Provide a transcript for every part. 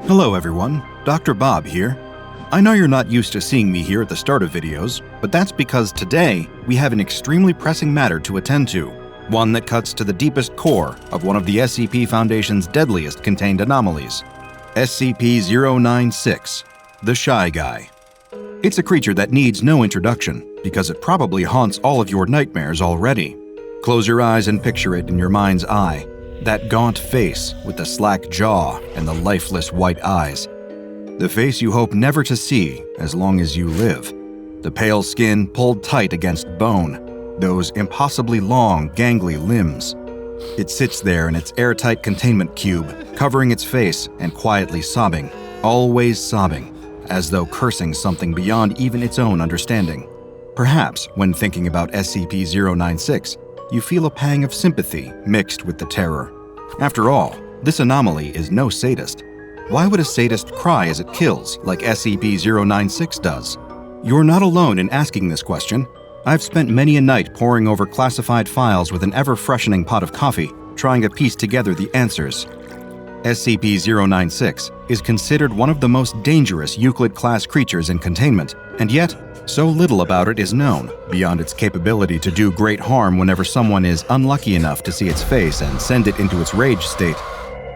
Hello everyone, Dr. Bob here. I know you're not used to seeing me here at the start of videos, but that's because today we have an extremely pressing matter to attend to, one that cuts to the deepest core of one of the SCP Foundation's deadliest contained anomalies, SCP-096, the Shy Guy. It's a creature that needs no introduction because it probably haunts all of your nightmares already. Close your eyes and picture it in your mind's eye. That gaunt face with the slack jaw and the lifeless white eyes. The face you hope never to see as long as you live. The pale skin pulled tight against bone. Those impossibly long, gangly limbs. It sits there in its airtight containment cube, covering its face and quietly sobbing. Always sobbing, as though cursing something beyond even its own understanding. Perhaps, when thinking about SCP-096, you feel a pang of sympathy mixed with the terror. After all, this anomaly is no sadist. Why would a sadist cry as it kills, like SCP-096 does? You're not alone in asking this question. I've spent many a night poring over classified files with an ever-freshening pot of coffee, trying to piece together the answers. SCP-096 is considered one of the most dangerous Euclid-class creatures in containment, and yet, so little about it is known, beyond its capability to do great harm whenever someone is unlucky enough to see its face and send it into its rage state.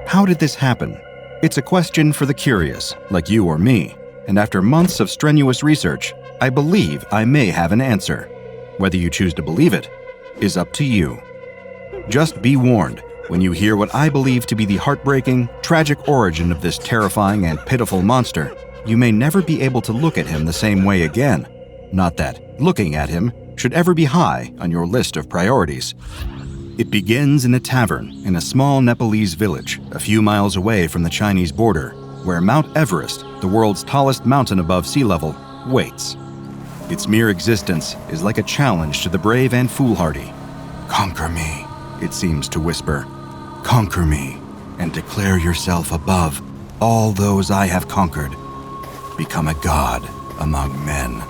How did this happen? It's a question for the curious, like you or me, and after months of strenuous research, I believe I may have an answer. Whether you choose to believe it is up to you. Just be warned, when you hear what I believe to be the heartbreaking, tragic origin of this terrifying and pitiful monster, you may never be able to look at him the same way again. Not that looking at him should ever be high on your list of priorities. It begins in a tavern in a small Nepalese village a few miles away from the Chinese border, where Mount Everest, the world's tallest mountain above sea level, waits. Its mere existence is like a challenge to the brave and foolhardy. "Conquer me," it seems to whisper. "Conquer me, and declare yourself above all those I have conquered. Become a god among men."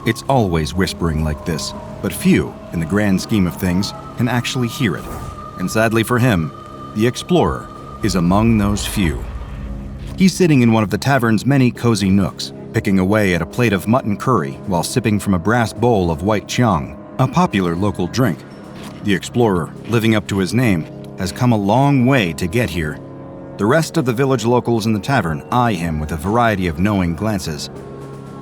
It's always whispering like this, but few, in the grand scheme of things, can actually hear it. And sadly for him, the explorer is among those few. He's sitting in one of the tavern's many cozy nooks, picking away at a plate of mutton curry while sipping from a brass bowl of white chiang, a popular local drink. The explorer, living up to his name, has come a long way to get here. The rest of the village locals in the tavern eye him with a variety of knowing glances.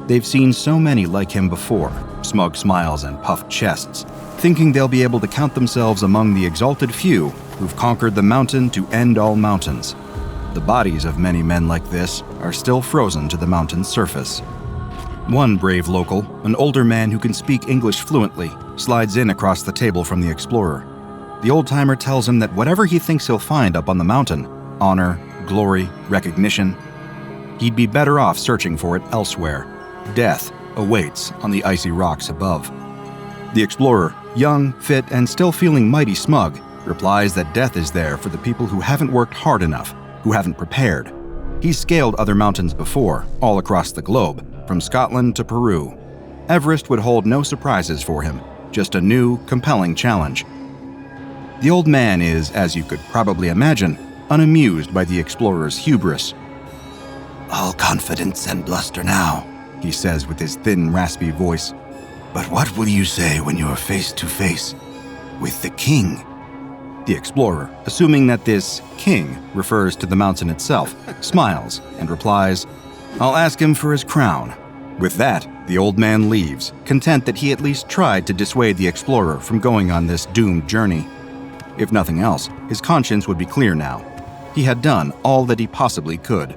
They've seen so many like him before, smug smiles and puffed chests, thinking they'll be able to count themselves among the exalted few who've conquered the mountain to end all mountains. The bodies of many men like this are still frozen to the mountain's surface. One brave local, an older man who can speak English fluently, slides in across the table from the explorer. The old-timer tells him that whatever he thinks he'll find up on the mountain, honor, glory, recognition, he'd be better off searching for it elsewhere. Death awaits on the icy rocks above. The explorer, young, fit, and still feeling mighty smug, replies that death is there for the people who haven't worked hard enough, who haven't prepared. He's scaled other mountains before, all across the globe, from Scotland to Peru. Everest would hold no surprises for him, just a new, compelling challenge. The old man is, as you could probably imagine, unamused by the explorer's hubris. "All confidence and bluster now," he says with his thin, raspy voice. "But what will you say when you're face to face with the king?" The explorer, assuming that this king refers to the mountain itself, smiles and replies, "I'll ask him for his crown." With that, the old man leaves, content that he at least tried to dissuade the explorer from going on this doomed journey. If nothing else, his conscience would be clear now. He had done all that he possibly could.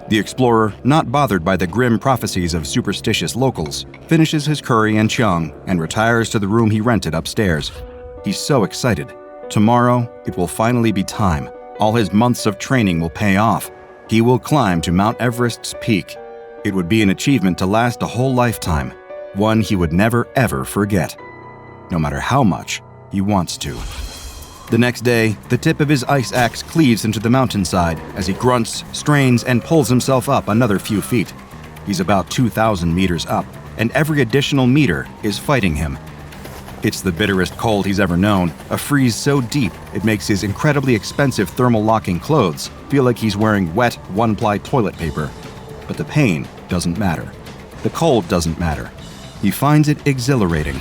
The explorer, not bothered by the grim prophecies of superstitious locals, finishes his curry and chiang and retires to the room he rented upstairs. He's so excited. Tomorrow, it will finally be time. All his months of training will pay off. He will climb to Mount Everest's peak. It would be an achievement to last a whole lifetime, one he would never ever forget, no matter how much he wants to. The next day, the tip of his ice axe cleaves into the mountainside as he grunts, strains, and pulls himself up another few feet. He's about 2,000 meters up, and every additional meter is fighting him. It's the bitterest cold he's ever known, a freeze so deep it makes his incredibly expensive thermal locking clothes feel like he's wearing wet, one-ply toilet paper. But the pain doesn't matter. The cold doesn't matter. He finds it exhilarating.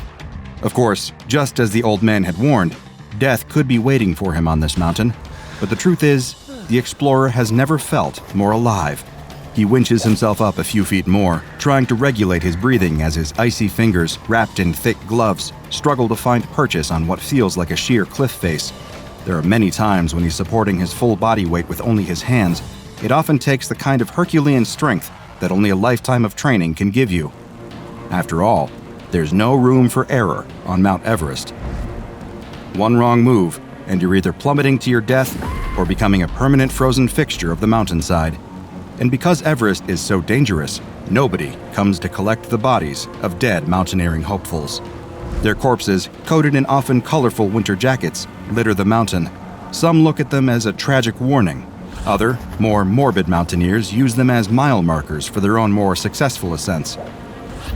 Of course, just as the old man had warned, death could be waiting for him on this mountain. But the truth is, the explorer has never felt more alive. He winches himself up a few feet more, trying to regulate his breathing as his icy fingers, wrapped in thick gloves, struggle to find purchase on what feels like a sheer cliff face. There are many times when he's supporting his full body weight with only his hands. It often takes the kind of Herculean strength that only a lifetime of training can give you. After all, there's no room for error on Mount Everest. One wrong move, and you're either plummeting to your death or becoming a permanent frozen fixture of the mountainside. And because Everest is so dangerous, nobody comes to collect the bodies of dead mountaineering hopefuls. Their corpses, coated in often colorful winter jackets, litter the mountain. Some look at them as a tragic warning. Other, more morbid mountaineers use them as mile markers for their own more successful ascents.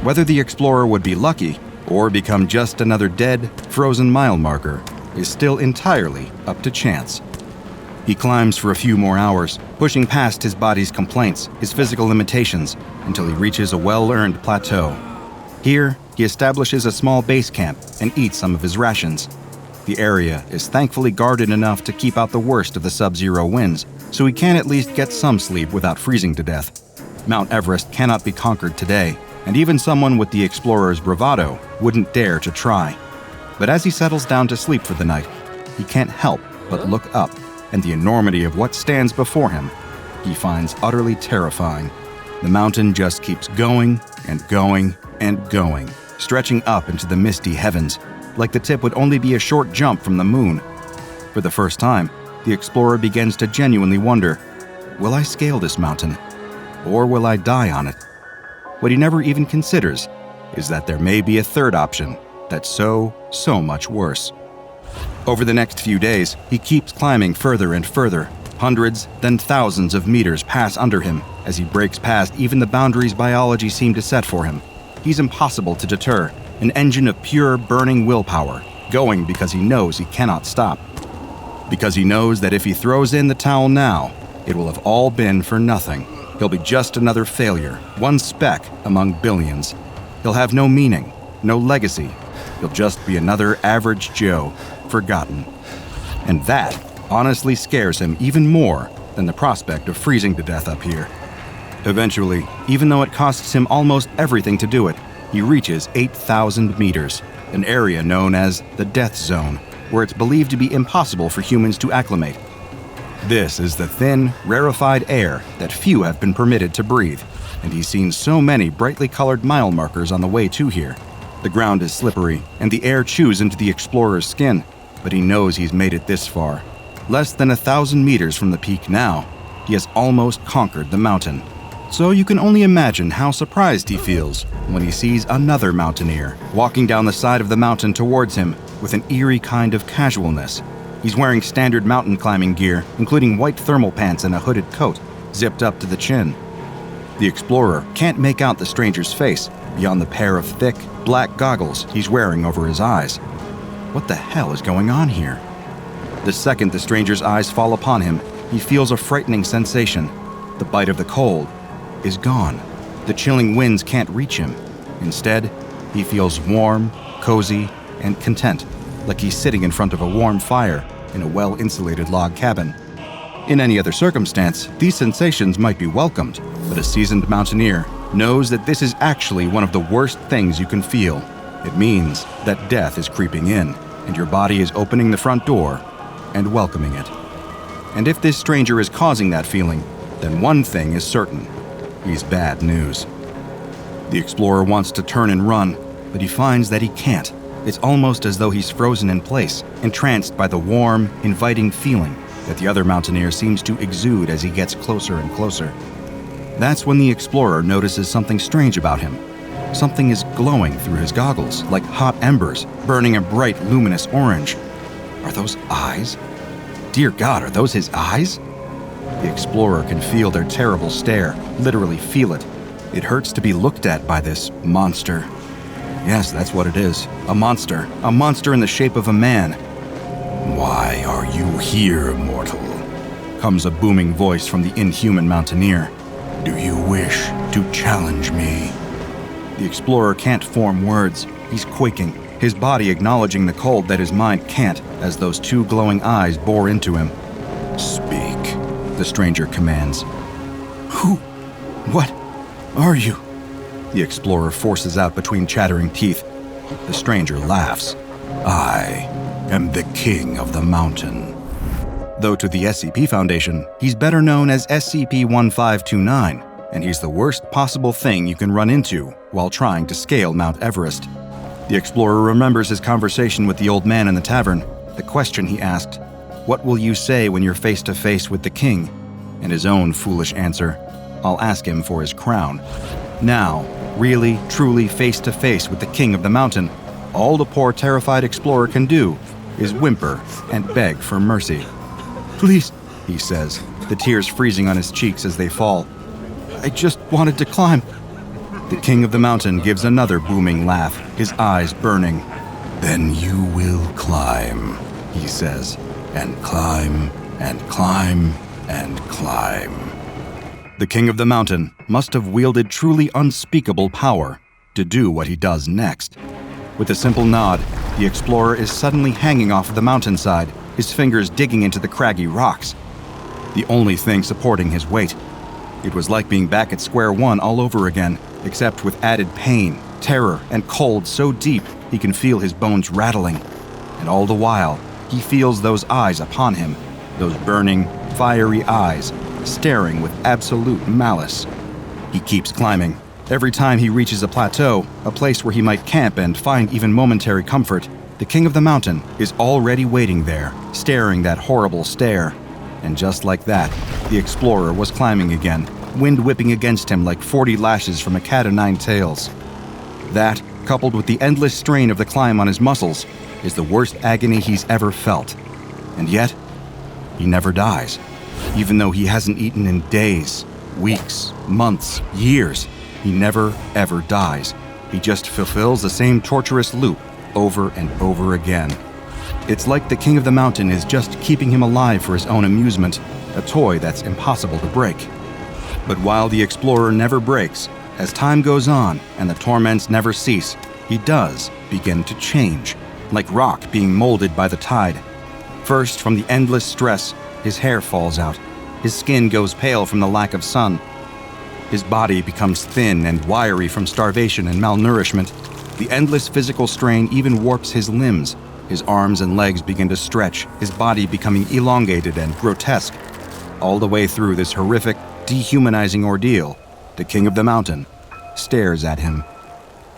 Whether the explorer would be lucky or become just another dead, frozen mile marker is still entirely up to chance. He climbs for a few more hours, pushing past his body's complaints, his physical limitations, until he reaches a well-earned plateau. Here, he establishes a small base camp and eats some of his rations. The area is thankfully guarded enough to keep out the worst of the sub-zero winds, so he can at least get some sleep without freezing to death. Mount Everest cannot be conquered today, and even someone with the explorer's bravado wouldn't dare to try. But as he settles down to sleep for the night, he can't help but look up, and the enormity of what stands before him he finds utterly terrifying. The mountain just keeps going and going and going, stretching up into the misty heavens, like the tip would only be a short jump from the moon. For the first time, the explorer begins to genuinely wonder, will I scale this mountain, or will I die on it? What he never even considers is that there may be a third option that's so much worse. Over the next few days, he keeps climbing further and further. Hundreds, then thousands of meters pass under him as he breaks past even the boundaries biology seemed to set for him. He's impossible to deter, an engine of pure, burning willpower, going because he knows he cannot stop. Because he knows that if he throws in the towel now, it will have all been for nothing. He'll be just another failure, one speck among billions. He'll have no meaning, no legacy. He'll just be another average Joe, forgotten. And that honestly scares him even more than the prospect of freezing to death up here. Eventually, even though it costs him almost everything to do it, he reaches 8,000 meters, an area known as the Death Zone, where it's believed to be impossible for humans to acclimate. This is the thin, rarefied air that few have been permitted to breathe, and he's seen so many brightly colored mile markers on the way to here. The ground is slippery, and the air chews into the explorer's skin, but he knows he's made it this far. Less than 1,000 meters from the peak now, he has almost conquered the mountain. So you can only imagine how surprised he feels when he sees another mountaineer walking down the side of the mountain towards him with an eerie kind of casualness. He's wearing standard mountain climbing gear, including white thermal pants and a hooded coat, zipped up to the chin. The explorer can't make out the stranger's face beyond the pair of thick, black goggles he's wearing over his eyes. What the hell is going on here? The second the stranger's eyes fall upon him, he feels a frightening sensation. The bite of the cold is gone. The chilling winds can't reach him. Instead, he feels warm, cozy, and content, like he's sitting in front of a warm fire in a well-insulated log cabin. In any other circumstance, these sensations might be welcomed, but a seasoned mountaineer knows that this is actually one of the worst things you can feel. It means that death is creeping in, and your body is opening the front door and welcoming it. And if this stranger is causing that feeling, then one thing is certain. He's bad news. The explorer wants to turn and run, but he finds that he can't. It's almost as though he's frozen in place, entranced by the warm, inviting feeling that the other mountaineer seems to exude as he gets closer and closer. That's when the explorer notices something strange about him. Something is glowing through his goggles, like hot embers, burning a bright, luminous orange. Are those eyes? Dear God, are those his eyes? The explorer can feel their terrible stare, literally feel it. It hurts to be looked at by this monster. Yes, that's what it is. A monster in the shape of a man. Why are you here, mortal? comes a booming voice from the inhuman mountaineer. "Do you wish to challenge me?" The explorer can't form words. He's quaking, his body acknowledging the cold that his mind can't as those two glowing eyes bore into him. "Speak," the stranger commands. "Who? What are you?" the explorer forces out between chattering teeth. The stranger laughs. "I am the king of the mountain." Though to the SCP Foundation, he's better known as SCP-1529, and he's the worst possible thing you can run into while trying to scale Mount Everest. The explorer remembers his conversation with the old man in the tavern, the question he asked, "What will you say when you're face to face with the king?" And his own foolish answer, "I'll ask him for his crown." Now, really, truly face to face with the king of the mountain, all the poor terrified explorer can do is whimper and beg for mercy. "Please," he says, the tears freezing on his cheeks as they fall. "I just wanted to climb." The king of the mountain gives another booming laugh, his eyes burning. "Then you will climb," he says, "and climb, and climb, and climb." The king of the mountain must have wielded truly unspeakable power to do what he does next. With a simple nod, the explorer is suddenly hanging off the mountainside, his fingers digging into the craggy rocks. The only thing supporting his weight. It was like being back at square one all over again, except with added pain, terror, and cold so deep he can feel his bones rattling. And all the while, he feels those eyes upon him, those burning, fiery eyes, staring with absolute malice. He keeps climbing. Every time he reaches a plateau, a place where he might camp and find even momentary comfort, the king of the mountain is already waiting there, staring that horrible stare. And just like that, the explorer was climbing again, wind whipping against him like 40 lashes from a cat o' nine tails. That, coupled with the endless strain of the climb on his muscles, is the worst agony he's ever felt. And yet, he never dies. Even though he hasn't eaten in days, weeks, months, years, he never, ever dies. He just fulfills the same torturous loop over and over again. It's like the king of the mountain is just keeping him alive for his own amusement, a toy that's impossible to break. But while the explorer never breaks, as time goes on and the torments never cease, he does begin to change, like rock being molded by the tide. First, from the endless stress, his hair falls out. His skin goes pale from the lack of sun. His body becomes thin and wiry from starvation and malnourishment. The endless physical strain even warps his limbs. His arms and legs begin to stretch, his body becoming elongated and grotesque. All the way through this horrific, dehumanizing ordeal, the king of the mountain stares at him.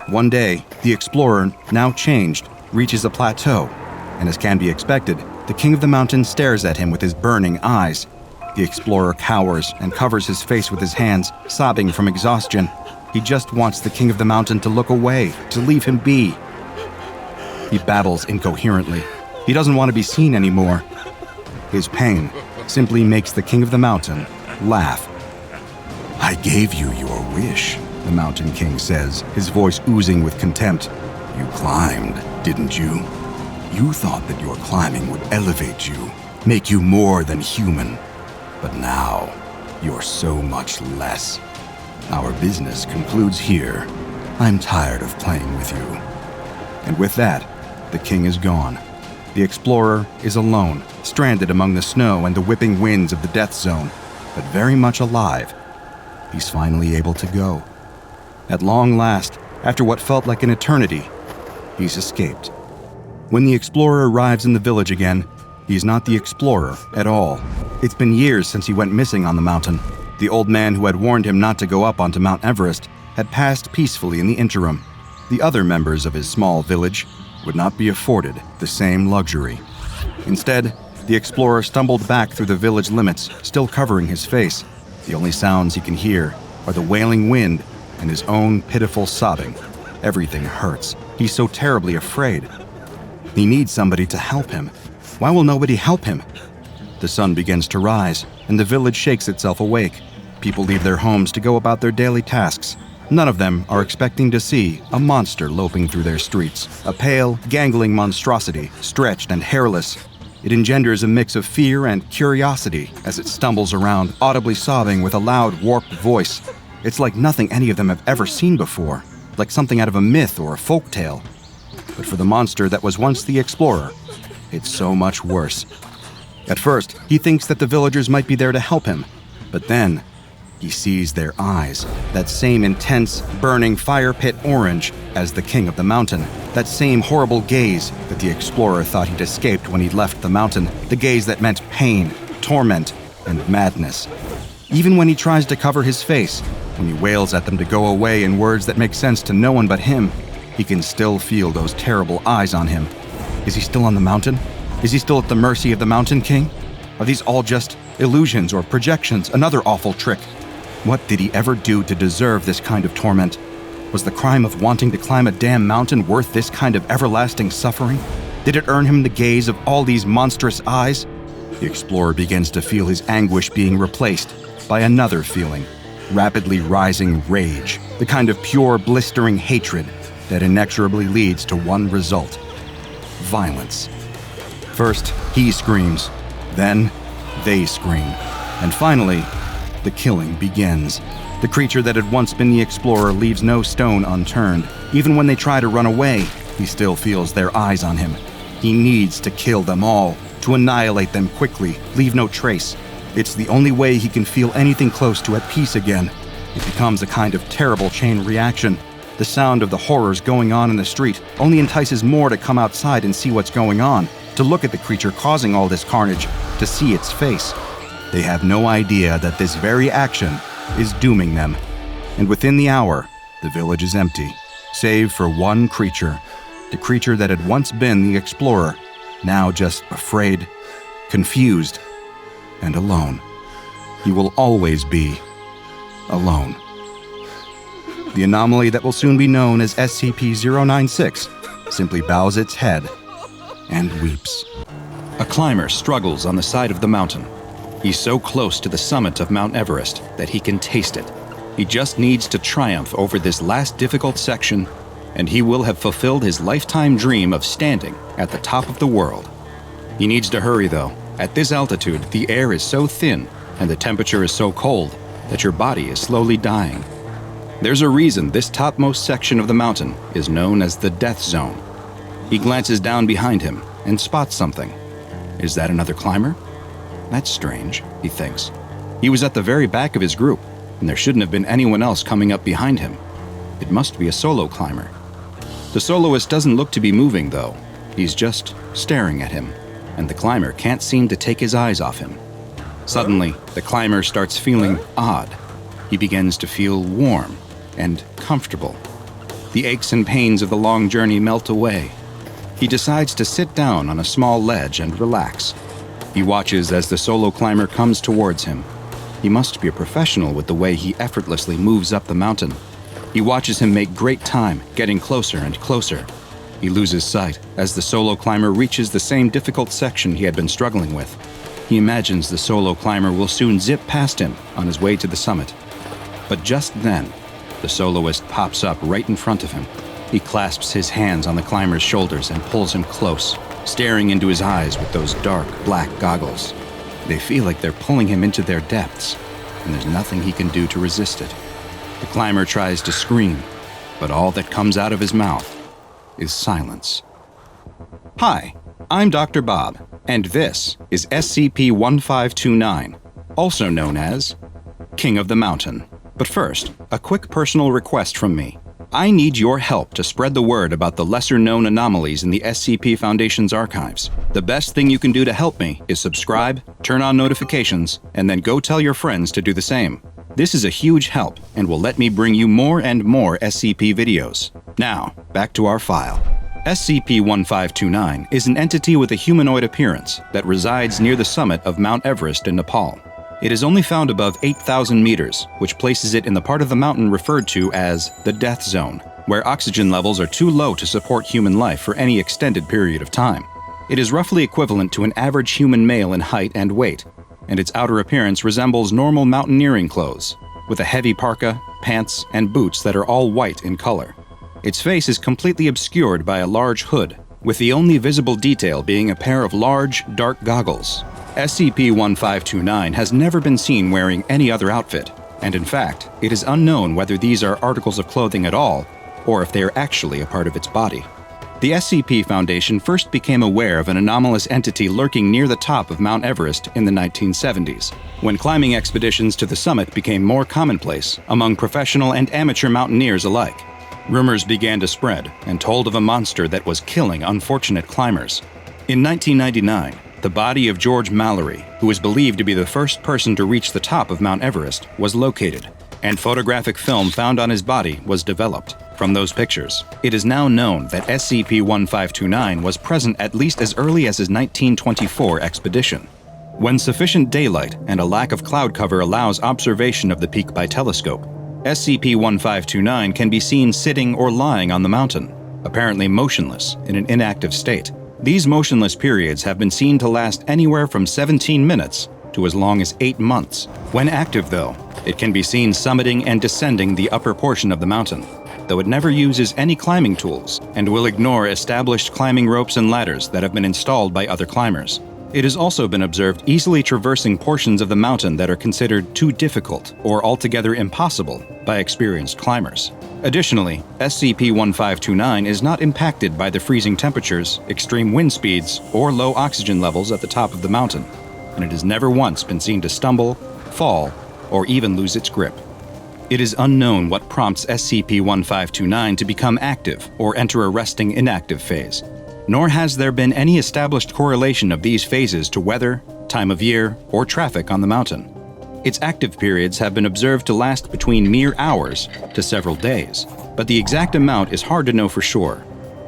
One day, the explorer, now changed, reaches a plateau, and as can be expected, the king of the mountain stares at him with his burning eyes. The explorer cowers and covers his face with his hands, sobbing from exhaustion. He just wants the king of the mountain to look away, to leave him be. He babbles incoherently. He doesn't want to be seen anymore. His pain simply makes the king of the mountain laugh. "I gave you your wish," the mountain king says, his voice oozing with contempt. "You climbed, didn't you? You thought that your climbing would elevate you, make you more than human. But now, you're so much less. Our business concludes here. I'm tired of playing with you." And with that, the king is gone. The explorer is alone, stranded among the snow and the whipping winds of the death zone, but very much alive. He's finally able to go. At long last, after what felt like an eternity, he's escaped. When the explorer arrives in the village again, he's not the explorer at all. It's been years since he went missing on the mountain. The old man who had warned him not to go up onto Mount Everest had passed peacefully in the interim. The other members of his small village would not be afforded the same luxury. Instead, the explorer stumbled back through the village limits, still covering his face. The only sounds he can hear are the wailing wind and his own pitiful sobbing. Everything hurts. He's so terribly afraid. He needs somebody to help him. Why will nobody help him? The sun begins to rise, and the village shakes itself awake. People leave their homes to go about their daily tasks. None of them are expecting to see a monster loping through their streets, a pale, gangling monstrosity, stretched and hairless. It engenders a mix of fear and curiosity as it stumbles around, audibly sobbing with a loud, warped voice. It's like nothing any of them have ever seen before, like something out of a myth or a folk tale. But for the monster that was once the explorer, it's so much worse. At first, he thinks that the villagers might be there to help him, but then he sees their eyes, that same intense, burning fire pit orange as the king of the mountain, that same horrible gaze that the explorer thought he'd escaped when he'd left the mountain, the gaze that meant pain, torment, and madness. Even when he tries to cover his face, when he wails at them to go away in words that make sense to no one but him, he can still feel those terrible eyes on him. Is he still on the mountain? Is he still at the mercy of the Mountain King? Are these all just illusions or projections, another awful trick? What did he ever do to deserve this kind of torment? Was the crime of wanting to climb a damn mountain worth this kind of everlasting suffering? Did it earn him the gaze of all these monstrous eyes? The explorer begins to feel his anguish being replaced by another feeling, rapidly rising rage, the kind of pure, blistering hatred that inexorably leads to one result: violence. First, he screams, then they scream, and finally, the killing begins. The creature that had once been the explorer leaves no stone unturned. Even when they try to run away, he still feels their eyes on him. He needs to kill them all, to annihilate them quickly, leave no trace. It's the only way he can feel anything close to at peace again. It becomes a kind of terrible chain reaction. The sound of the horrors going on in the street only entices more to come outside and see what's going on, to look at the creature causing all this carnage, to see its face. They have no idea that this very action is dooming them. And within the hour, the village is empty, save for one creature, the creature that had once been the explorer, now just afraid, confused, and alone. He will always be alone. The anomaly that will soon be known as SCP-096 simply bows its head and weeps. A climber struggles on the side of the mountain. He's so close to the summit of Mount Everest that he can taste it. He just needs to triumph over this last difficult section, and he will have fulfilled his lifetime dream of standing at the top of the world. He needs to hurry, though. At this altitude, the air is so thin and the temperature is so cold that your body is slowly dying. There's a reason this topmost section of the mountain is known as the Death Zone. He glances down behind him and spots something. Is that another climber? That's strange, he thinks. He was at the very back of his group, and there shouldn't have been anyone else coming up behind him. It must be a solo climber. The soloist doesn't look to be moving, though. He's just staring at him, and the climber can't seem to take his eyes off him. Suddenly, the climber starts feeling odd. He begins to feel warm and comfortable. The aches and pains of the long journey melt away. He decides to sit down on a small ledge and relax. He watches as the solo climber comes towards him. He must be a professional with the way he effortlessly moves up the mountain. He watches him make great time, getting closer and closer. He loses sight as the solo climber reaches the same difficult section he had been struggling with. He imagines the solo climber will soon zip past him on his way to the summit. But just then, the soloist pops up right in front of him. He clasps his hands on the climber's shoulders and pulls him close, staring into his eyes with those dark, black goggles. They feel like they're pulling him into their depths, and there's nothing he can do to resist it. The climber tries to scream, but all that comes out of his mouth is silence. Hi, I'm Dr. Bob, and this is SCP-1529, also known as King of the Mountain. But first, a quick personal request from me. I need your help to spread the word about the lesser-known anomalies in the SCP Foundation's archives. The best thing you can do to help me is subscribe, turn on notifications, and then go tell your friends to do the same. This is a huge help and will let me bring you more and more SCP videos. Now, back to our file. SCP-1529 is an entity with a humanoid appearance that resides near the summit of Mount Everest in Nepal. It is only found above 8,000 meters, which places it in the part of the mountain referred to as the Death Zone, where oxygen levels are too low to support human life for any extended period of time. It is roughly equivalent to an average human male in height and weight, and its outer appearance resembles normal mountaineering clothes, with a heavy parka, pants, and boots that are all white in color. Its face is completely obscured by a large hood, with the only visible detail being a pair of large, dark goggles. SCP-1529 has never been seen wearing any other outfit, and in fact, it is unknown whether these are articles of clothing at all, or if they are actually a part of its body. The SCP Foundation first became aware of an anomalous entity lurking near the top of Mount Everest in the 1970s, when climbing expeditions to the summit became more commonplace among professional and amateur mountaineers alike. Rumors began to spread and told of a monster that was killing unfortunate climbers. In 1999, the body of George Mallory, who is believed to be the first person to reach the top of Mount Everest, was located, and photographic film found on his body was developed. From those pictures, it is now known that SCP-1529 was present at least as early as his 1924 expedition. When sufficient daylight and a lack of cloud cover allows observation of the peak by telescope, SCP-1529 can be seen sitting or lying on the mountain, apparently motionless in an inactive state. These motionless periods have been seen to last anywhere from 17 minutes to as long as 8 months. When active, though, it can be seen summiting and descending the upper portion of the mountain, though it never uses any climbing tools and will ignore established climbing ropes and ladders that have been installed by other climbers. It has also been observed easily traversing portions of the mountain that are considered too difficult or altogether impossible by experienced climbers. Additionally, SCP-1529 is not impacted by the freezing temperatures, extreme wind speeds, or low oxygen levels at the top of the mountain, and it has never once been seen to stumble, fall, or even lose its grip. It is unknown what prompts SCP-1529 to become active or enter a resting inactive phase, nor has there been any established correlation of these phases to weather, time of year, or traffic on the mountain. Its active periods have been observed to last between mere hours to several days, but the exact amount is hard to know for sure.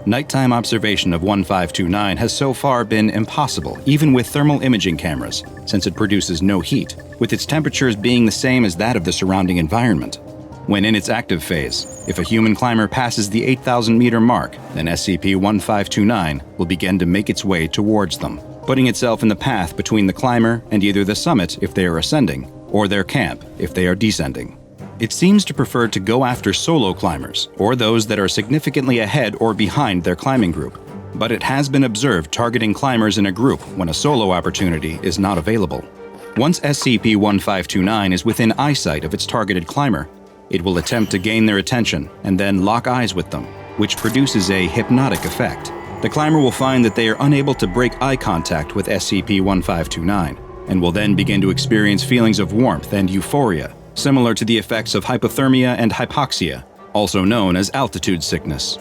Nighttime observation of 1529 has so far been impossible, even with thermal imaging cameras, since it produces no heat, with its temperatures being the same as that of the surrounding environment. When in its active phase, if a human climber passes the 8,000-meter mark, then SCP-1529 will begin to make its way towards them, putting itself in the path between the climber and either the summit if they are ascending, or their camp if they are descending. It seems to prefer to go after solo climbers, or those that are significantly ahead or behind their climbing group, but it has been observed targeting climbers in a group when a solo opportunity is not available. Once SCP-1529 is within eyesight of its targeted climber, it will attempt to gain their attention and then lock eyes with them, which produces a hypnotic effect. The climber will find that they are unable to break eye contact with SCP-1529, and will then begin to experience feelings of warmth and euphoria, similar to the effects of hypothermia and hypoxia, also known as altitude sickness.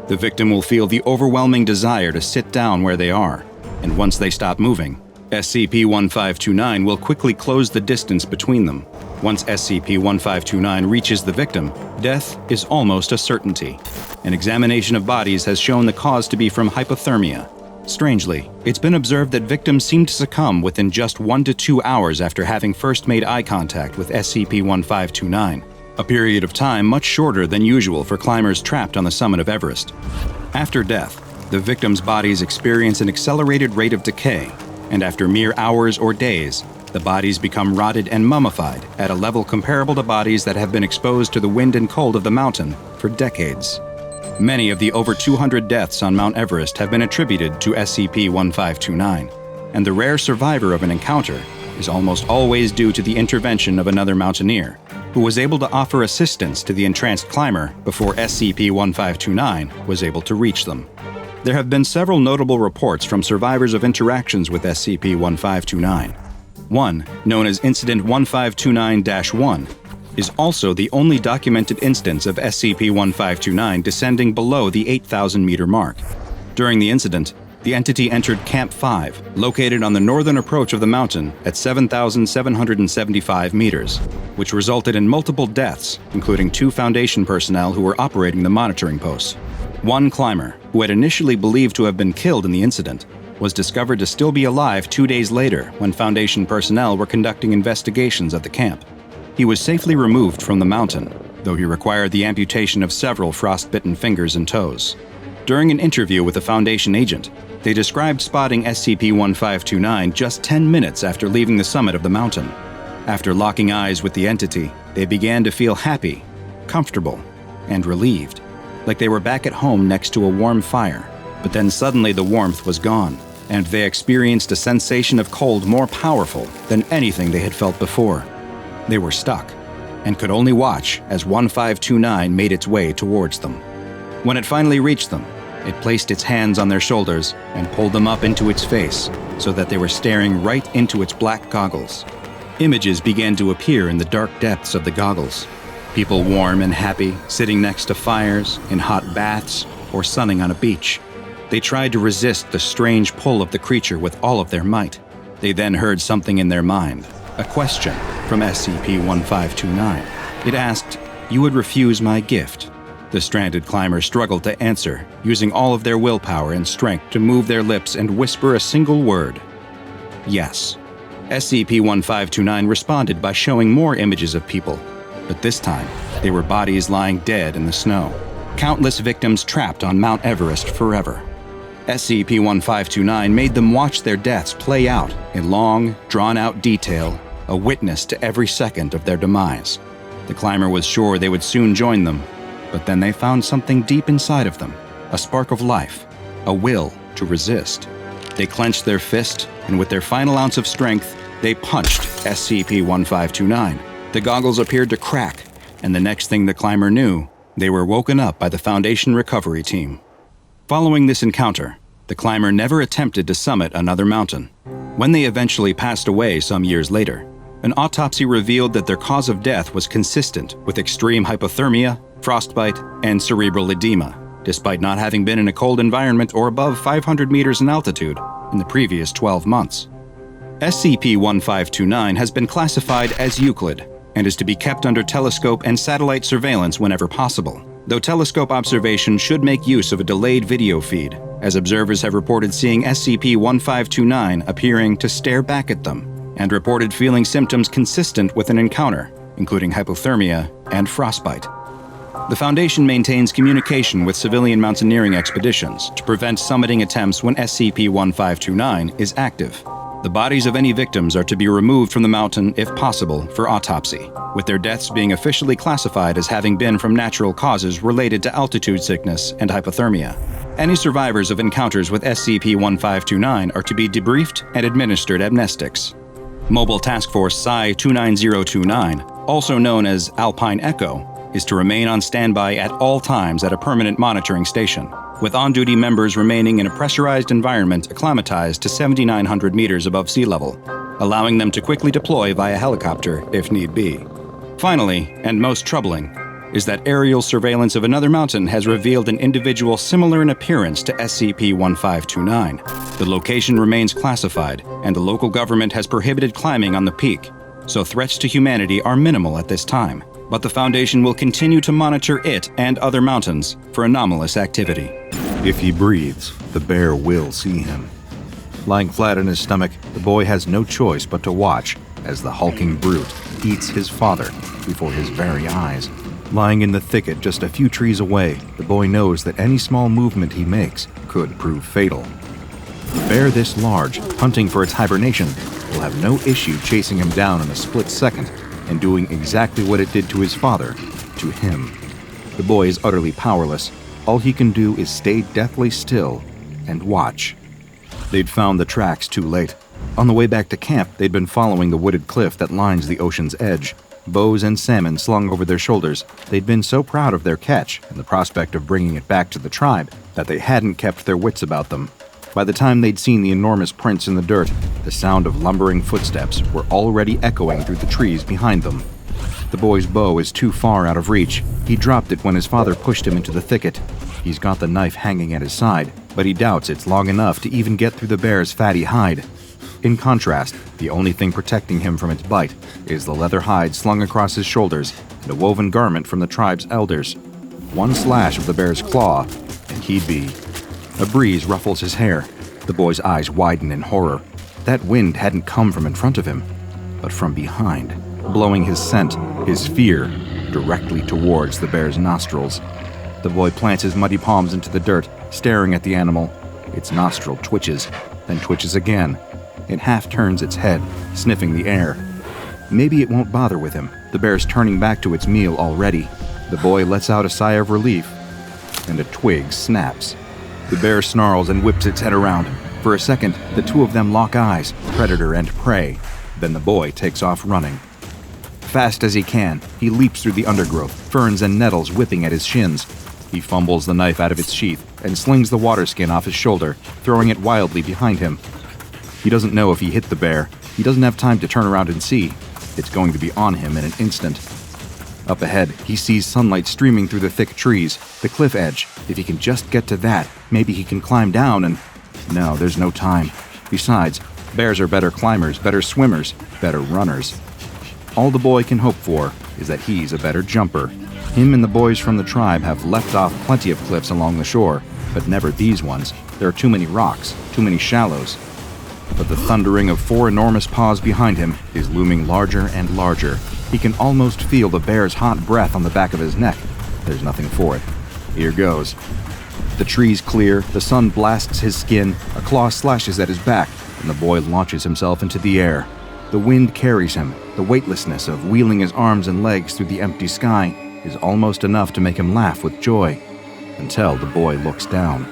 The victim will feel the overwhelming desire to sit down where they are, and once they stop moving, SCP-1529 will quickly close the distance between them. Once SCP-1529 reaches the victim, death is almost a certainty. An examination of bodies has shown the cause to be from hypothermia. Strangely, it's been observed that victims seem to succumb within just 1 to 2 hours after having first made eye contact with SCP-1529, a period of time much shorter than usual for climbers trapped on the summit of Everest. After death, the victims' bodies experience an accelerated rate of decay, and after mere hours or days, the bodies become rotted and mummified at a level comparable to bodies that have been exposed to the wind and cold of the mountain for decades. Many of the over 200 deaths on Mount Everest have been attributed to SCP-1529, and the rare survivor of an encounter is almost always due to the intervention of another mountaineer, who was able to offer assistance to the entranced climber before SCP-1529 was able to reach them. There have been several notable reports from survivors of interactions with SCP-1529. One, known as Incident 1529-1, is also the only documented instance of SCP-1529 descending below the 8,000-meter mark. During the incident, the entity entered Camp 5, located on the northern approach of the mountain at 7,775 meters, which resulted in multiple deaths, including 2 Foundation personnel who were operating the monitoring posts. One climber, who had initially believed to have been killed in the incident, was discovered to still be alive 2 days later when Foundation personnel were conducting investigations at the camp. He was safely removed from the mountain, though he required the amputation of several frostbitten fingers and toes. During an interview with a Foundation agent, they described spotting SCP-1529 just 10 minutes after leaving the summit of the mountain. After locking eyes with the entity, they began to feel happy, comfortable, and relieved, like they were back at home next to a warm fire. But then suddenly the warmth was gone, and they experienced a sensation of cold more powerful than anything they had felt before. They were stuck, and could only watch as 1529 made its way towards them. When it finally reached them, it placed its hands on their shoulders and pulled them up into its face so that they were staring right into its black goggles. Images began to appear in the dark depths of the goggles. People warm and happy, sitting next to fires, in hot baths, or sunning on a beach. They tried to resist the strange pull of the creature with all of their might. They then heard something in their mind, a question from SCP-1529. It asked, "You would refuse my gift?" The stranded climber struggled to answer, using all of their willpower and strength to move their lips and whisper a single word. Yes. SCP-1529 responded by showing more images of people, but this time, they were bodies lying dead in the snow. Countless victims trapped on Mount Everest forever. SCP-1529 made them watch their deaths play out in long, drawn-out detail, a witness to every second of their demise. The climber was sure they would soon join them, but then they found something deep inside of them, a spark of life, a will to resist. They clenched their fist, and with their final ounce of strength, they punched SCP-1529. The goggles appeared to crack, and the next thing the climber knew, they were woken up by the Foundation recovery team. Following this encounter, the climber never attempted to summit another mountain. When they eventually passed away some years later, an autopsy revealed that their cause of death was consistent with extreme hypothermia, frostbite, and cerebral edema, despite not having been in a cold environment or above 500 meters in altitude in the previous 12 months. SCP-1529 has been classified as Euclid and is to be kept under telescope and satellite surveillance whenever possible, though telescope observation should make use of a delayed video feed, as observers have reported seeing SCP-1529 appearing to stare back at them, and reported feeling symptoms consistent with an encounter, including hypothermia and frostbite. The Foundation maintains communication with civilian mountaineering expeditions to prevent summiting attempts when SCP-1529 is active. The bodies of any victims are to be removed from the mountain if possible for autopsy, with their deaths being officially classified as having been from natural causes related to altitude sickness and hypothermia. Any survivors of encounters with SCP-1529 are to be debriefed and administered amnestics. Mobile Task Force Psi-29029, also known as Alpine Echo, is to remain on standby at all times at a permanent monitoring station, with on-duty members remaining in a pressurized environment acclimatized to 7,900 meters above sea level, allowing them to quickly deploy via helicopter if need be. Finally, and most troubling, is that aerial surveillance of another mountain has revealed an individual similar in appearance to SCP-1529. The location remains classified, and the local government has prohibited climbing on the peak, so threats to humanity are minimal at this time. But the Foundation will continue to monitor it and other mountains for anomalous activity. If he breathes, the bear will see him. Lying flat on his stomach, the boy has no choice but to watch as the hulking brute eats his father before his very eyes. Lying in the thicket just a few trees away, the boy knows that any small movement he makes could prove fatal. A bear this large, hunting for its hibernation, will have no issue chasing him down in a split second and doing exactly what it did to his father, to him. The boy is utterly powerless. All he can do is stay deathly still and watch. They'd found the tracks too late. On the way back to camp, they'd been following the wooded cliff that lines the ocean's edge. Bows and salmon slung over their shoulders, they'd been so proud of their catch and the prospect of bringing it back to the tribe that they hadn't kept their wits about them. By the time they'd seen the enormous prints in the dirt, the sound of lumbering footsteps were already echoing through the trees behind them. The boy's bow is too far out of reach. He dropped it when his father pushed him into the thicket. He's got the knife hanging at his side, but he doubts it's long enough to even get through the bear's fatty hide. In contrast, the only thing protecting him from its bite is the leather hide slung across his shoulders and a woven garment from the tribe's elders. One slash of the bear's claw, and he'd be. A breeze ruffles his hair. The boy's eyes widen in horror. That wind hadn't come from in front of him, but from behind, blowing his scent, his fear, directly towards the bear's nostrils. The boy plants his muddy palms into the dirt, staring at the animal. Its nostril twitches, then twitches again. It half turns its head, sniffing the air. Maybe it won't bother with him. The bear's turning back to its meal already. The boy lets out a sigh of relief, and a twig snaps. The bear snarls and whips its head around. For a second, the two of them lock eyes, predator and prey. Then the boy takes off running. Fast as he can, he leaps through the undergrowth, ferns and nettles whipping at his shins. He fumbles the knife out of its sheath and slings the water skin off his shoulder, throwing it wildly behind him. He doesn't know if he hit the bear. He doesn't have time to turn around and see. It's going to be on him in an instant. Up ahead, he sees sunlight streaming through the thick trees, the cliff edge. If he can just get to that, maybe he can climb down and... No, there's no time. Besides, bears are better climbers, better swimmers, better runners. All the boy can hope for is that he's a better jumper. Him and the boys from the tribe have leapt off plenty of cliffs along the shore, but never these ones. There are too many rocks, too many shallows. But the thundering of 4 enormous paws behind him is looming larger and larger. He can almost feel the bear's hot breath on the back of his neck. There's nothing for it. Here goes. The trees clear, the sun blasts his skin, a claw slashes at his back, and the boy launches himself into the air. The wind carries him. The weightlessness of wheeling his arms and legs through the empty sky is almost enough to make him laugh with joy, until the boy looks down.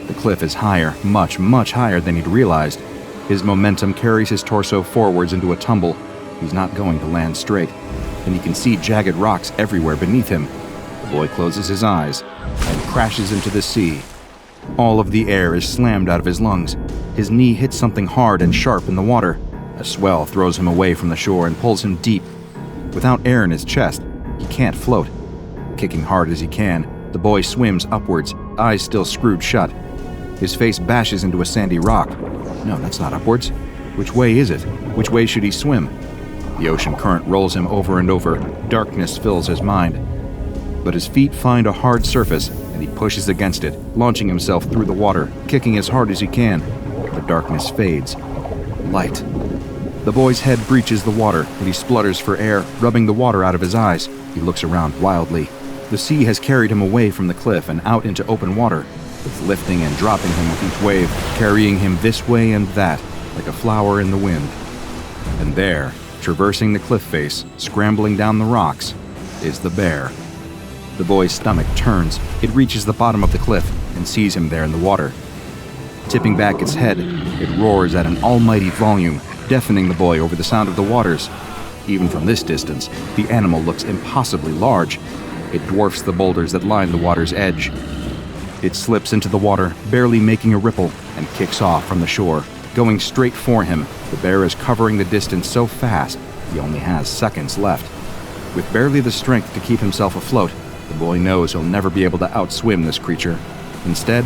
The cliff is higher, much, much higher than he'd realized. His momentum carries his torso forwards into a tumble. He's not going to land straight, and he can see jagged rocks everywhere beneath him. The boy closes his eyes and crashes into the sea. All of the air is slammed out of his lungs. His knee hits something hard and sharp in the water. A swell throws him away from the shore and pulls him deep. Without air in his chest, he can't float. Kicking hard as he can, the boy swims upwards, eyes still screwed shut. His face bashes into a sandy rock. No, that's not upwards. Which way is it? Which way should he swim? The ocean current rolls him over and over. Darkness fills his mind. But his feet find a hard surface, and he pushes against it, launching himself through the water, kicking as hard as he can. The darkness fades. Light. The boy's head breaches the water, and he splutters for air, rubbing the water out of his eyes. He looks around wildly. The sea has carried him away from the cliff and out into open water. It's lifting and dropping him with each wave, carrying him this way and that, like a flower in the wind. And there, traversing the cliff face, scrambling down the rocks, is the bear. The boy's stomach turns. It reaches the bottom of the cliff and sees him there in the water. Tipping back its head, it roars at an almighty volume, deafening the boy over the sound of the waters. Even from this distance, the animal looks impossibly large. It dwarfs the boulders that line the water's edge. It slips into the water, barely making a ripple, and kicks off from the shore. Going straight for him, the bear is covering the distance so fast, he only has seconds left. With barely the strength to keep himself afloat, the boy knows he'll never be able to outswim this creature. Instead,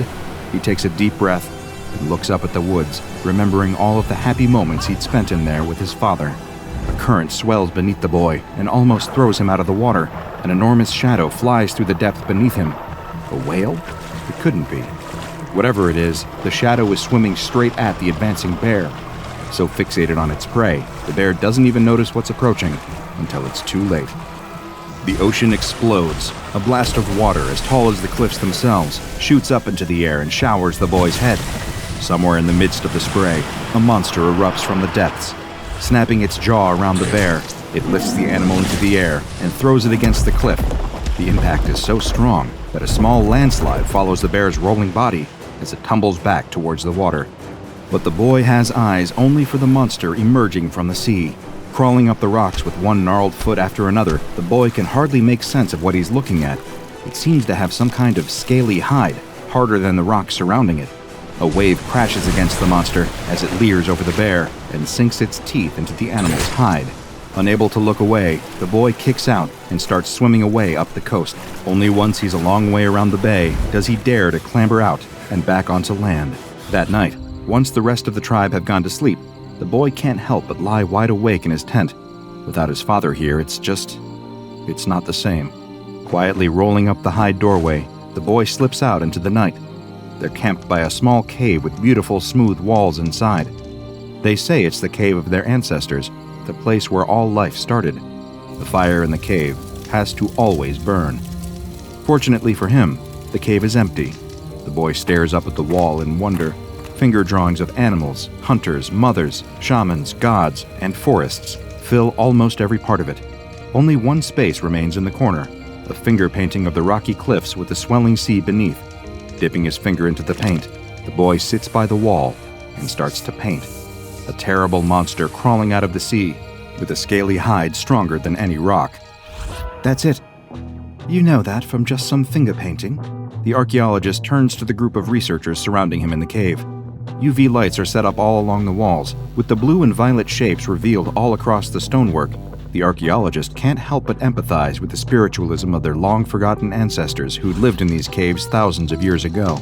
he takes a deep breath and looks up at the woods, remembering all of the happy moments he'd spent in there with his father. A current swells beneath the boy and almost throws him out of the water. An enormous shadow flies through the depth beneath him. A whale? It couldn't be. Whatever it is, the shadow is swimming straight at the advancing bear. So fixated on its prey, the bear doesn't even notice what's approaching until it's too late. The ocean explodes. A blast of water as tall as the cliffs themselves shoots up into the air and showers the boy's head. Somewhere in the midst of the spray, a monster erupts from the depths. Snapping its jaw around the bear, it lifts the animal into the air and throws it against the cliff. The impact is so strong that a small landslide follows the bear's rolling body as it tumbles back towards the water. But the boy has eyes only for the monster emerging from the sea. Crawling up the rocks with one gnarled foot after another, the boy can hardly make sense of what he's looking at. It seems to have some kind of scaly hide, harder than the rocks surrounding it. A wave crashes against the monster as it leers over the bear and sinks its teeth into the animal's hide. Unable to look away, the boy kicks out and starts swimming away up the coast. Only once he's a long way around the bay does he dare to clamber out and back onto land. That night, once the rest of the tribe have gone to sleep, the boy can't help but lie wide awake in his tent. Without his father here, it's not the same. Quietly rolling up the hide doorway, the boy slips out into the night. They're camped by a small cave with beautiful, smooth walls inside. They say it's the cave of their ancestors, the place where all life started. The fire in the cave has to always burn. Fortunately for him, the cave is empty. The boy stares up at the wall in wonder. Finger drawings of animals, hunters, mothers, shamans, gods, and forests fill almost every part of it. Only one space remains in the corner, a finger painting of the rocky cliffs with the swelling sea beneath. Dipping his finger into the paint, the boy sits by the wall and starts to paint. A terrible monster crawling out of the sea, with a scaly hide stronger than any rock. That's it. You know that from just some finger painting. The archaeologist turns to the group of researchers surrounding him in the cave. UV lights are set up all along the walls, with the blue and violet shapes revealed all across the stonework. The archaeologist can't help but empathize with the spiritualism of their long-forgotten ancestors who'd lived in these caves thousands of years ago.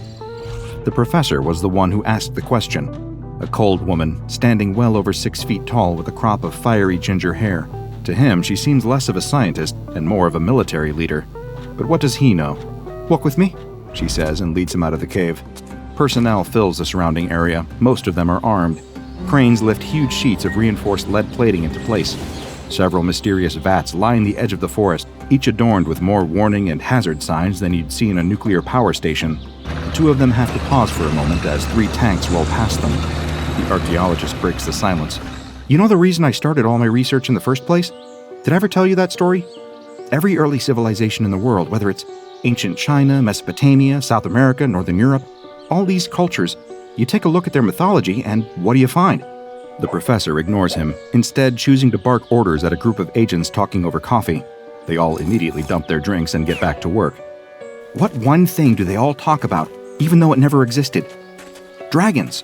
The professor was the one who asked the question, a cold woman, standing well over 6 feet tall with a crop of fiery ginger hair. To him, she seems less of a scientist and more of a military leader. But what does he know? "Walk with me," she says and leads him out of the cave. Personnel fills the surrounding area. Most of them are armed. Cranes lift huge sheets of reinforced lead plating into place. Several mysterious vats line the edge of the forest, each adorned with more warning and hazard signs than you'd see in a nuclear power station. The two of them have to pause for a moment as 3 tanks roll past them. The archaeologist breaks the silence. "You know the reason I started all my research in the first place? Did I ever tell you that story? Every early civilization in the world, whether it's ancient China, Mesopotamia, South America, Northern Europe, all these cultures, you take a look at their mythology and what do you find?" The professor ignores him, instead choosing to bark orders at a group of agents talking over coffee. They all immediately dump their drinks and get back to work. What one thing do they all talk about, even though it never existed? Dragons.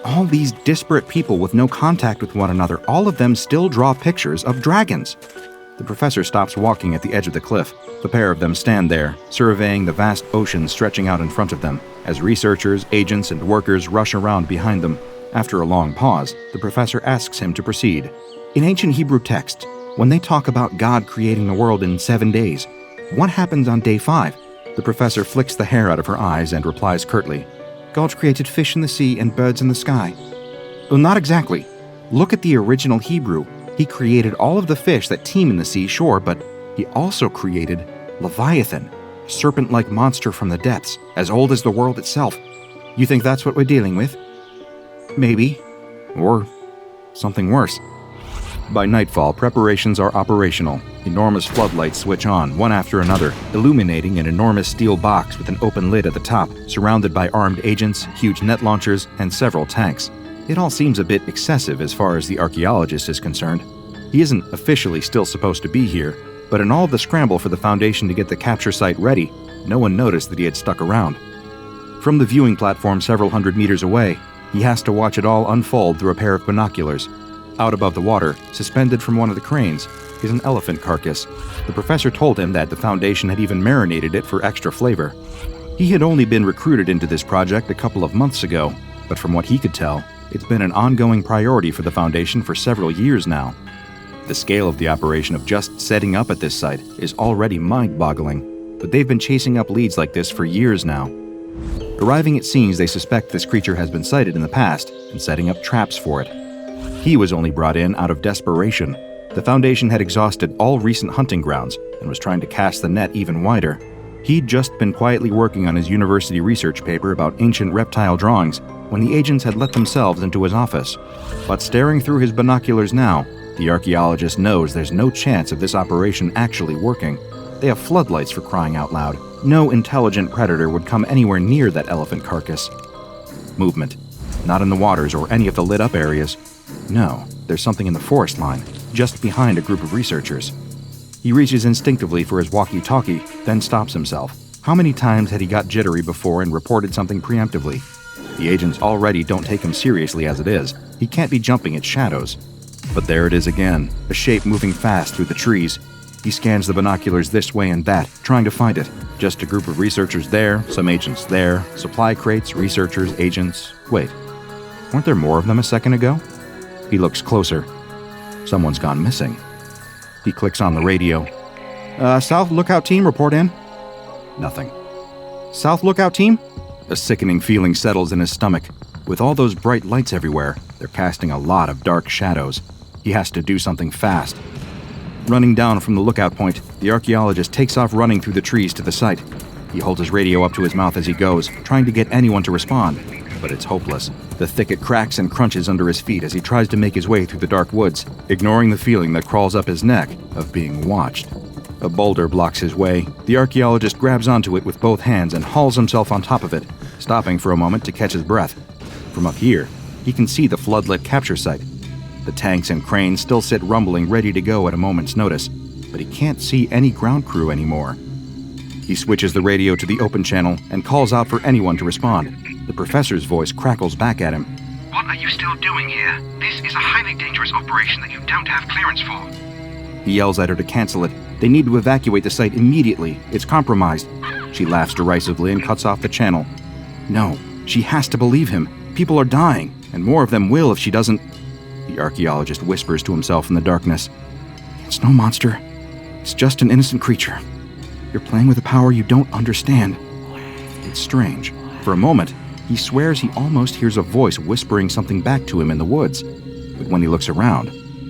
All these disparate people with no contact with one another, all of them still draw pictures of dragons. The professor stops walking at the edge of the cliff. The pair of them stand there, surveying the vast ocean stretching out in front of them, as researchers, agents, and workers rush around behind them. After a long pause, the professor asks him to proceed. In ancient Hebrew texts, when they talk about God creating the world in 7 days, what happens on day 5? The professor flicks the hair out of her eyes and replies curtly, "God created fish in the sea and birds in the sky." Well, not exactly. Look at the original Hebrew. He created all of the fish that teem in the sea, sure, but he also created Leviathan, a serpent-like monster from the depths, as old as the world itself. You think that's what we're dealing with? Maybe. Or something worse. By nightfall, preparations are operational. Enormous floodlights switch on, one after another, illuminating an enormous steel box with an open lid at the top, surrounded by armed agents, huge net launchers, and several tanks. It all seems a bit excessive as far as the archaeologist is concerned. He isn't officially still supposed to be here, but in all of the scramble for the Foundation to get the capture site ready, no one noticed that he had stuck around. From the viewing platform several hundred meters away, he has to watch it all unfold through a pair of binoculars. Out above the water, suspended from one of the cranes, is an elephant carcass. The professor told him that the Foundation had even marinated it for extra flavor. He had only been recruited into this project a couple of months ago, but from what he could tell, it's been an ongoing priority for the Foundation for several years now. The scale of the operation of just setting up at this site is already mind-boggling, but they've been chasing up leads like this for years now. Arriving at scenes, they suspect this creature has been sighted in the past and setting up traps for it. He was only brought in out of desperation. The Foundation had exhausted all recent hunting grounds and was trying to cast the net even wider. He'd just been quietly working on his university research paper about ancient reptile drawings when the agents had let themselves into his office. But staring through his binoculars now, the archaeologist knows there's no chance of this operation actually working. They have floodlights, for crying out loud. No intelligent predator would come anywhere near that elephant carcass. Movement. Not in the waters or any of the lit-up areas. No, there's something in the forest line, just behind a group of researchers. He reaches instinctively for his walkie-talkie, then stops himself. How many times had he got jittery before and reported something preemptively? The agents already don't take him seriously as it is. He can't be jumping at shadows. But there it is again, a shape moving fast through the trees. He scans the binoculars this way and that, trying to find it. Just a group of researchers there, some agents there, supply crates, researchers, agents. Wait, weren't there more of them a second ago? He looks closer. Someone's gone missing. He clicks on the radio. South Lookout Team, report in. Nothing. South Lookout Team? A sickening feeling settles in his stomach. With all those bright lights everywhere, they're casting a lot of dark shadows. He has to do something fast. Running down from the lookout point, the archaeologist takes off running through the trees to the site. He holds his radio up to his mouth as he goes, trying to get anyone to respond. But it's hopeless. The thicket cracks and crunches under his feet as he tries to make his way through the dark woods, ignoring the feeling that crawls up his neck of being watched. A boulder blocks his way. The archaeologist grabs onto it with both hands and hauls himself on top of it, stopping for a moment to catch his breath. From up here, he can see the floodlit capture site. The tanks and cranes still sit rumbling, ready to go at a moment's notice, but he can't see any ground crew anymore. He switches the radio to the open channel and calls out for anyone to respond. The professor's voice crackles back at him. What are you still doing here? This is a highly dangerous operation that you don't have clearance for. He yells at her to cancel it. They need to evacuate the site immediately. It's compromised. She laughs derisively and cuts off the channel. No, she has to believe him. People are dying, and more of them will if she doesn't. The archaeologist whispers to himself in the darkness. It's no monster. It's just an innocent creature. You're playing with a power you don't understand. It's strange. For a moment, he swears he almost hears a voice whispering something back to him in the woods. But when he looks around,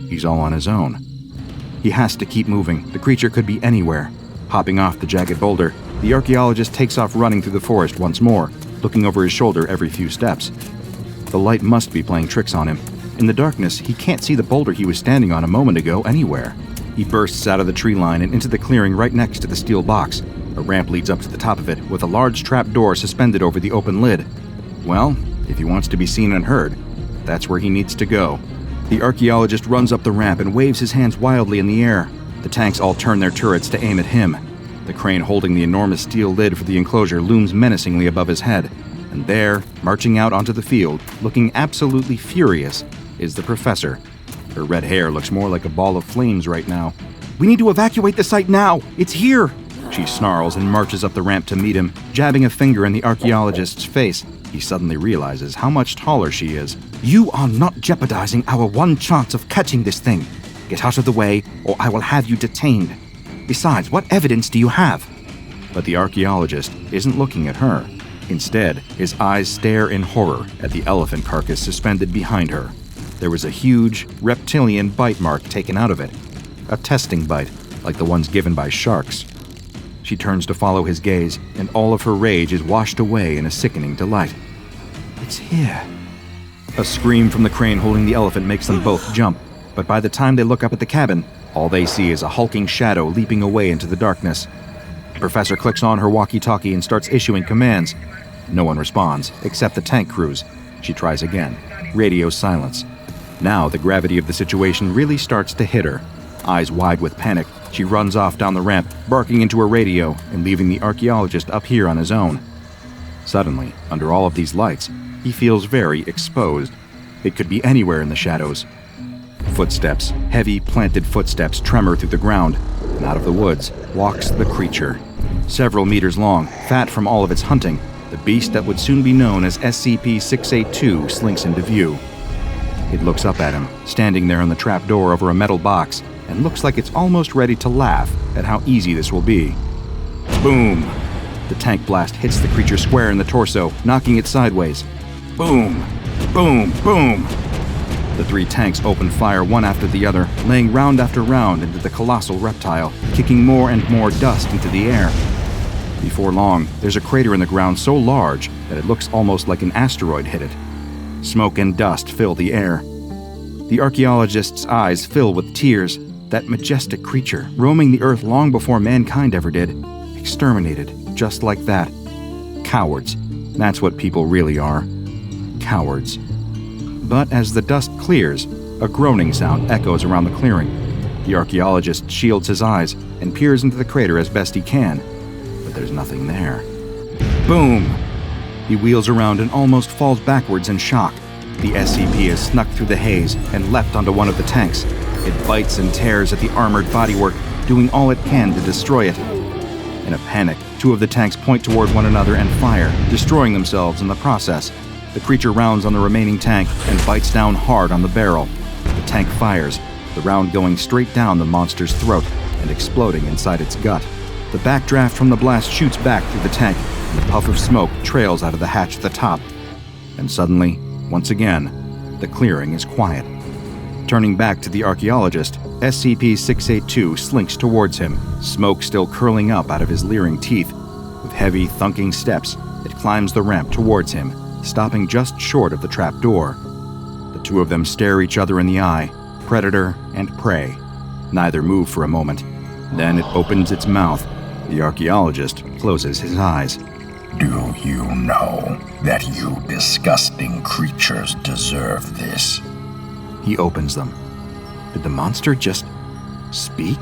he's all on his own. He has to keep moving. The creature could be anywhere. Hopping off the jagged boulder, the archaeologist takes off running through the forest once more, looking over his shoulder every few steps. The light must be playing tricks on him. In the darkness, he can't see the boulder he was standing on a moment ago anywhere. He bursts out of the tree line and into the clearing right next to the steel box. A ramp leads up to the top of it, with a large trap door suspended over the open lid. Well, if he wants to be seen and heard, that's where he needs to go. The archaeologist runs up the ramp and waves his hands wildly in the air. The tanks all turn their turrets to aim at him. The crane holding the enormous steel lid for the enclosure looms menacingly above his head. And there, marching out onto the field, looking absolutely furious, is the professor. Her red hair looks more like a ball of flames right now. We need to evacuate the site now! It's here! She snarls and marches up the ramp to meet him, jabbing a finger in the archaeologist's face. He suddenly realizes how much taller she is. You are not jeopardizing our one chance of catching this thing. Get out of the way, or I will have you detained. Besides, what evidence do you have? But the archaeologist isn't looking at her. Instead, his eyes stare in horror at the elephant carcass suspended behind her. There was a huge, reptilian bite mark taken out of it. A testing bite, like the ones given by sharks. She turns to follow his gaze, and all of her rage is washed away in a sickening delight. It's here. A scream from the crane holding the elephant makes them both jump, but by the time they look up at the cabin, all they see is a hulking shadow leaping away into the darkness. The professor clicks on her walkie-talkie and starts issuing commands. No one responds, except the tank crews. She tries again. Radio silence. Now the gravity of the situation really starts to hit her. Eyes wide with panic, she runs off down the ramp, barking into her radio and leaving the archaeologist up here on his own. Suddenly, under all of these lights, he feels very exposed. It could be anywhere in the shadows. Footsteps, heavy, planted footsteps tremor through the ground, and out of the woods walks the creature. Several meters long, fat from all of its hunting, the beast that would soon be known as SCP-682 slinks into view. It looks up at him, standing there on the trap door over a metal box, and looks like it's almost ready to laugh at how easy this will be. Boom! The tank blast hits the creature square in the torso, knocking it sideways. Boom! Boom! Boom! The three tanks open fire one after the other, laying round after round into the colossal reptile, kicking more and more dust into the air. Before long, there's a crater in the ground so large that it looks almost like an asteroid hit it. Smoke and dust fill the air. The archaeologist's eyes fill with tears. That majestic creature, roaming the earth long before mankind ever did, exterminated just like that. Cowards. That's what people really are. Cowards. But as the dust clears, a groaning sound echoes around the clearing. The archaeologist shields his eyes and peers into the crater as best he can, but there's nothing there. Boom! He wheels around and almost falls backwards in shock. The SCP has snuck through the haze and leapt onto one of the tanks. It bites and tears at the armored bodywork, doing all it can to destroy it. In a panic, two of the tanks point toward one another and fire, destroying themselves in the process. The creature rounds on the remaining tank and bites down hard on the barrel. The tank fires, the round going straight down the monster's throat and exploding inside its gut. The backdraft from the blast shoots back through the tank, and a puff of smoke trails out of the hatch at the top. And suddenly, once again, the clearing is quiet. Turning back to the archaeologist, SCP-682 slinks towards him, smoke still curling up out of his leering teeth. With heavy, thunking steps, it climbs the ramp towards him, stopping just short of the trap door. The two of them stare each other in the eye, predator and prey. Neither move for a moment. Then it opens its mouth. The archaeologist closes his eyes. Do you know that you disgusting creatures deserve this? He opens them. Did the monster just speak?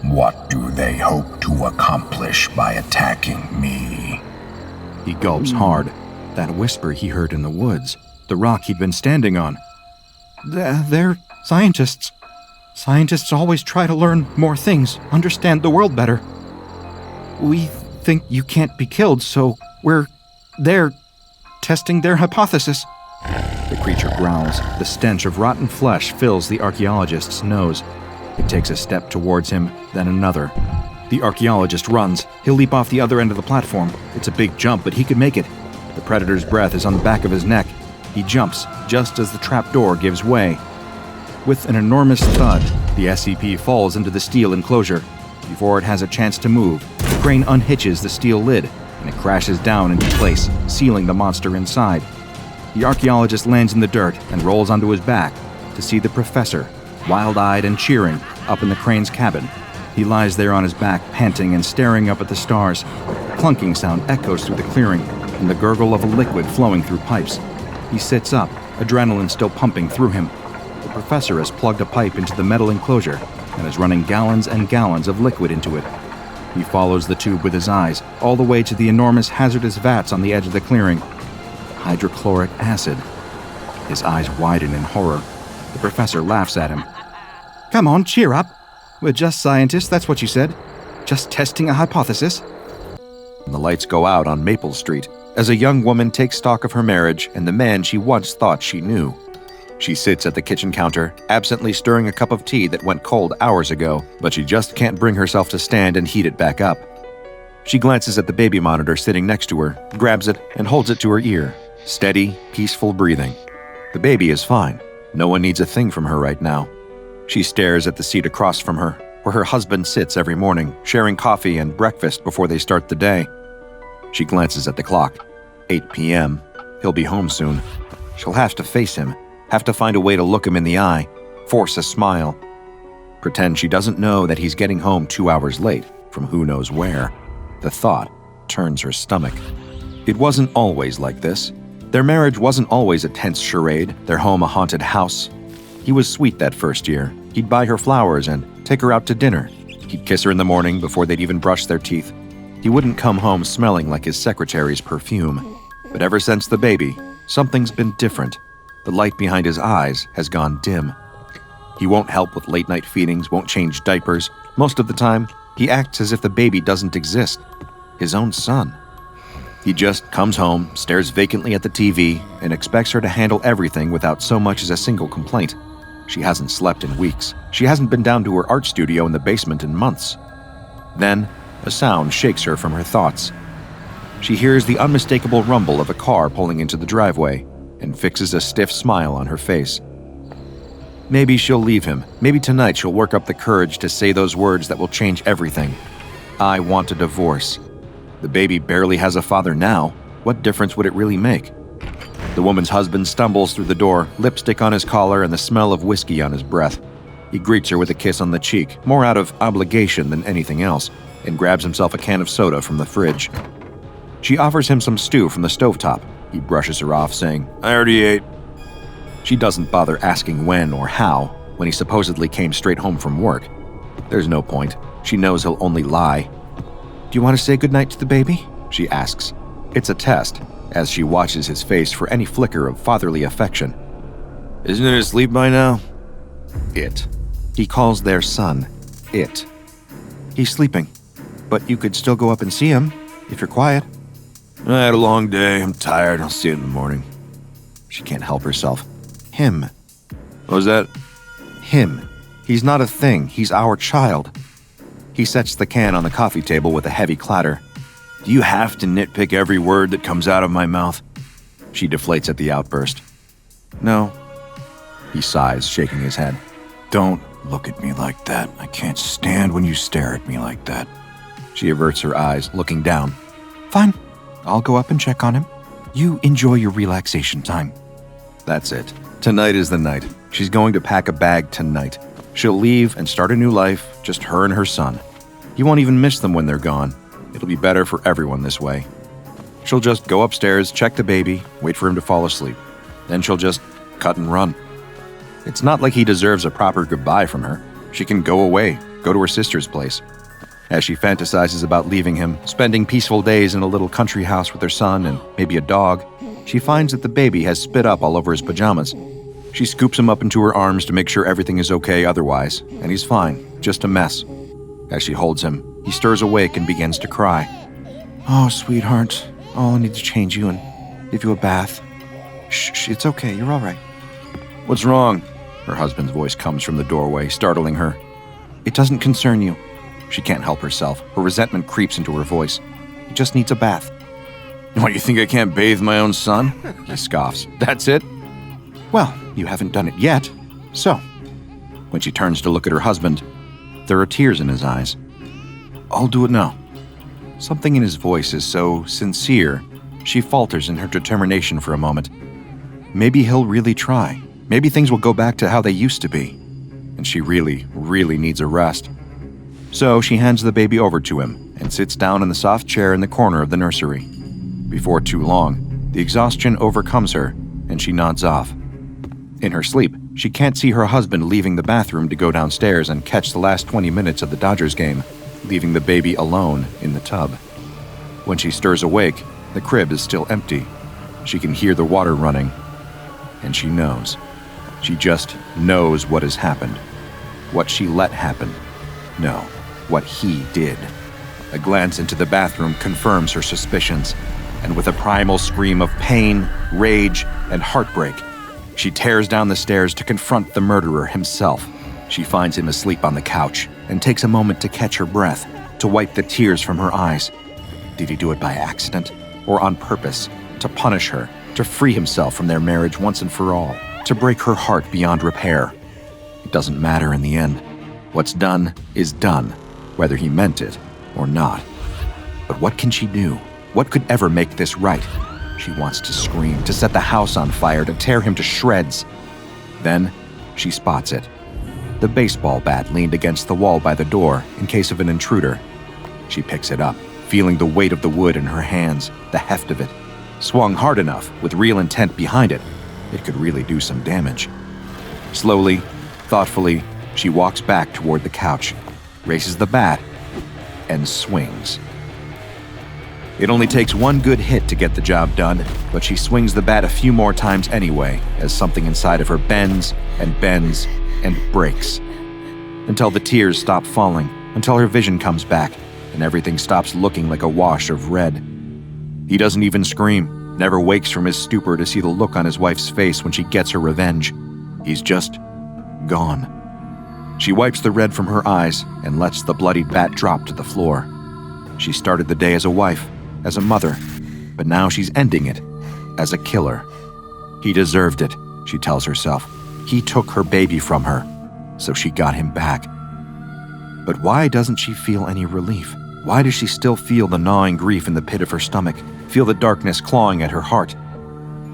What do they hope to accomplish by attacking me? He gulps hard. That whisper he heard in the woods, the rock he'd been standing on. They're scientists. Scientists always try to learn more things, understand the world better. We think you can't be killed, so they're testing their hypothesis. The creature growls. The stench of rotten flesh fills the archaeologist's nose. It takes a step towards him, then another. The archaeologist runs. He'll leap off the other end of the platform. It's a big jump, but he could make it. The predator's breath is on the back of his neck. He jumps just as the trapdoor gives way. With an enormous thud, the SCP falls into the steel enclosure. Before it has a chance to move, the crane unhitches the steel lid, and it crashes down into place, sealing the monster inside. The archaeologist lands in the dirt and rolls onto his back to see the professor, wild-eyed and cheering, up in the crane's cabin. He lies there on his back, panting and staring up at the stars. A clunking sound echoes through the clearing, and the gurgle of a liquid flowing through pipes. He sits up, adrenaline still pumping through him. The professor has plugged a pipe into the metal enclosure and is running gallons and gallons of liquid into it. He follows the tube with his eyes, all the way to the enormous hazardous vats on the edge of the clearing. Hydrochloric acid. His eyes widen in horror. The professor laughs at him. Come on, cheer up. We're just scientists, that's what you said. Just testing a hypothesis. And the lights go out on Maple Street as a young woman takes stock of her marriage and the man she once thought she knew. She sits at the kitchen counter, absently stirring a cup of tea that went cold hours ago, but she just can't bring herself to stand and heat it back up. She glances at the baby monitor sitting next to her, grabs it, and holds it to her ear. Steady, peaceful breathing. The baby is fine. No one needs a thing from her right now. She stares at the seat across from her, where her husband sits every morning, sharing coffee and breakfast before they start the day. She glances at the clock. 8 p.m. He'll be home soon. She'll have to face him, have to find a way to look him in the eye, force a smile. Pretend she doesn't know that he's getting home 2 hours late, from who knows where. The thought turns her stomach. It wasn't always like this. Their marriage wasn't always a tense charade, their home a haunted house. He was sweet that first year. He'd buy her flowers and take her out to dinner. He'd kiss her in the morning before they'd even brush their teeth. He wouldn't come home smelling like his secretary's perfume. But ever since the baby, something's been different. The light behind his eyes has gone dim. He won't help with late-night feedings, won't change diapers. Most of the time, he acts as if the baby doesn't exist. His own son. He just comes home, stares vacantly at the TV, and expects her to handle everything without so much as a single complaint. She hasn't slept in weeks. She hasn't been down to her art studio in the basement in months. Then, a sound shakes her from her thoughts. She hears the unmistakable rumble of a car pulling into the driveway and fixes a stiff smile on her face. Maybe she'll leave him. Maybe tonight she'll work up the courage to say those words that will change everything. I want a divorce. The baby barely has a father now. What difference would it really make? The woman's husband stumbles through the door, lipstick on his collar and the smell of whiskey on his breath. He greets her with a kiss on the cheek, more out of obligation than anything else, and grabs himself a can of soda from the fridge. She offers him some stew from the stovetop. He brushes her off, saying, I already ate. She doesn't bother asking when or how, when he supposedly came straight home from work. There's no point. She knows he'll only lie. Do you want to say goodnight to the baby? She asks. It's a test, as she watches his face for any flicker of fatherly affection. Isn't it asleep by now? It. He calls their son, it. He's sleeping, but you could still go up and see him, if you're quiet. I had a long day, I'm tired, I'll see you in the morning. She can't help herself. Him. What was that? Him. He's not a thing, he's our child. He sets the can on the coffee table with a heavy clatter. Do you have to nitpick every word that comes out of my mouth? She deflates at the outburst. No. He sighs, shaking his head. Don't look at me like that. I can't stand when you stare at me like that. She averts her eyes, looking down. Fine. I'll go up and check on him. You enjoy your relaxation time. That's it. Tonight is the night. She's going to pack a bag tonight. She'll leave and start a new life, just her and her son. He won't even miss them when they're gone. It'll be better for everyone this way. She'll just go upstairs, check the baby, wait for him to fall asleep. Then she'll just cut and run. It's not like he deserves a proper goodbye from her. She can go away, go to her sister's place. As she fantasizes about leaving him, spending peaceful days in a little country house with her son and maybe a dog, she finds that the baby has spit up all over his pajamas. She scoops him up into her arms to make sure everything is okay otherwise, and he's fine, just a mess. As she holds him, he stirs awake and begins to cry. "Oh, sweetheart, I'll need to change you and give you a bath." Shh, it's okay, you're all right." "What's wrong?" Her husband's voice comes from the doorway, startling her. "It doesn't concern you." She can't help herself. Her resentment creeps into her voice. "He just needs a bath." "What, you think I can't bathe my own son?" He scoffs. "That's it?" "Well, you haven't done it yet, so." When she turns to look at her husband, there are tears in his eyes. "I'll do it now." Something in his voice is so sincere, she falters in her determination for a moment. Maybe he'll really try. Maybe things will go back to how they used to be. And she really, really needs a rest. So she hands the baby over to him and sits down in the soft chair in the corner of the nursery. Before too long, the exhaustion overcomes her and she nods off. In her sleep, she can't see her husband leaving the bathroom to go downstairs and catch the last 20 minutes of the Dodgers game, leaving the baby alone in the tub. When she stirs awake, the crib is still empty. She can hear the water running, and she knows. She just knows what has happened. What she let happen. No, what he did. A glance into the bathroom confirms her suspicions, and with a primal scream of pain, rage, and heartbreak, she tears down the stairs to confront the murderer himself. She finds him asleep on the couch and takes a moment to catch her breath, to wipe the tears from her eyes. Did he do it by accident or on purpose, to punish her, to free himself from their marriage once and for all, to break her heart beyond repair? It doesn't matter in the end. What's done is done, whether he meant it or not. But what can she do? What could ever make this right? She wants to scream, to set the house on fire, to tear him to shreds. Then she spots it. The baseball bat leaned against the wall by the door in case of an intruder. She picks it up, feeling the weight of the wood in her hands, the heft of it. Swung hard enough, with real intent behind it, it could really do some damage. Slowly, thoughtfully, she walks back toward the couch, raises the bat, and swings. It only takes one good hit to get the job done, but she swings the bat a few more times anyway, as something inside of her bends and bends and breaks. Until the tears stop falling, until her vision comes back, and everything stops looking like a wash of red. He doesn't even scream, never wakes from his stupor to see the look on his wife's face when she gets her revenge. He's just gone. She wipes the red from her eyes and lets the bloodied bat drop to the floor. She started the day as a wife, as a mother, but now she's ending it as a killer. He deserved it, she tells herself. He took her baby from her, so she got him back. But why doesn't she feel any relief? Why does she still feel the gnawing grief in the pit of her stomach, feel the darkness clawing at her heart?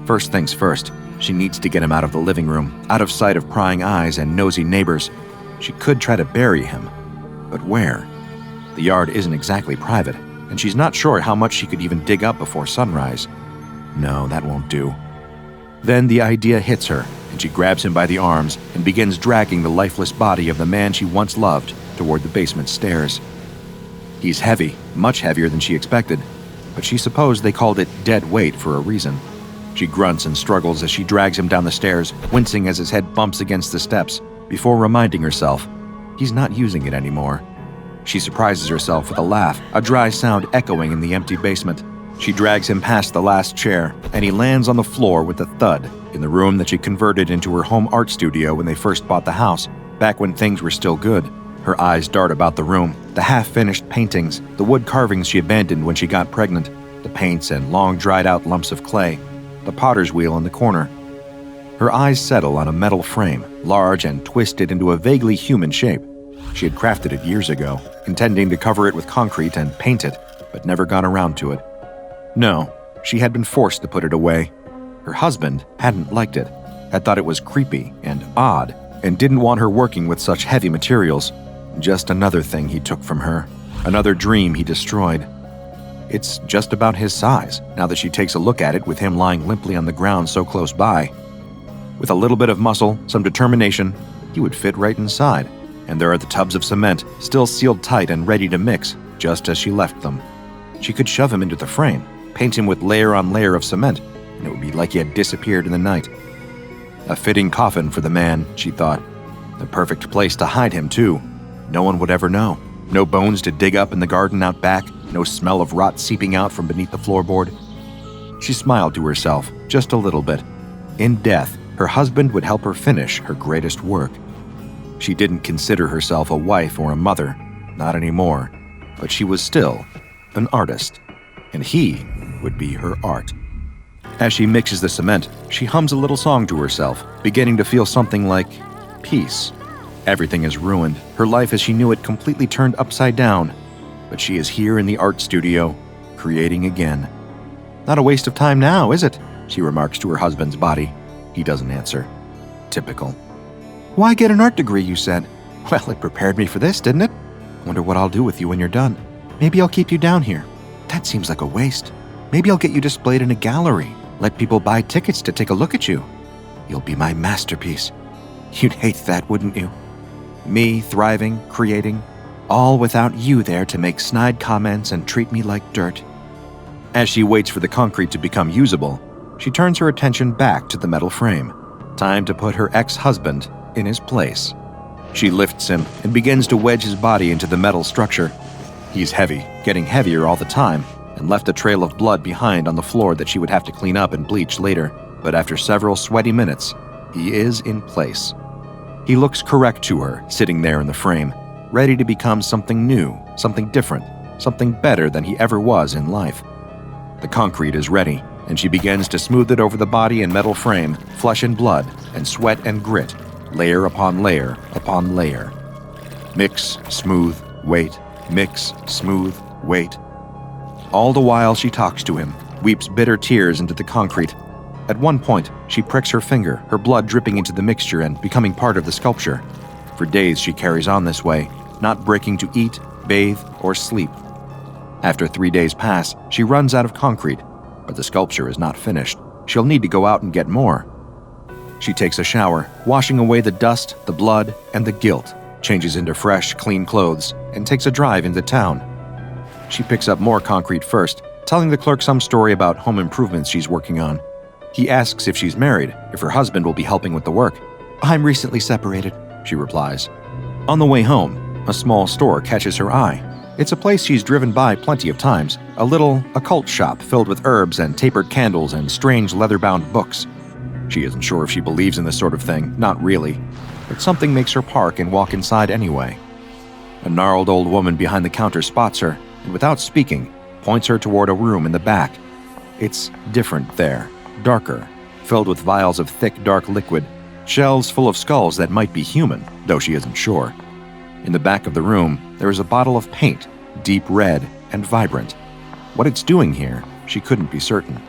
First things first, she needs to get him out of the living room, out of sight of prying eyes and nosy neighbors. She could try to bury him, but where? The yard isn't exactly private, and she's not sure how much she could even dig up before sunrise. No, that won't do. Then the idea hits her, and she grabs him by the arms and begins dragging the lifeless body of the man she once loved toward the basement stairs. He's heavy, much heavier than she expected, but she supposed they called it dead weight for a reason. She grunts and struggles as she drags him down the stairs, wincing as his head bumps against the steps, before reminding herself he's not using it anymore. She surprises herself with a laugh, a dry sound echoing in the empty basement. She drags him past the last chair, and he lands on the floor with a thud in the room that she converted into her home art studio when they first bought the house, back when things were still good. Her eyes dart about the room, the half-finished paintings, the wood carvings she abandoned when she got pregnant, the paints and long dried-out lumps of clay, the potter's wheel in the corner. Her eyes settle on a metal frame, large and twisted into a vaguely human shape. She had crafted it years ago, intending to cover it with concrete and paint it, but never got around to it. No, she had been forced to put it away. Her husband hadn't liked it, had thought it was creepy and odd, and didn't want her working with such heavy materials. Just another thing he took from her, another dream he destroyed. It's just about his size, now that she takes a look at it with him lying limply on the ground so close by. With a little bit of muscle, some determination, he would fit right inside, and there are the tubs of cement, still sealed tight and ready to mix, just as she left them. She could shove him into the frame, paint him with layer on layer of cement, and it would be like he had disappeared in the night. A fitting coffin for the man, she thought. The perfect place to hide him, too. No one would ever know. No bones to dig up in the garden out back, no smell of rot seeping out from beneath the floorboard. She smiled to herself, just a little bit. In death, her husband would help her finish her greatest work. She didn't consider herself a wife or a mother, not anymore, but she was still an artist, and he would be her art. As she mixes the cement, she hums a little song to herself, beginning to feel something like peace. Everything is ruined, her life as she knew it completely turned upside down, but she is here in the art studio, creating again. Not a waste of time now, is it? She remarks to her husband's body. He doesn't answer. Typical. Why get an art degree, you said? Well, it prepared me for this, didn't it? Wonder what I'll do with you when you're done. Maybe I'll keep you down here. That seems like a waste. Maybe I'll get you displayed in a gallery. Let people buy tickets to take a look at you. You'll be my masterpiece. You'd hate that, wouldn't you? Me thriving, creating, all without you there to make snide comments and treat me like dirt. As she waits for the concrete to become usable, she turns her attention back to the metal frame. Time to put her ex-husband in his place. She lifts him and begins to wedge his body into the metal structure. He's heavy, getting heavier all the time, and left a trail of blood behind on the floor that she would have to clean up and bleach later. But after several sweaty minutes, he is in place. He looks correct to her, sitting there in the frame, ready to become something new, something different, something better than he ever was in life. The concrete is ready, and she begins to smooth it over the body and metal frame, flesh and blood, and sweat and grit, layer upon layer upon layer. Mix, smooth, wait, mix, smooth, wait. All the while she talks to him, weeps bitter tears into the concrete. At one point, she pricks her finger, her blood dripping into the mixture and becoming part of the sculpture. For days she carries on this way, not breaking to eat, bathe, or sleep. After 3 days pass, she runs out of concrete, but the sculpture is not finished. She'll need to go out and get more. She takes a shower, washing away the dust, the blood, and the guilt, changes into fresh, clean clothes, and takes a drive into town. She picks up more concrete first, telling the clerk some story about home improvements she's working on. He asks if she's married, if her husband will be helping with the work. I'm recently separated, she replies. On the way home, a small store catches her eye. It's a place she's driven by plenty of times, a little occult shop filled with herbs and tapered candles and strange leather-bound books. She isn't sure if she believes in this sort of thing, not really, but something makes her park and walk inside anyway. A gnarled old woman behind the counter spots her, and without speaking, points her toward a room in the back. It's different there, darker, filled with vials of thick, dark liquid, shelves full of skulls that might be human, though she isn't sure. In the back of the room, there is a bottle of paint, deep red and vibrant. What it's doing here, she couldn't be certain.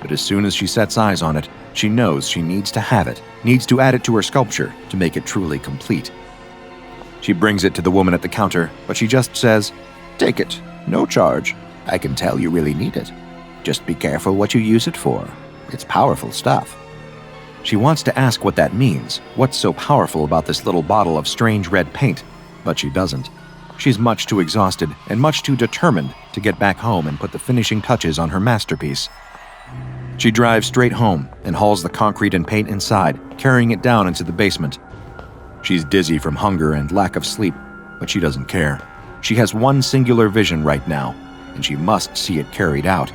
But as soon as she sets eyes on it, she knows she needs to have it, needs to add it to her sculpture to make it truly complete. She brings it to the woman at the counter, but she just says, "Take it, no charge. I can tell you really need it. Just be careful what you use it for. It's powerful stuff." She wants to ask what that means, what's so powerful about this little bottle of strange red paint, but she doesn't. She's much too exhausted and much too determined to get back home and put the finishing touches on her masterpiece. She drives straight home and hauls the concrete and paint inside, carrying it down into the basement. She's dizzy from hunger and lack of sleep, but she doesn't care. She has one singular vision right now, and she must see it carried out.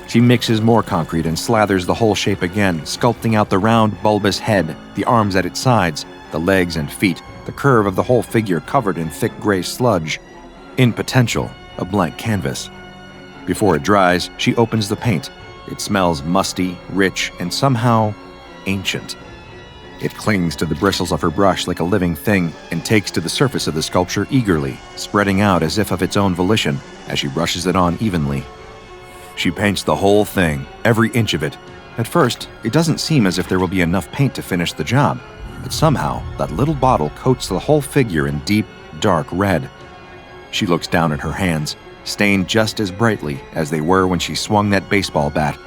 She mixes more concrete and slathers the whole shape again, sculpting out the round, bulbous head, the arms at its sides, the legs and feet, the curve of the whole figure covered in thick gray sludge. In potential, a blank canvas. Before it dries, she opens the paint. It smells musty, rich, and somehow ancient. It clings to the bristles of her brush like a living thing and takes to the surface of the sculpture eagerly, spreading out as if of its own volition as she brushes it on evenly. She paints the whole thing, every inch of it. At first, it doesn't seem as if there will be enough paint to finish the job, but somehow that little bottle coats the whole figure in deep, dark red. She looks down at her hands, stained just as brightly as they were when she swung that baseball bat.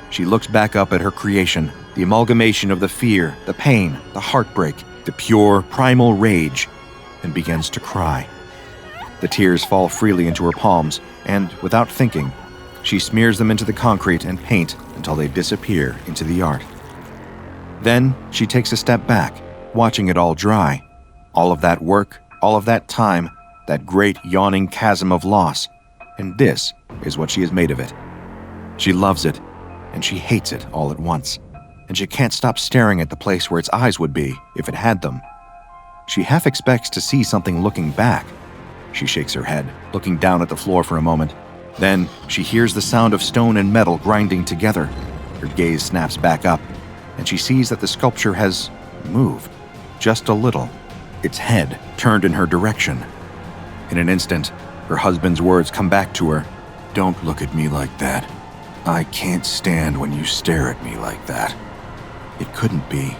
She looks back up at her creation, the amalgamation of the fear, the pain, the heartbreak, the pure, primal rage, and begins to cry. The tears fall freely into her palms, and, without thinking, she smears them into the concrete and paint until they disappear into the art. Then she takes a step back, watching it all dry. All of that work, all of that time, that great yawning chasm of loss, and this is what she has made of it. She loves it, and she hates it all at once, and she can't stop staring at the place where its eyes would be if it had them. She half expects to see something looking back. She shakes her head, looking down at the floor for a moment. Then she hears the sound of stone and metal grinding together. Her gaze snaps back up, and she sees that the sculpture has moved, just a little, its head turned in her direction. In an instant, her husband's words come back to her. "Don't look at me like that. I can't stand when you stare at me like that." It couldn't be.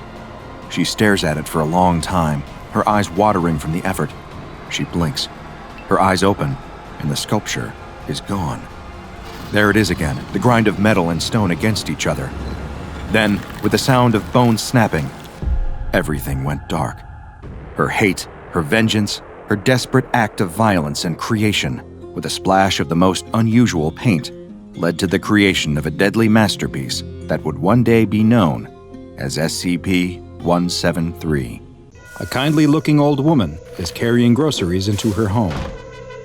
She stares at it for a long time, her eyes watering from the effort. She blinks. Her eyes open, and the sculpture is gone. There it is again, the grind of metal and stone against each other. Then, with the sound of bones snapping, everything went dark. Her hate, her vengeance, her desperate act of violence and creation, with a splash of the most unusual paint, led to the creation of a deadly masterpiece that would one day be known as SCP-173. A kindly-looking old woman is carrying groceries into her home.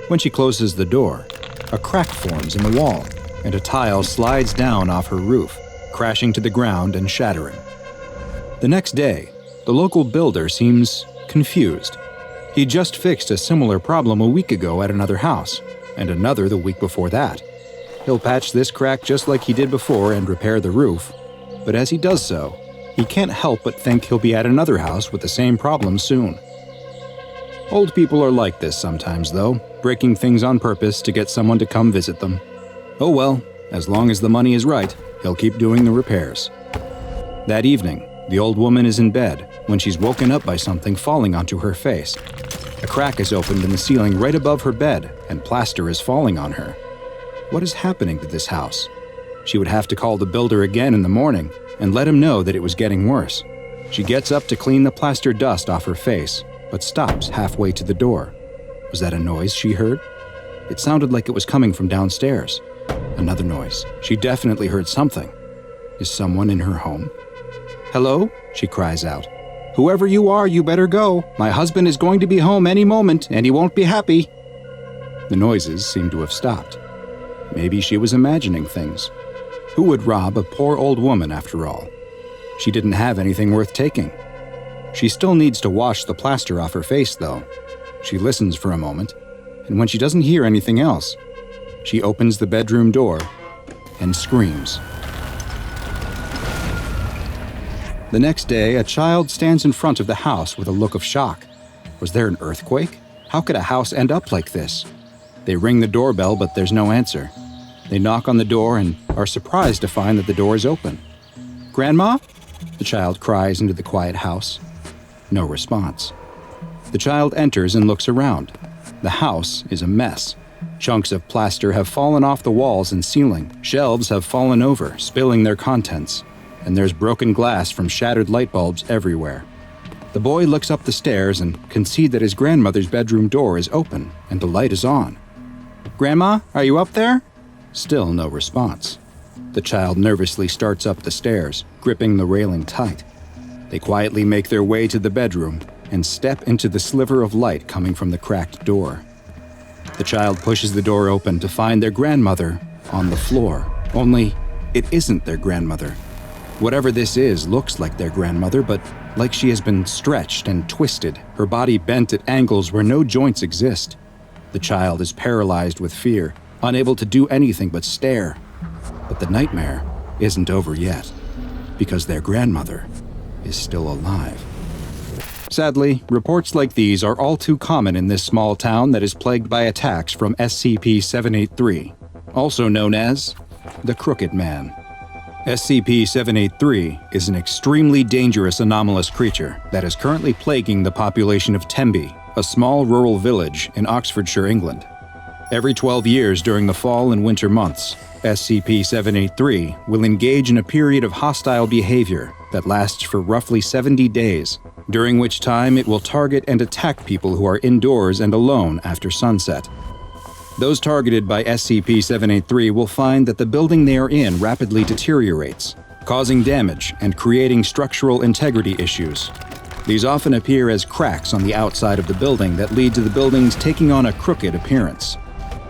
When she closes the door, a crack forms in the wall, and a tile slides down off her roof, crashing to the ground and shattering. The next day, the local builder seems confused. He just fixed a similar problem a week ago at another house, and another the week before that. He'll patch this crack just like he did before and repair the roof, but as he does so, he can't help but think he'll be at another house with the same problem soon. Old people are like this sometimes, though, breaking things on purpose to get someone to come visit them. Oh well, as long as the money is right, he'll keep doing the repairs. That evening, the old woman is in bed when she's woken up by something falling onto her face. A crack is opened in the ceiling right above her bed, and plaster is falling on her. What is happening to this house? She would have to call the builder again in the morning and let him know that it was getting worse. She gets up to clean the plaster dust off her face, but stops halfway to the door. Was that a noise she heard? It sounded like it was coming from downstairs. Another noise. She definitely heard something. Is someone in her home? "Hello?" she cries out. "Whoever you are, you better go. My husband is going to be home any moment, and he won't be happy." The noises seem to have stopped. Maybe she was imagining things. Who would rob a poor old woman, after all? She didn't have anything worth taking. She still needs to wash the plaster off her face, though. She listens for a moment, and when she doesn't hear anything else, she opens the bedroom door and screams. The next day, a child stands in front of the house with a look of shock. Was there an earthquake? How could a house end up like this? They ring the doorbell, but there's no answer. They knock on the door and are surprised to find that the door is open. "Grandma?" the child cries into the quiet house. No response. The child enters and looks around. The house is a mess. Chunks of plaster have fallen off the walls and ceiling. Shelves have fallen over, spilling their contents. And there's broken glass from shattered light bulbs everywhere. The boy looks up the stairs and can see that his grandmother's bedroom door is open and the light is on. "Grandma, are you up there?" Still no response. The child nervously starts up the stairs, gripping the railing tight. They quietly make their way to the bedroom and step into the sliver of light coming from the cracked door. The child pushes the door open to find their grandmother on the floor. Only, it isn't their grandmother. Whatever this is looks like their grandmother, but like she has been stretched and twisted, her body bent at angles where no joints exist. The child is paralyzed with fear, unable to do anything but stare. But the nightmare isn't over yet, because their grandmother is still alive. Sadly, reports like these are all too common in this small town that is plagued by attacks from SCP-783, also known as the Crooked Man. SCP-783 is an extremely dangerous anomalous creature that is currently plaguing the population of Tenby, a small rural village in Oxfordshire, England. Every 12 years during the fall and winter months, SCP-783 will engage in a period of hostile behavior that lasts for roughly 70 days, during which time it will target and attack people who are indoors and alone after sunset. Those targeted by SCP-783 will find that the building they are in rapidly deteriorates, causing damage and creating structural integrity issues. These often appear as cracks on the outside of the building that lead to the buildings taking on a crooked appearance.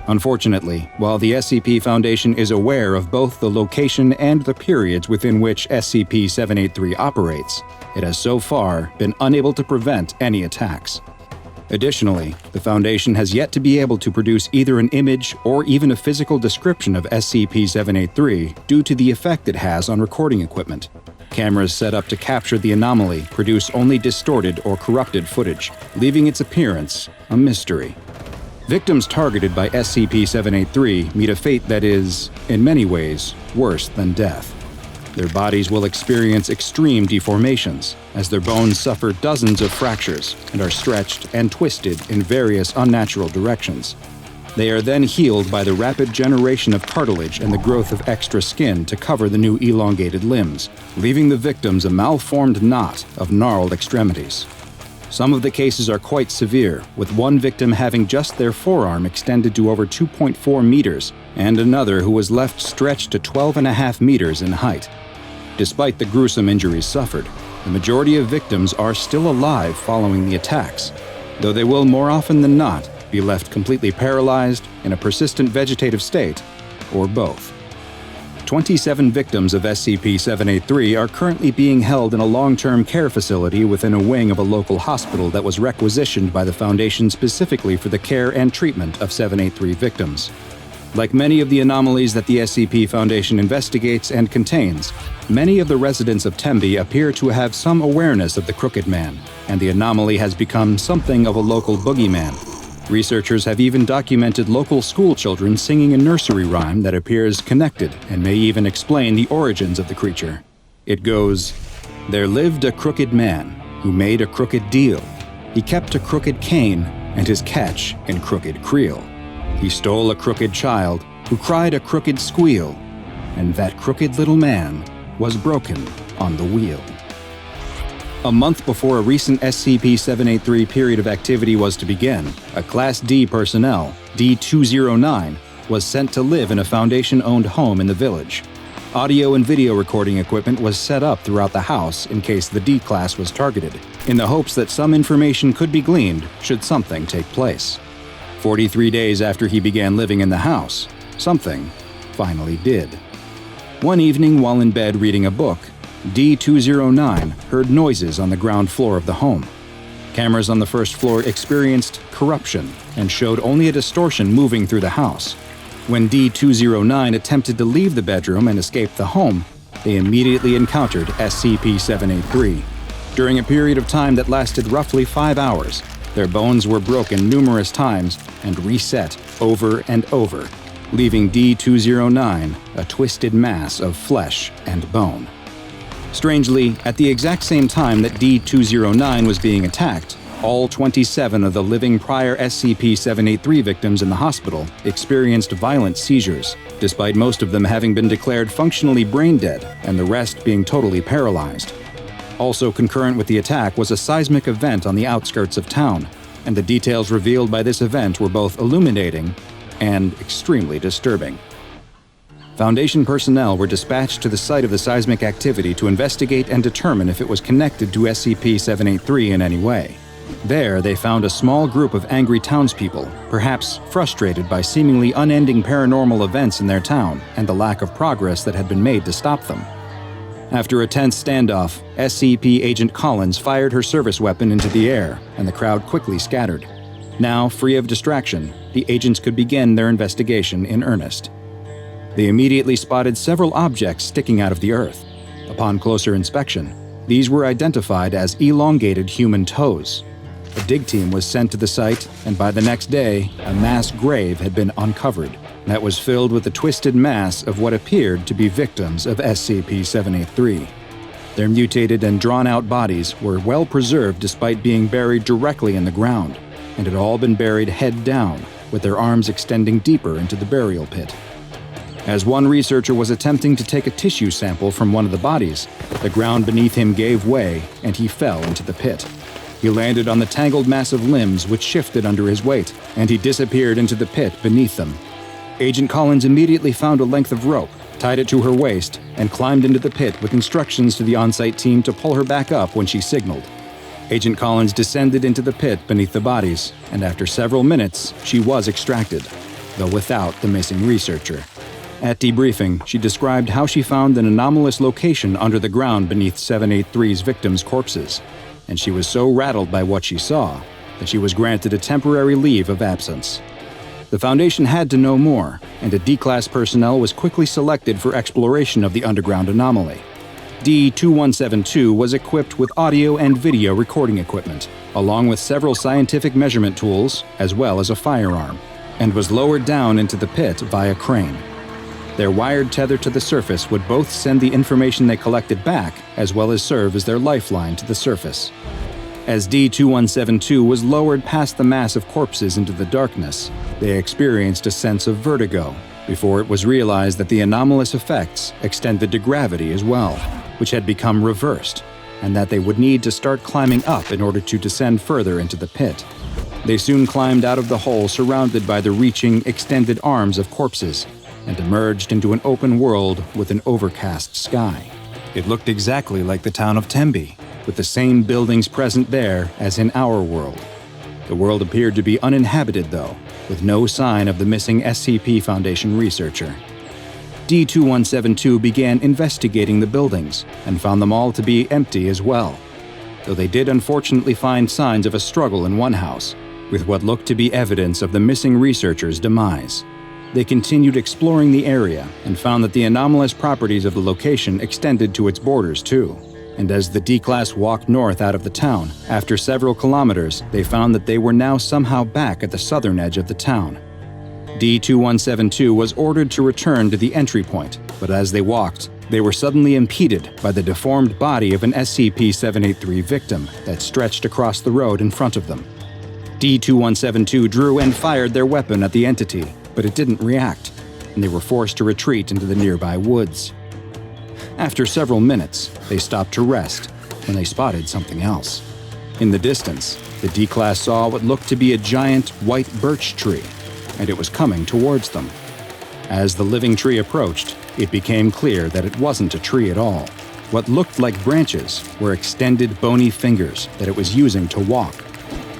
Unfortunately, while the SCP Foundation is aware of both the location and the periods within which SCP-783 operates, it has so far been unable to prevent any attacks. Additionally, the Foundation has yet to be able to produce either an image or even a physical description of SCP-783 due to the effect it has on recording equipment. Cameras set up to capture the anomaly produce only distorted or corrupted footage, leaving its appearance a mystery. Victims targeted by SCP-783 meet a fate that is, in many ways, worse than death. Their bodies will experience extreme deformations, as their bones suffer dozens of fractures and are stretched and twisted in various unnatural directions. They are then healed by the rapid generation of cartilage and the growth of extra skin to cover the new elongated limbs, leaving the victims a malformed knot of gnarled extremities. Some of the cases are quite severe, with one victim having just their forearm extended to over 2.4 meters and another who was left stretched to 12.5 meters in height. Despite the gruesome injuries suffered, the majority of victims are still alive following the attacks, though they will more often than not be left completely paralyzed, in a persistent vegetative state, or both. 27 victims of SCP-783 are currently being held in a long-term care facility within a wing of a local hospital that was requisitioned by the Foundation specifically for the care and treatment of 783 victims. Like many of the anomalies that the SCP Foundation investigates and contains, many of the residents of Tenby appear to have some awareness of the Crooked Man, and the anomaly has become something of a local boogeyman. Researchers have even documented local school children singing a nursery rhyme that appears connected and may even explain the origins of the creature. It goes, "There lived a crooked man who made a crooked deal. He kept a crooked cane and his catch in crooked creel. He stole a crooked child who cried a crooked squeal, and that crooked little man was broken on the wheel." A month before a recent SCP-783 period of activity was to begin, a Class D personnel, D-209, was sent to live in a Foundation-owned home in the village. Audio and video recording equipment was set up throughout the house in case the D-Class was targeted, in the hopes that some information could be gleaned should something take place. 43 days after he began living in the house, something finally did. One evening while in bed reading a book, D-209 heard noises on the ground floor of the home. Cameras on the first floor experienced corruption and showed only a distortion moving through the house. When D-209 attempted to leave the bedroom and escape the home, they immediately encountered SCP-783. During a period of time that lasted roughly 5 hours, their bones were broken numerous times and reset over and over, leaving D-209 a twisted mass of flesh and bone. Strangely, at the exact same time that D-209 was being attacked, all 27 of the living prior SCP-783 victims in the hospital experienced violent seizures, despite most of them having been declared functionally brain dead and the rest being totally paralyzed. Also concurrent with the attack was a seismic event on the outskirts of town, and the details revealed by this event were both illuminating and extremely disturbing. Foundation personnel were dispatched to the site of the seismic activity to investigate and determine if it was connected to SCP-783 in any way. There, they found a small group of angry townspeople, perhaps frustrated by seemingly unending paranormal events in their town and the lack of progress that had been made to stop them. After a tense standoff, SCP Agent Collins fired her service weapon into the air, and the crowd quickly scattered. Now, free of distraction, the agents could begin their investigation in earnest. They immediately spotted several objects sticking out of the earth. Upon closer inspection, these were identified as elongated human toes. A dig team was sent to the site, and by the next day, a mass grave had been uncovered. that was filled with the twisted mass of what appeared to be victims of SCP-783. Their mutated and drawn-out bodies were well preserved despite being buried directly in the ground, and had all been buried head down, with their arms extending deeper into the burial pit. As one researcher was attempting to take a tissue sample from one of the bodies, the ground beneath him gave way and he fell into the pit. He landed on the tangled mass of limbs which shifted under his weight, and he disappeared into the pit beneath them. Agent Collins immediately found a length of rope, tied it to her waist, and climbed into the pit with instructions to the on-site team to pull her back up when she signaled. Agent Collins descended into the pit beneath the bodies, and after several minutes, she was extracted, though without the missing researcher. At debriefing, she described how she found an anomalous location under the ground beneath 783's victims' corpses, and she was so rattled by what she saw that she was granted a temporary leave of absence. The Foundation had to know more, and a D-Class personnel was quickly selected for exploration of the underground anomaly. D-2172 was equipped with audio and video recording equipment, along with several scientific measurement tools, as well as a firearm, and was lowered down into the pit via crane. Their wired tether to the surface would both send the information they collected back, as well as serve as their lifeline to the surface. As D-2172 was lowered past the mass of corpses into the darkness, they experienced a sense of vertigo, before it was realized that the anomalous effects extended to gravity as well, which had become reversed, and that they would need to start climbing up in order to descend further into the pit. They soon climbed out of the hole surrounded by the reaching, extended arms of corpses, and emerged into an open world with an overcast sky. It looked exactly like the town of Tembe, with the same buildings present there as in our world. The world appeared to be uninhabited, though, with no sign of the missing SCP Foundation researcher. D-2172 began investigating the buildings and found them all to be empty as well, though they did unfortunately find signs of a struggle in one house, with what looked to be evidence of the missing researcher's demise. They continued exploring the area and found that the anomalous properties of the location extended to its borders too. And as the D-Class walked north out of the town, after several kilometers, they found that they were now somehow back at the southern edge of the town. D-2172 was ordered to return to the entry point, but as they walked, they were suddenly impeded by the deformed body of an SCP-783 victim that stretched across the road in front of them. D-2172 drew and fired their weapon at the entity, but it didn't react, and they were forced to retreat into the nearby woods. After several minutes, they stopped to rest when they spotted something else. In the distance, the D-Class saw what looked to be a giant white birch tree, and it was coming towards them. As the living tree approached, it became clear that it wasn't a tree at all. What looked like branches were extended bony fingers that it was using to walk.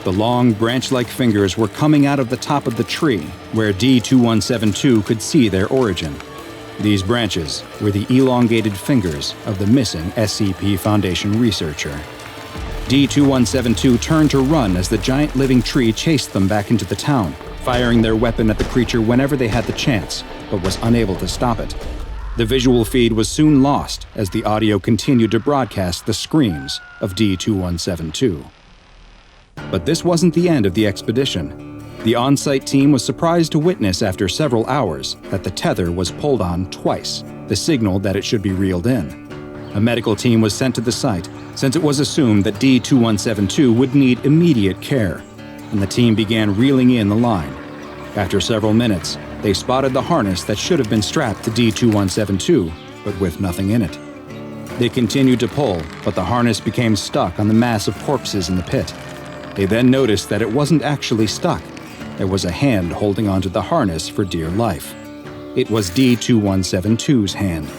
The long, branch-like fingers were coming out of the top of the tree, where D-2172 could see their origin. These branches were the elongated fingers of the missing SCP Foundation researcher. D-2172 turned to run as the giant living tree chased them back into the town, firing their weapon at the creature whenever they had the chance, but was unable to stop it. The visual feed was soon lost as the audio continued to broadcast the screams of D-2172. But this wasn't the end of the expedition. The on-site team was surprised to witness after several hours that the tether was pulled on twice, the signal that it should be reeled in. A medical team was sent to the site, since it was assumed that D-2172 would need immediate care, and the team began reeling in the line. After several minutes, they spotted the harness that should have been strapped to D-2172, but with nothing in it. They continued to pull, but the harness became stuck on the mass of corpses in the pit. They then noticed that it wasn't actually stuck. There was a hand holding onto the harness for dear life. It was D-2172's hand.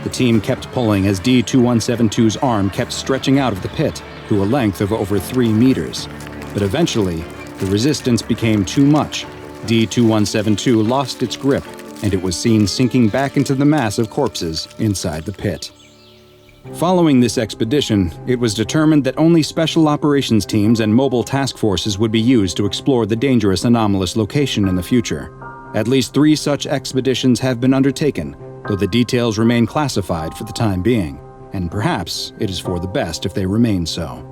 The team kept pulling as D-2172's arm kept stretching out of the pit to a length of over 3 meters. But eventually, the resistance became too much. D-2172 lost its grip, and it was seen sinking back into the mass of corpses inside the pit. Following this expedition, it was determined that only special operations teams and mobile task forces would be used to explore the dangerous anomalous location in the future. At least 3 such expeditions have been undertaken, though the details remain classified for the time being, and perhaps it is for the best if they remain so.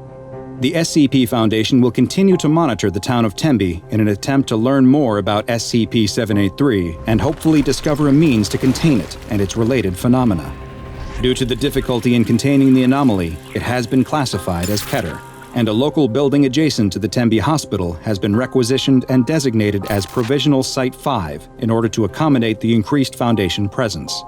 The SCP Foundation will continue to monitor the town of Tembe in an attempt to learn more about SCP-783 and hopefully discover a means to contain it and its related phenomena. Due to the difficulty in containing the anomaly, it has been classified as Keter, and a local building adjacent to the Tembe Hospital has been requisitioned and designated as Provisional Site 5 in order to accommodate the increased Foundation presence.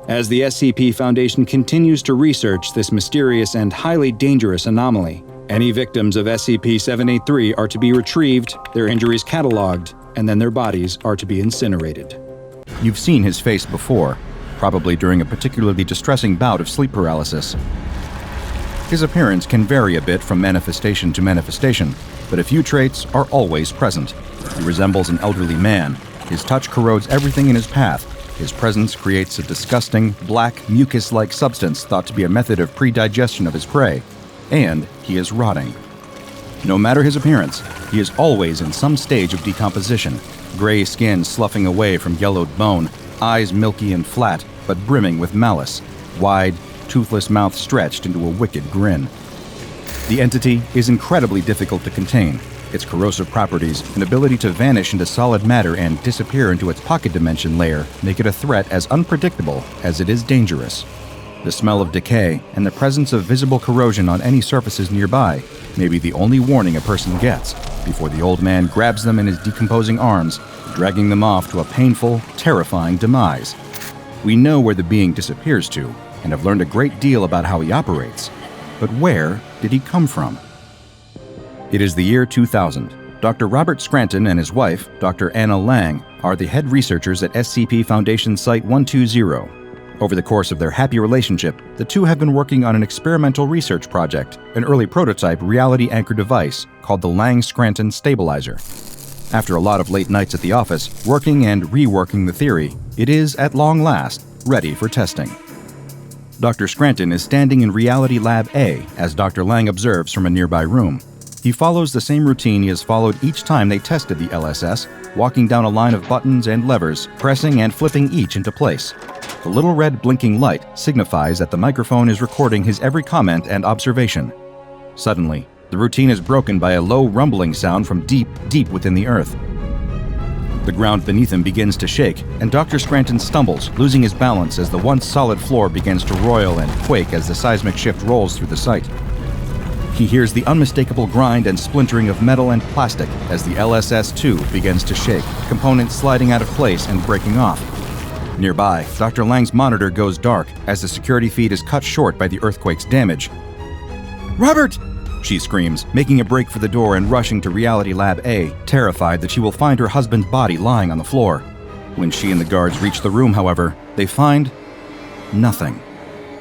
As the SCP Foundation continues to research this mysterious and highly dangerous anomaly, any victims of SCP-783 are to be retrieved, their injuries cataloged, and then their bodies are to be incinerated. You've seen his face before, probably during a particularly distressing bout of sleep paralysis. His appearance can vary a bit from manifestation to manifestation, but a few traits are always present. He resembles an elderly man. His touch corrodes everything in his path. His presence creates a disgusting, black, mucus-like substance thought to be a method of pre-digestion of his prey. And he is rotting. No matter his appearance, he is always in some stage of decomposition, gray skin sloughing away from yellowed bone, eyes milky and flat, but brimming with malice, wide, toothless mouth stretched into a wicked grin. The entity is incredibly difficult to contain. Its corrosive properties and ability to vanish into solid matter and disappear into its pocket dimension layer make it a threat as unpredictable as it is dangerous. The smell of decay and the presence of visible corrosion on any surfaces nearby may be the only warning a person gets before the old man grabs them in his decomposing arms, dragging them off to a painful, terrifying demise. We know where the being disappears to and have learned a great deal about how he operates. But where did he come from? It is the year 2000. Dr. Robert Scranton and his wife, Dr. Anna Lang, are the head researchers at SCP Foundation Site 120. Over the course of their happy relationship, the two have been working on an experimental research project, an early prototype reality-anchored device called the Lang-Scranton Stabilizer. After a lot of late nights at the office, working and reworking the theory, it is, at long last, ready for testing. Dr. Scranton is standing in Reality Lab A as Dr. Lang observes from a nearby room. He follows the same routine he has followed each time they tested the LSS, walking down a line of buttons and levers, pressing and flipping each into place. The little red blinking light signifies that the microphone is recording his every comment and observation. Suddenly, the routine is broken by a low rumbling sound from deep, deep within the earth. The ground beneath him begins to shake, and Dr. Scranton stumbles, losing his balance as the once solid floor begins to roil and quake as the seismic shift rolls through the site. He hears the unmistakable grind and splintering of metal and plastic as the LSS-2 begins to shake, components sliding out of place and breaking off. Nearby, Dr. Lang's monitor goes dark as the security feed is cut short by the earthquake's damage. "Robert!" she screams, making a break for the door and rushing to Reality Lab A, terrified that she will find her husband's body lying on the floor. When she and the guards reach the room, however, they find nothing.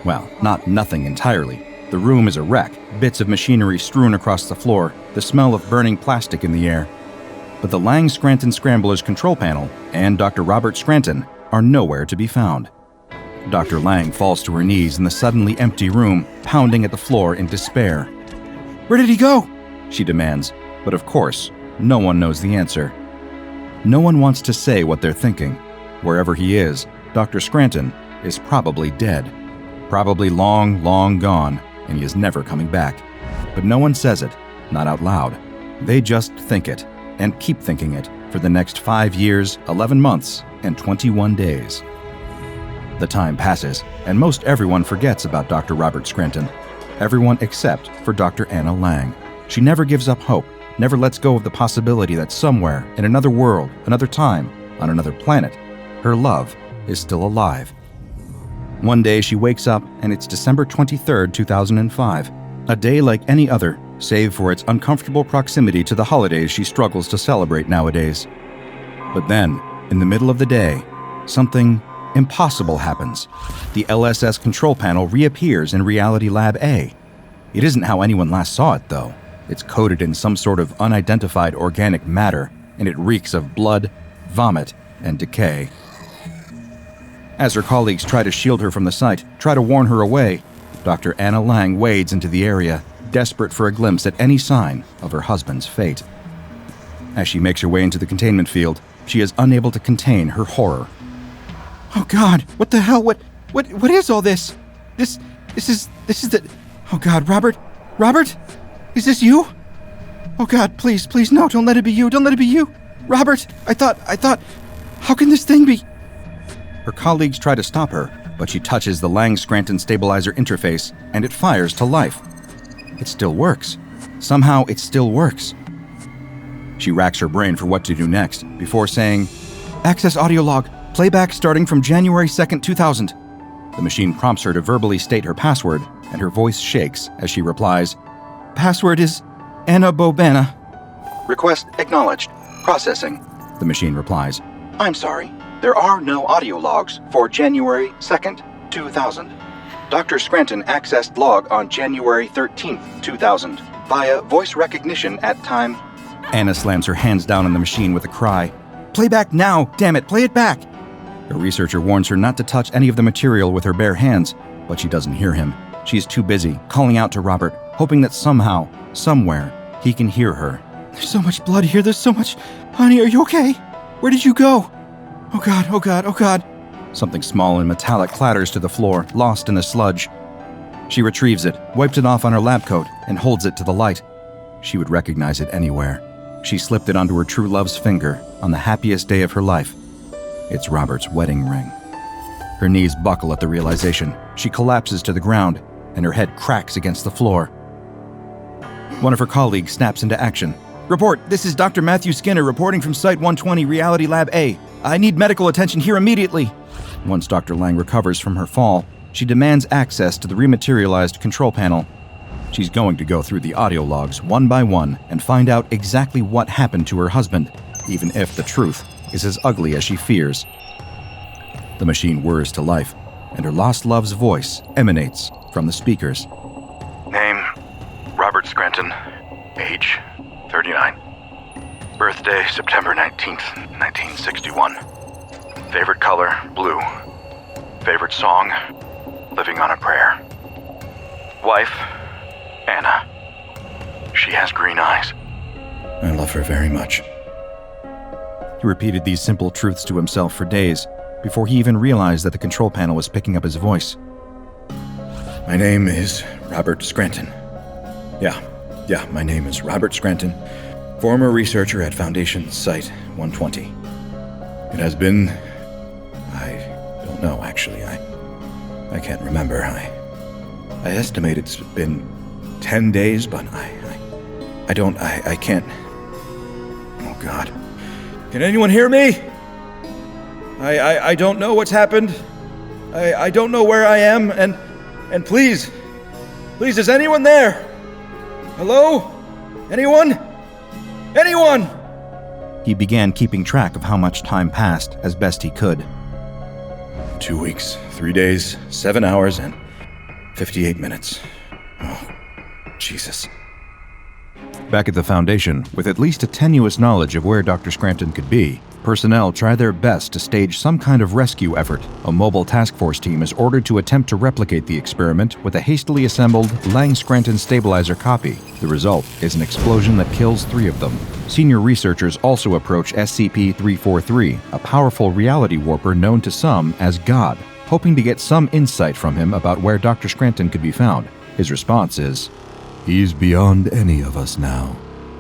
Well, not nothing entirely. The room is a wreck, bits of machinery strewn across the floor, the smell of burning plastic in the air. But the Lang-Scranton Scrambler's control panel and Dr. Robert Scranton are nowhere to be found. Dr. Lang falls to her knees in the suddenly empty room, pounding at the floor in despair. "Where did he go?" she demands, but of course, no one knows the answer. No one wants to say what they're thinking. Wherever he is, Dr. Scranton is probably dead. Probably long, long gone, and he is never coming back. But no one says it, not out loud. They just think it, and keep thinking it, for the next 5 years, 11 months, and 21 days. The time passes, and most everyone forgets about Dr. Robert Scranton. Everyone except for Dr. Anna Lang. She never gives up hope, never lets go of the possibility that somewhere, in another world, another time, on another planet, her love is still alive. One day she wakes up, and it's December 23rd, 2005. A day like any other, save for its uncomfortable proximity to the holidays she struggles to celebrate nowadays. But then, in the middle of the day, something impossible happens. The LSS control panel reappears in Reality Lab A. It isn't how anyone last saw it, though. It's coated in some sort of unidentified organic matter, and it reeks of blood, vomit, and decay. As her colleagues try to shield her from the sight, try to warn her away, Dr. Anna Lang wades into the area, desperate for a glimpse at any sign of her husband's fate. As she makes her way into the containment field, she is unable to contain her horror. "Oh God, what the hell? What is all this? This is the... Oh God, Robert? Is this you? Oh God, please, please, no, don't let it be you, don't let it be you. Robert, I thought, how can this thing be? Her colleagues try to stop her, but she touches the Lang-Scranton stabilizer interface, and it fires to life. It still works. Somehow, it still works. She racks her brain for what to do next, before saying, "Access audio log, playback starting from January 2nd, 2000. The machine prompts her to verbally state her password, and her voice shakes as she replies, "Password is Anna Bobana." "Request acknowledged. Processing," the machine replies. "I'm sorry. There are no audio logs for January 2nd, 2000. Dr. Scranton accessed log on January 13th, 2000, via voice recognition at time." Anna slams her hands down on the machine with a cry. "Playback now! Damn it, play it back!" A researcher warns her not to touch any of the material with her bare hands, but she doesn't hear him. She's too busy, calling out to Robert, hoping that somehow, somewhere, he can hear her. "There's so much blood here, there's so much... Honey, are you okay? Where did you go? Oh God, oh God, oh God." Something small and metallic clatters to the floor, lost in the sludge. She retrieves it, wipes it off on her lab coat, and holds it to the light. She would recognize it anywhere. She slipped it onto her true love's finger on the happiest day of her life. It's Robert's wedding ring. Her knees buckle at the realization. She collapses to the ground, and her head cracks against the floor. One of her colleagues snaps into action. "Report, this is Dr. Matthew Skinner reporting from Site 120, Reality Lab A. I need medical attention here immediately." Once Dr. Lang recovers from her fall, she demands access to the rematerialized control panel. She's going to go through the audio logs one by one and find out exactly what happened to her husband, even if the truth is as ugly as she fears. The machine whirs to life, and her lost love's voice emanates from the speakers. Name, Robert Scranton. Age, 39. Birthday, September 19th, 1961. Favorite color, blue. Favorite song, Living on a Prayer. Wife, Anna. She has green eyes. I love her very much. He repeated these simple truths to himself for days, before he even realized that the control panel was picking up his voice. My name is Robert Scranton. Yeah, my name is Robert Scranton, former researcher at Foundation Site 120. It has been... I don't know, actually. I can't remember. I estimate it's been 10 days, but I can't... Oh, God. Can anyone hear me? I don't know what's happened. I don't know where I am, and please, is anyone there? Hello? Anyone? Anyone? He began keeping track of how much time passed as best he could. 2 weeks, 3 days, 7 hours, and 58 minutes. Oh, Jesus. Back at the Foundation, with at least a tenuous knowledge of where Dr. Scranton could be, personnel try their best to stage some kind of rescue effort. A mobile task force team is ordered to attempt to replicate the experiment with a hastily assembled Lang-Scranton stabilizer copy. The result is an explosion that kills 3 of them. Senior researchers also approach SCP-343, a powerful reality warper known to some as God, hoping to get some insight from him about where Dr. Scranton could be found. His response is, "He's beyond any of us now.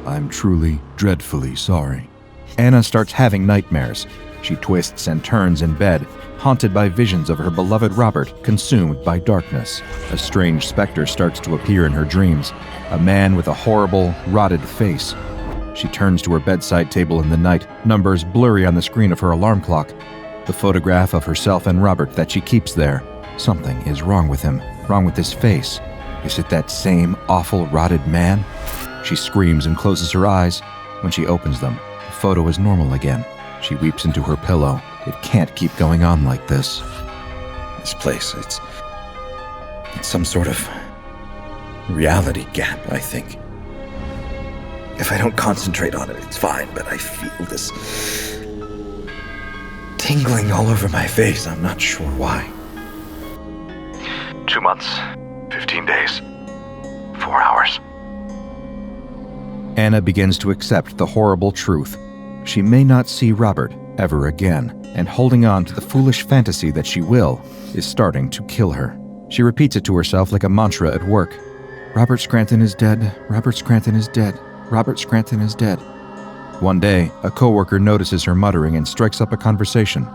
I'm truly, dreadfully sorry." Anna starts having nightmares. She twists and turns in bed, haunted by visions of her beloved Robert consumed by darkness. A strange specter starts to appear in her dreams, a man with a horrible, rotted face. She turns to her bedside table in the night, numbers blurry on the screen of her alarm clock. The photograph of herself and Robert that she keeps there. Something is wrong with him, wrong with his face. Is it that same awful, rotted man? She screams and closes her eyes. When she opens them, the photo is normal again. She weeps into her pillow. It can't keep going on like this. This place, it's some sort of reality gap, I think. If I don't concentrate on it, it's fine, but I feel this tingling all over my face. I'm not sure why. 2 months, 15 days, 4 hours. Anna begins to accept the horrible truth. She may not see Robert ever again, and holding on to the foolish fantasy that she will is starting to kill her. She repeats it to herself like a mantra at work. Robert Scranton is dead. Robert Scranton is dead. Robert Scranton is dead. One day, a coworker notices her muttering and strikes up a conversation.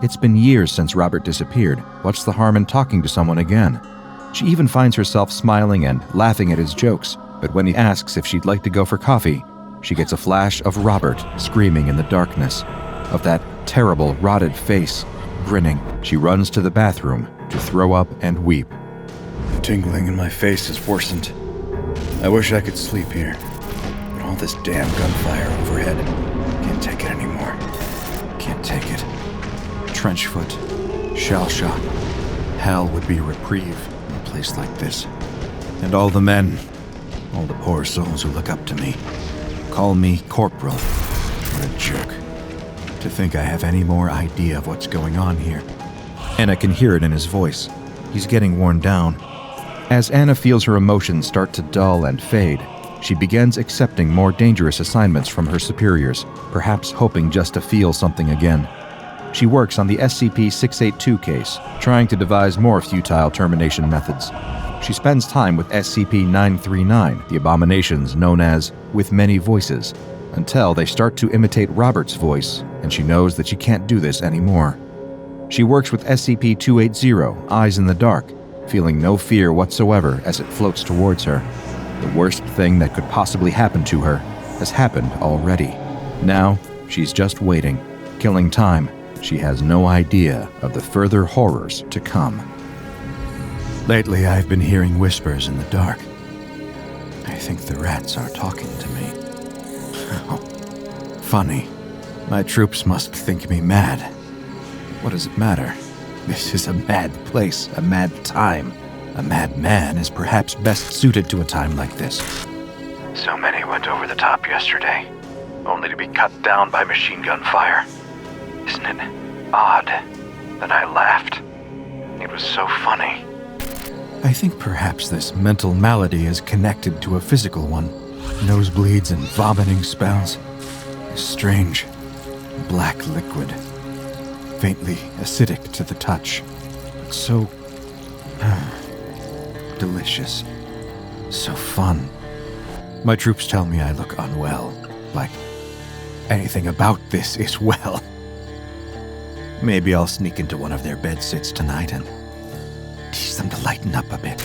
It's been years since Robert disappeared. What's the harm in talking to someone again? She even finds herself smiling and laughing at his jokes, but when he asks if she'd like to go for coffee, she gets a flash of Robert screaming in the darkness, of that terrible, rotted face, grinning. She runs to the bathroom to throw up and weep. The tingling in my face has worsened. I wish I could sleep here, but all this damn gunfire overhead, can't take it anymore. Can't take it. Trench foot, shell shock. Hell would be a reprieve in a place like this. And all the men, all the poor souls who look up to me, call me Corporal. What a jerk. To think I have any more idea of what's going on here. Anna can hear it in his voice. He's getting worn down. As Anna feels her emotions start to dull and fade, she begins accepting more dangerous assignments from her superiors, perhaps hoping just to feel something again. She works on the SCP-682 case, trying to devise more futile termination methods. She spends time with SCP-939, the abominations known as With Many Voices, until they start to imitate Robert's voice, and she knows that she can't do this anymore. She works with SCP-280, Eyes in the Dark, feeling no fear whatsoever as it floats towards her. The worst thing that could possibly happen to her has happened already. Now, she's just waiting, killing time. She has no idea of the further horrors to come. Lately, I've been hearing whispers in the dark. I think the rats are talking to me. Oh, funny. My troops must think me mad. What does it matter? This is a mad place, a mad time. A mad man is perhaps best suited to a time like this. So many went over the top yesterday, only to be cut down by machine gun fire. Isn't it odd that I laughed? It was so funny. I think perhaps this mental malady is connected to a physical one. Nosebleeds and vomiting spells. A strange, black liquid. Faintly acidic to the touch. But so delicious. So fun. My troops tell me I look unwell. Like anything about this is well. Maybe I'll sneak into one of their bedsits tonight and teach them to lighten up a bit.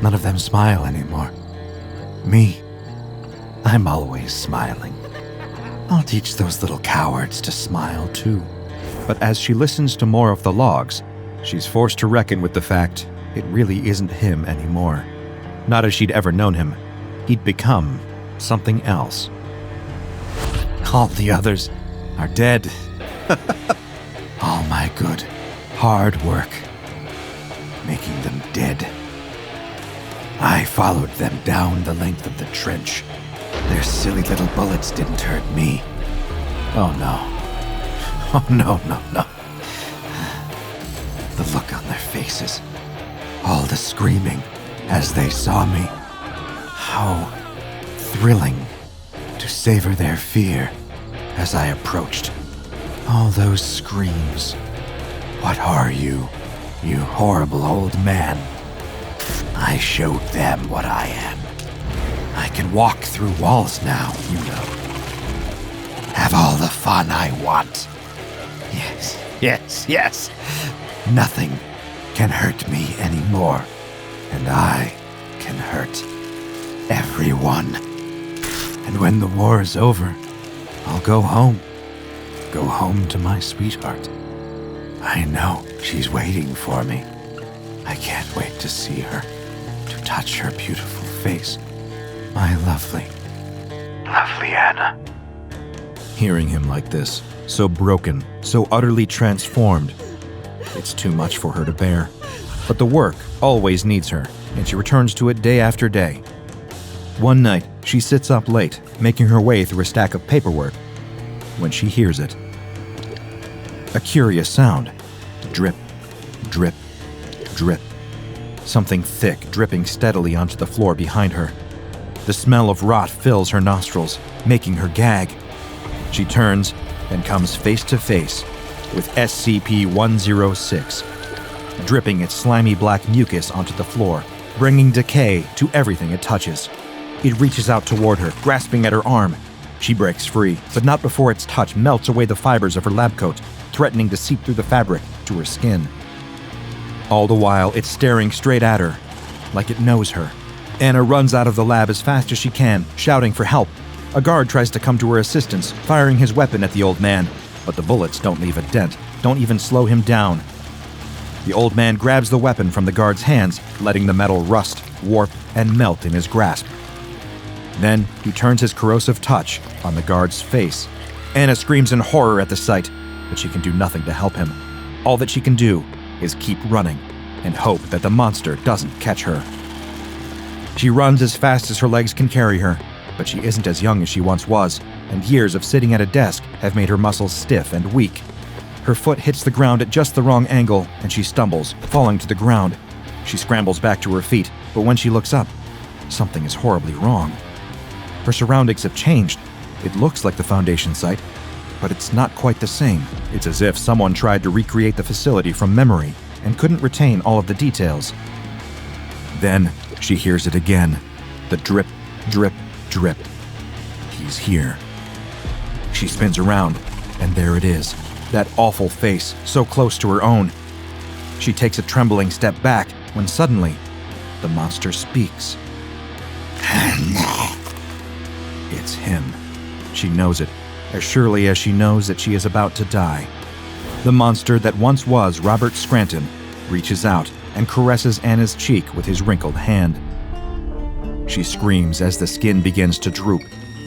None of them smile anymore. Me, I'm always smiling. I'll teach those little cowards to smile too. But as she listens to more of the logs, she's forced to reckon with the fact it really isn't him anymore. Not as she'd ever known him. He'd become something else. All the others are dead. All my good, hard work, making them dead. I followed them down the length of the trench. Their silly little bullets didn't hurt me. Oh no. Oh no. The look on their faces. All the screaming as they saw me. How thrilling to savor their fear as I approached. All those screams. What are you, you horrible old man? I showed them what I am. I can walk through walls now, you know. Have all the fun I want. Yes. Nothing can hurt me anymore. And I can hurt everyone. And when the war is over, I'll go home. Go home to my sweetheart. I know she's waiting for me. I can't wait to see her, to touch her beautiful face. My lovely Anna. Hearing him like this, so broken, so utterly transformed, it's too much for her to bear. But the work always needs her, and she returns to it day after day. One night, she sits up late, making her way through a stack of paperwork, when she hears it. A curious sound. Drip, drip, drip. Something thick dripping steadily onto the floor behind her. The smell of rot fills her nostrils, making her gag. She turns and comes face to face with SCP-106, dripping its slimy black mucus onto the floor, bringing decay to everything it touches. It reaches out toward her, grasping at her arm. She breaks free, but not before its touch melts away the fibers of her lab coat, threatening to seep through the fabric to her skin. All the while, it's staring straight at her, like it knows her. Anna runs out of the lab as fast as she can, shouting for help. A guard tries to come to her assistance, firing his weapon at the old man, but the bullets don't leave a dent, don't even slow him down. The old man grabs the weapon from the guard's hands, letting the metal rust, warp, and melt in his grasp. Then he turns his corrosive touch on the guard's face. Anna screams in horror at the sight, but she can do nothing to help him. All that she can do is keep running and hope that the monster doesn't catch her. She runs as fast as her legs can carry her, but she isn't as young as she once was, and years of sitting at a desk have made her muscles stiff and weak. Her foot hits the ground at just the wrong angle, and she stumbles, falling to the ground. She scrambles back to her feet, but when she looks up, something is horribly wrong. Her surroundings have changed. It looks like the Foundation site, but it's not quite the same. It's as if someone tried to recreate the facility from memory and couldn't retain all of the details. Then she hears it again. The drip, drip, drip. He's here. She spins around, and there it is. That awful face, so close to her own. She takes a trembling step back when suddenly, the monster speaks. It's him. She knows it, as surely as she knows that she is about to die. The monster that once was Robert Scranton reaches out and caresses Anna's cheek with his wrinkled hand. She screams as the skin begins to droop,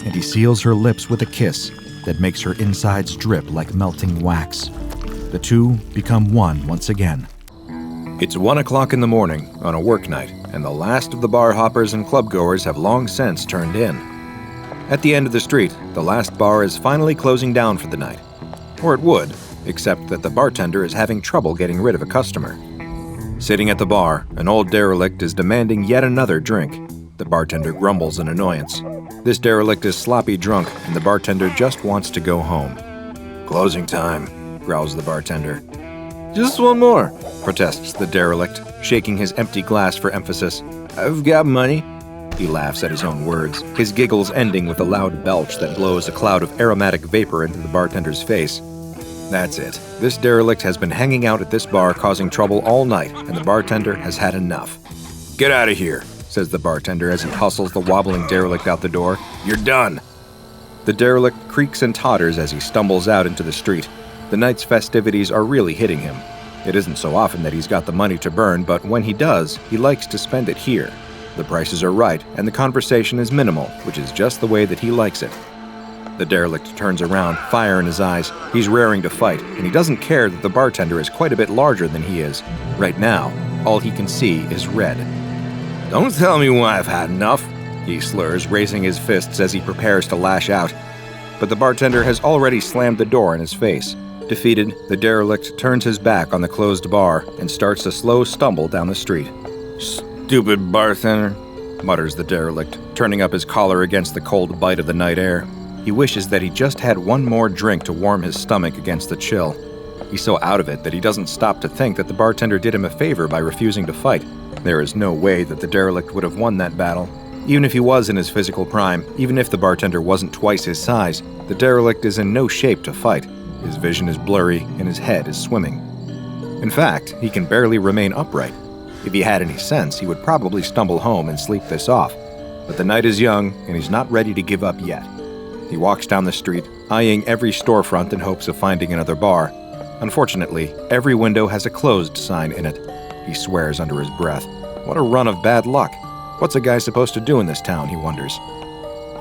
and he seals her lips with a kiss that makes her insides drip like melting wax. The two become one once again. It's 1 o'clock in the morning on a work night, and the last of the bar hoppers and clubgoers have long since turned in. At the end of the street, the last bar is finally closing down for the night. Or it would, except that the bartender is having trouble getting rid of a customer. Sitting at the bar, an old derelict is demanding yet another drink. The bartender grumbles in annoyance. This derelict is sloppy drunk, and the bartender just wants to go home. "Closing time," growls the bartender. "Just one more," protests the derelict, shaking his empty glass for emphasis. "I've got money." He laughs at his own words, his giggles ending with a loud belch that blows a cloud of aromatic vapor into the bartender's face. That's it. This derelict has been hanging out at this bar causing trouble all night, and the bartender has had enough. "Get out of here," says the bartender as he hustles the wobbling derelict out the door. "You're done." The derelict creaks and totters as he stumbles out into the street. The night's festivities are really hitting him. It isn't so often that he's got the money to burn, but when he does, he likes to spend it here. The prices are right, and the conversation is minimal, which is just the way that he likes it. The derelict turns around, fire in his eyes. He's raring to fight, and he doesn't care that the bartender is quite a bit larger than he is. Right now, all he can see is red. "Don't tell me when I've had enough," he slurs, raising his fists as he prepares to lash out. But the bartender has already slammed the door in his face. Defeated, the derelict turns his back on the closed bar and starts a slow stumble down the street. "Stupid bartender," mutters the derelict, turning up his collar against the cold bite of the night air. He wishes that he just had one more drink to warm his stomach against the chill. He's so out of it that he doesn't stop to think that the bartender did him a favor by refusing to fight. There is no way that the derelict would have won that battle. Even if he was in his physical prime, even if the bartender wasn't twice his size, the derelict is in no shape to fight. His vision is blurry and his head is swimming. In fact, he can barely remain upright. If he had any sense, he would probably stumble home and sleep this off. But the night is young, and he's not ready to give up yet. He walks down the street, eyeing every storefront in hopes of finding another bar. Unfortunately, every window has a closed sign in it. He swears under his breath. What a run of bad luck. What's a guy supposed to do in this town, he wonders.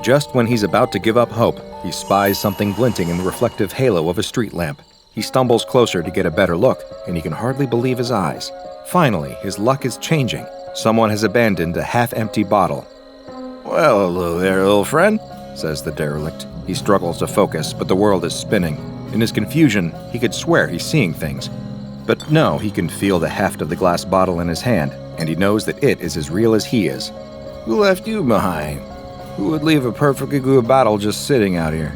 Just when he's about to give up hope, he spies something glinting in the reflective halo of a street lamp. He stumbles closer to get a better look, and he can hardly believe his eyes. Finally, his luck is changing. Someone has abandoned a half-empty bottle. "Well, hello there, little friend," says the derelict. He struggles to focus, but the world is spinning. In his confusion, he could swear he's seeing things. But no, he can feel the heft of the glass bottle in his hand, and he knows that it is as real as he is. "Who left you behind? Who would leave a perfectly good bottle just sitting out here?"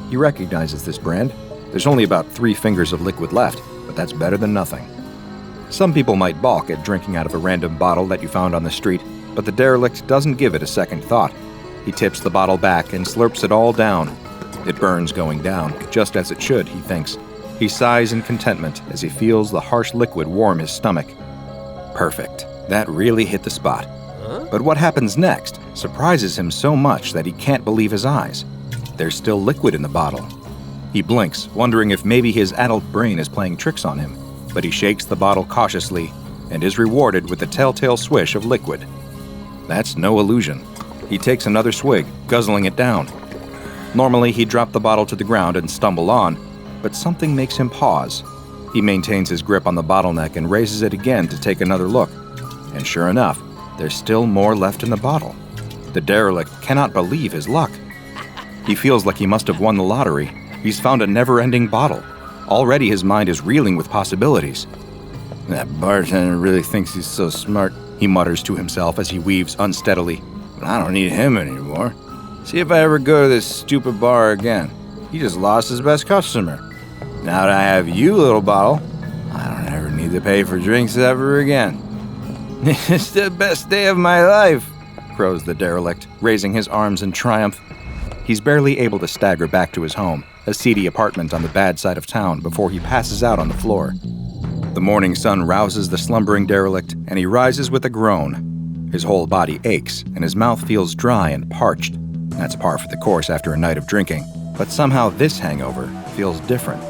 He recognizes this brand. There's only about 3 fingers of liquid left, but that's better than nothing. Some people might balk at drinking out of a random bottle that you found on the street, but the derelict doesn't give it a second thought. He tips the bottle back and slurps it all down. It burns going down, just as it should, he thinks. He sighs in contentment as he feels the harsh liquid warm his stomach. Perfect. That really hit the spot. But what happens next surprises him so much that he can't believe his eyes. There's still liquid in the bottle. He blinks, wondering if maybe his adult brain is playing tricks on him, but he shakes the bottle cautiously and is rewarded with the telltale swish of liquid. That's no illusion. He takes another swig, guzzling it down. Normally, he'd drop the bottle to the ground and stumble on, but something makes him pause. He maintains his grip on the bottleneck and raises it again to take another look. And sure enough, there's still more left in the bottle. The derelict cannot believe his luck. He feels like he must have won the lottery. He's found a never-ending bottle. Already his mind is reeling with possibilities. That bartender really thinks he's so smart, he mutters to himself as he weaves unsteadily. But I don't need him anymore. See if I ever go to this stupid bar again. He just lost his best customer. Now that I have you, little bottle, I don't ever need to pay for drinks ever again. It's the best day of my life, crows the derelict, raising his arms in triumph. He's barely able to stagger back to his home, a seedy apartment on the bad side of town, before he passes out on the floor. The morning sun rouses the slumbering derelict, and he rises with a groan. His whole body aches, and his mouth feels dry and parched. That's par for the course after a night of drinking, but somehow this hangover feels different.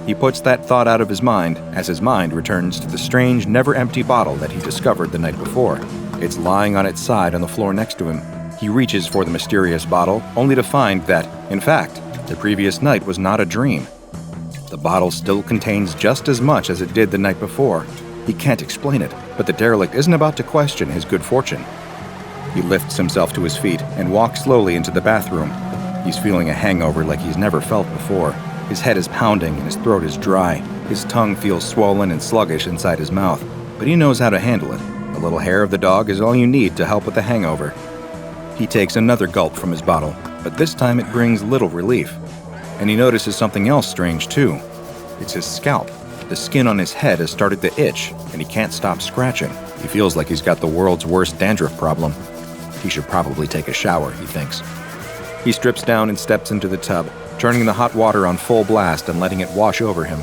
He puts that thought out of his mind as his mind returns to the strange, never-empty bottle that he discovered the night before. It's lying on its side on the floor next to him. He reaches for the mysterious bottle, only to find that, in fact, the previous night was not a dream. The bottle still contains just as much as it did the night before. He can't explain it, but the derelict isn't about to question his good fortune. He lifts himself to his feet and walks slowly into the bathroom. He's feeling a hangover like he's never felt before. His head is pounding and his throat is dry. His tongue feels swollen and sluggish inside his mouth, but he knows how to handle it. A little hair of the dog is all you need to help with the hangover. He takes another gulp from his bottle, but this time it brings little relief. And he notices something else strange too. It's his scalp. The skin on his head has started to itch, and he can't stop scratching. He feels like he's got the world's worst dandruff problem. He should probably take a shower, he thinks. He strips down and steps into the tub, turning the hot water on full blast and letting it wash over him.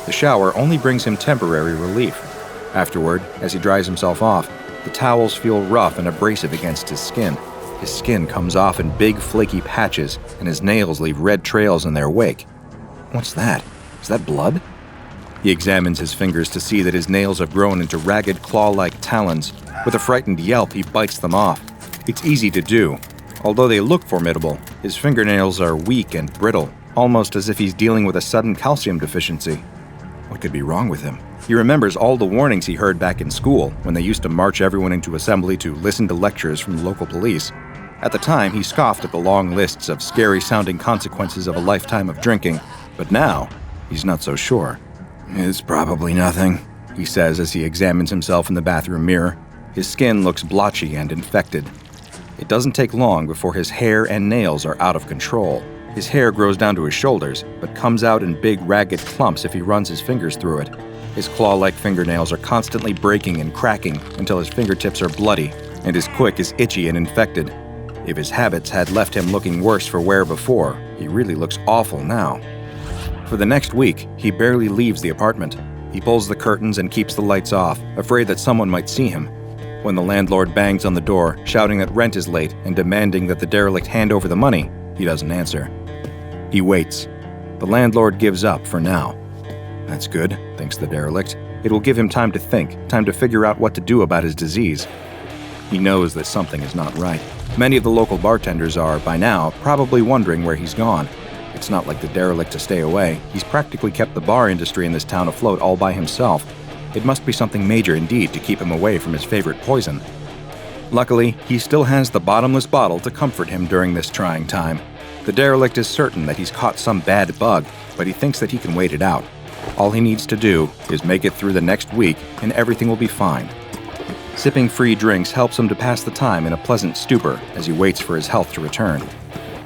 The shower only brings him temporary relief. Afterward, as he dries himself off, the towels feel rough and abrasive against his skin. His skin comes off in big, flaky patches, and his nails leave red trails in their wake. What's that? Is that blood? He examines his fingers to see that his nails have grown into ragged, claw-like talons. With a frightened yelp, he bites them off. It's easy to do. Although they look formidable, his fingernails are weak and brittle, almost as if he's dealing with a sudden calcium deficiency. What could be wrong with him? He remembers all the warnings he heard back in school when they used to march everyone into assembly to listen to lectures from the local police. At the time, he scoffed at the long lists of scary-sounding consequences of a lifetime of drinking, but now, he's not so sure. It's probably nothing, he says as he examines himself in the bathroom mirror. His skin looks blotchy and infected. It doesn't take long before his hair and nails are out of control. His hair grows down to his shoulders, but comes out in big, ragged clumps if he runs his fingers through it. His claw-like fingernails are constantly breaking and cracking until his fingertips are bloody, and his quick is itchy and infected. If his habits had left him looking worse for wear before, he really looks awful now. For the next week, he barely leaves the apartment. He pulls the curtains and keeps the lights off, afraid that someone might see him. When the landlord bangs on the door, shouting that rent is late and demanding that the derelict hand over the money, he doesn't answer. He waits. The landlord gives up for now. That's good, thinks the derelict. It will give him time to think, time to figure out what to do about his disease. He knows that something is not right. Many of the local bartenders are, by now, probably wondering where he's gone. It's not like the derelict to stay away. He's practically kept the bar industry in this town afloat all by himself. It must be something major indeed to keep him away from his favorite poison. Luckily, he still has the bottomless bottle to comfort him during this trying time. The derelict is certain that he's caught some bad bug, but he thinks that he can wait it out. All he needs to do is make it through the next week, and everything will be fine. Sipping free drinks helps him to pass the time in a pleasant stupor as he waits for his health to return.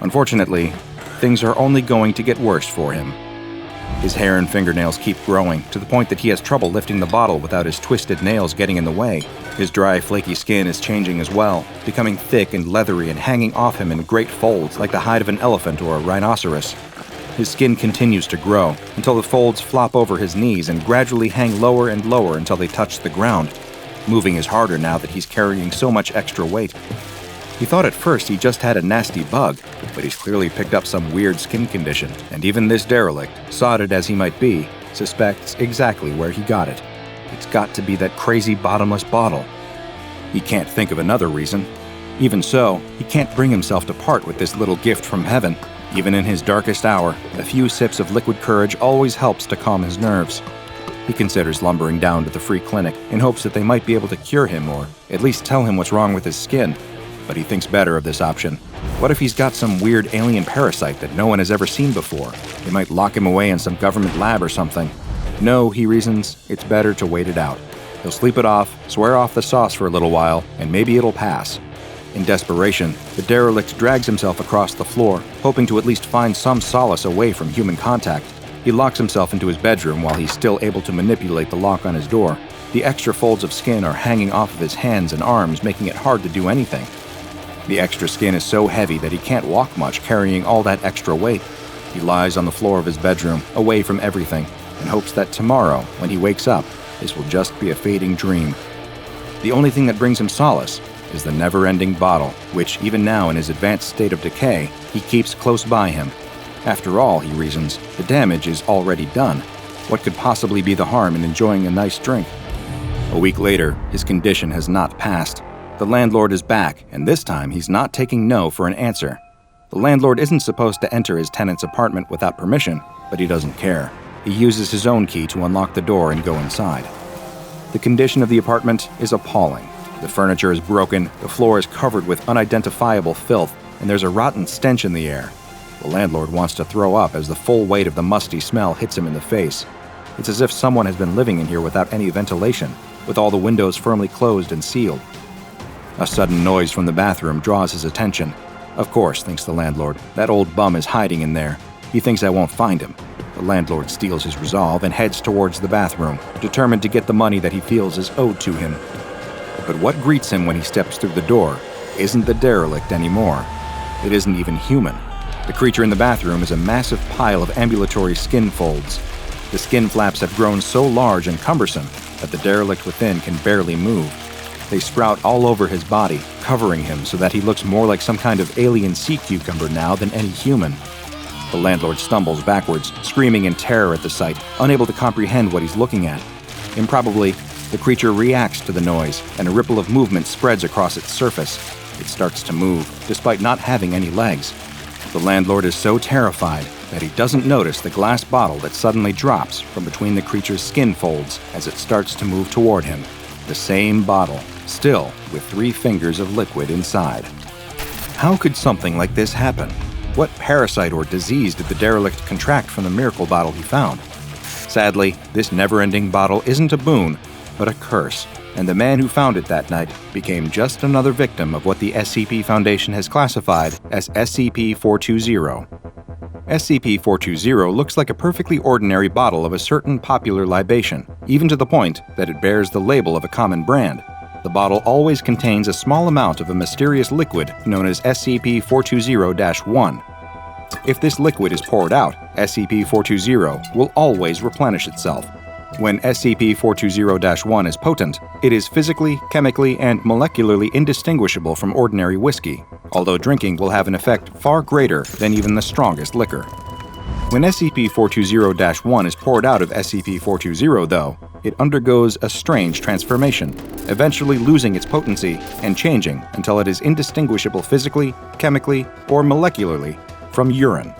Unfortunately, things are only going to get worse for him. His hair and fingernails keep growing, to the point that he has trouble lifting the bottle without his twisted nails getting in the way. His dry, flaky skin is changing as well, becoming thick and leathery and hanging off him in great folds like the hide of an elephant or a rhinoceros. His skin continues to grow, until the folds flop over his knees and gradually hang lower and lower until they touch the ground. Moving is harder now that he's carrying so much extra weight. He thought at first he just had a nasty bug, but he's clearly picked up some weird skin condition, and even this derelict, sodded as he might be, suspects exactly where he got it. It's got to be that crazy bottomless bottle. He can't think of another reason. Even so, he can't bring himself to part with this little gift from heaven. Even in his darkest hour, a few sips of liquid courage always helps to calm his nerves. He considers lumbering down to the free clinic in hopes that they might be able to cure him or at least tell him what's wrong with his skin. But he thinks better of this option. What if he's got some weird alien parasite that no one has ever seen before? They might lock him away in some government lab or something. No, he reasons, it's better to wait it out. He'll sleep it off, swear off the sauce for a little while, and maybe it'll pass. In desperation, the derelict drags himself across the floor, hoping to at least find some solace away from human contact. He locks himself into his bedroom while he's still able to manipulate the lock on his door. The extra folds of skin are hanging off of his hands and arms, making it hard to do anything. The extra skin is so heavy that he can't walk much carrying all that extra weight. He lies on the floor of his bedroom, away from everything, and hopes that tomorrow, when he wakes up, this will just be a fading dream. The only thing that brings him solace is the never-ending bottle, which, even now in his advanced state of decay, he keeps close by him. After all, he reasons, the damage is already done. What could possibly be the harm in enjoying a nice drink? A week later, his condition has not passed. The landlord is back, and this time he's not taking no for an answer. The landlord isn't supposed to enter his tenant's apartment without permission, but he doesn't care. He uses his own key to unlock the door and go inside. The condition of the apartment is appalling. The furniture is broken, the floor is covered with unidentifiable filth, and there's a rotten stench in the air. The landlord wants to throw up as the full weight of the musty smell hits him in the face. It's as if someone has been living in here without any ventilation, with all the windows firmly closed and sealed. A sudden noise from the bathroom draws his attention. Of course, thinks the landlord, that old bum is hiding in there. He thinks I won't find him. The landlord steels his resolve and heads towards the bathroom, determined to get the money that he feels is owed to him. But what greets him when he steps through the door isn't the derelict anymore. It isn't even human. The creature in the bathroom is a massive pile of ambulatory skin folds. The skin flaps have grown so large and cumbersome that the derelict within can barely move. They sprout all over his body, covering him so that he looks more like some kind of alien sea cucumber now than any human. The landlord stumbles backwards, screaming in terror at the sight, unable to comprehend what he's looking at. Improbably, the creature reacts to the noise, and a ripple of movement spreads across its surface. It starts to move, despite not having any legs. The landlord is so terrified that he doesn't notice the glass bottle that suddenly drops from between the creature's skin folds as it starts to move toward him. The same bottle, still with 3 fingers of liquid inside. How could something like this happen? What parasite or disease did the derelict contract from the miracle bottle he found? Sadly, this never-ending bottle isn't a boon, but a curse, and the man who found it that night became just another victim of what the SCP Foundation has classified as SCP-420. SCP-420 looks like a perfectly ordinary bottle of a certain popular libation, even to the point that it bears the label of a common brand. The bottle always contains a small amount of a mysterious liquid known as SCP-420-1. If this liquid is poured out, SCP-420 will always replenish itself. When SCP-420-1 is potent, it is physically, chemically, and molecularly indistinguishable from ordinary whiskey, although drinking will have an effect far greater than even the strongest liquor. When SCP-420-1 is poured out of SCP-420, though, it undergoes a strange transformation, eventually losing its potency and changing until it is indistinguishable physically, chemically, or molecularly from urine.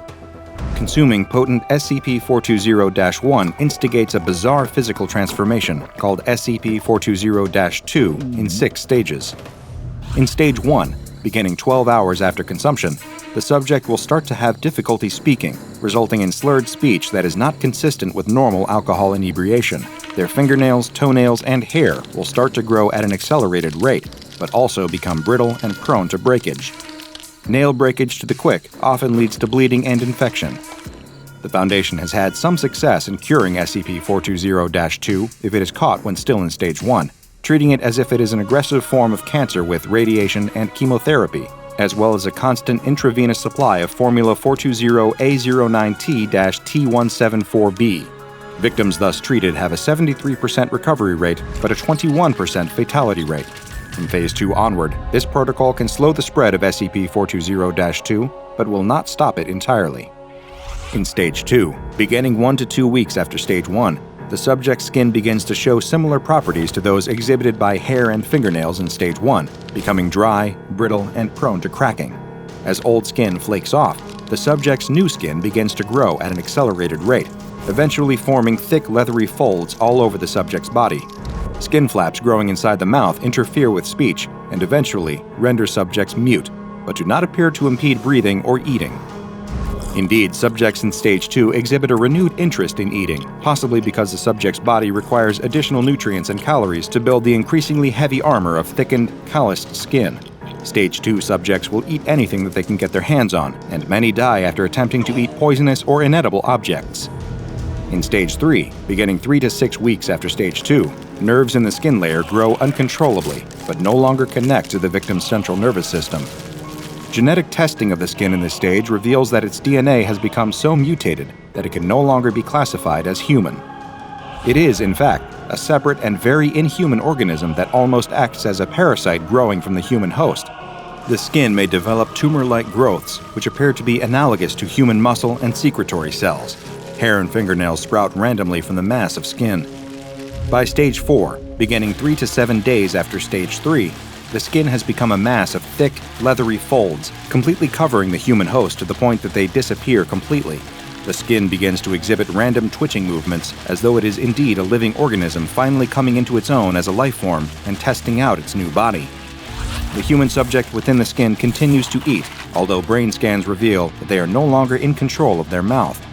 Consuming potent SCP-420-1 instigates a bizarre physical transformation called SCP-420-2 in 6 stages. In Stage 1, beginning 12 hours after consumption, the subject will start to have difficulty speaking, resulting in slurred speech that is not consistent with normal alcohol inebriation. Their fingernails, toenails, and hair will start to grow at an accelerated rate, but also become brittle and prone to breakage. Nail breakage to the quick often leads to bleeding and infection. The Foundation has had some success in curing SCP-420-2 if it is caught when still in Stage 1, treating it as if it is an aggressive form of cancer with radiation and chemotherapy, as well as a constant intravenous supply of Formula 420A09T-T174B. Victims thus treated have a 73% recovery rate, but a 21% fatality rate. From Phase 2 onward, this protocol can slow the spread of SCP-420-2, but will not stop it entirely. In Stage 2, beginning 1 to 2 weeks after Stage 1, the subject's skin begins to show similar properties to those exhibited by hair and fingernails in Stage 1, becoming dry, brittle, and prone to cracking. As old skin flakes off, the subject's new skin begins to grow at an accelerated rate, eventually forming thick leathery folds all over the subject's body. Skin flaps growing inside the mouth interfere with speech and eventually render subjects mute, but do not appear to impede breathing or eating. Indeed, subjects in Stage 2 exhibit a renewed interest in eating, possibly because the subject's body requires additional nutrients and calories to build the increasingly heavy armor of thickened, calloused skin. Stage 2 subjects will eat anything that they can get their hands on, and many die after attempting to eat poisonous or inedible objects. In Stage 3, beginning 3 to 6 weeks after Stage 2, nerves in the skin layer grow uncontrollably, but no longer connect to the victim's central nervous system. Genetic testing of the skin in this stage reveals that its DNA has become so mutated that it can no longer be classified as human. It is, in fact, a separate and very inhuman organism that almost acts as a parasite growing from the human host. The skin may develop tumor-like growths, which appear to be analogous to human muscle and secretory cells. Hair and fingernails sprout randomly from the mass of skin. By Stage 4, beginning 3 to 7 days after Stage 3, the skin has become a mass of thick, leathery folds, completely covering the human host to the point that they disappear completely. The skin begins to exhibit random twitching movements, as though it is indeed a living organism finally coming into its own as a life form and testing out its new body. The human subject within the skin continues to eat, although brain scans reveal that they are no longer in control of their mouth.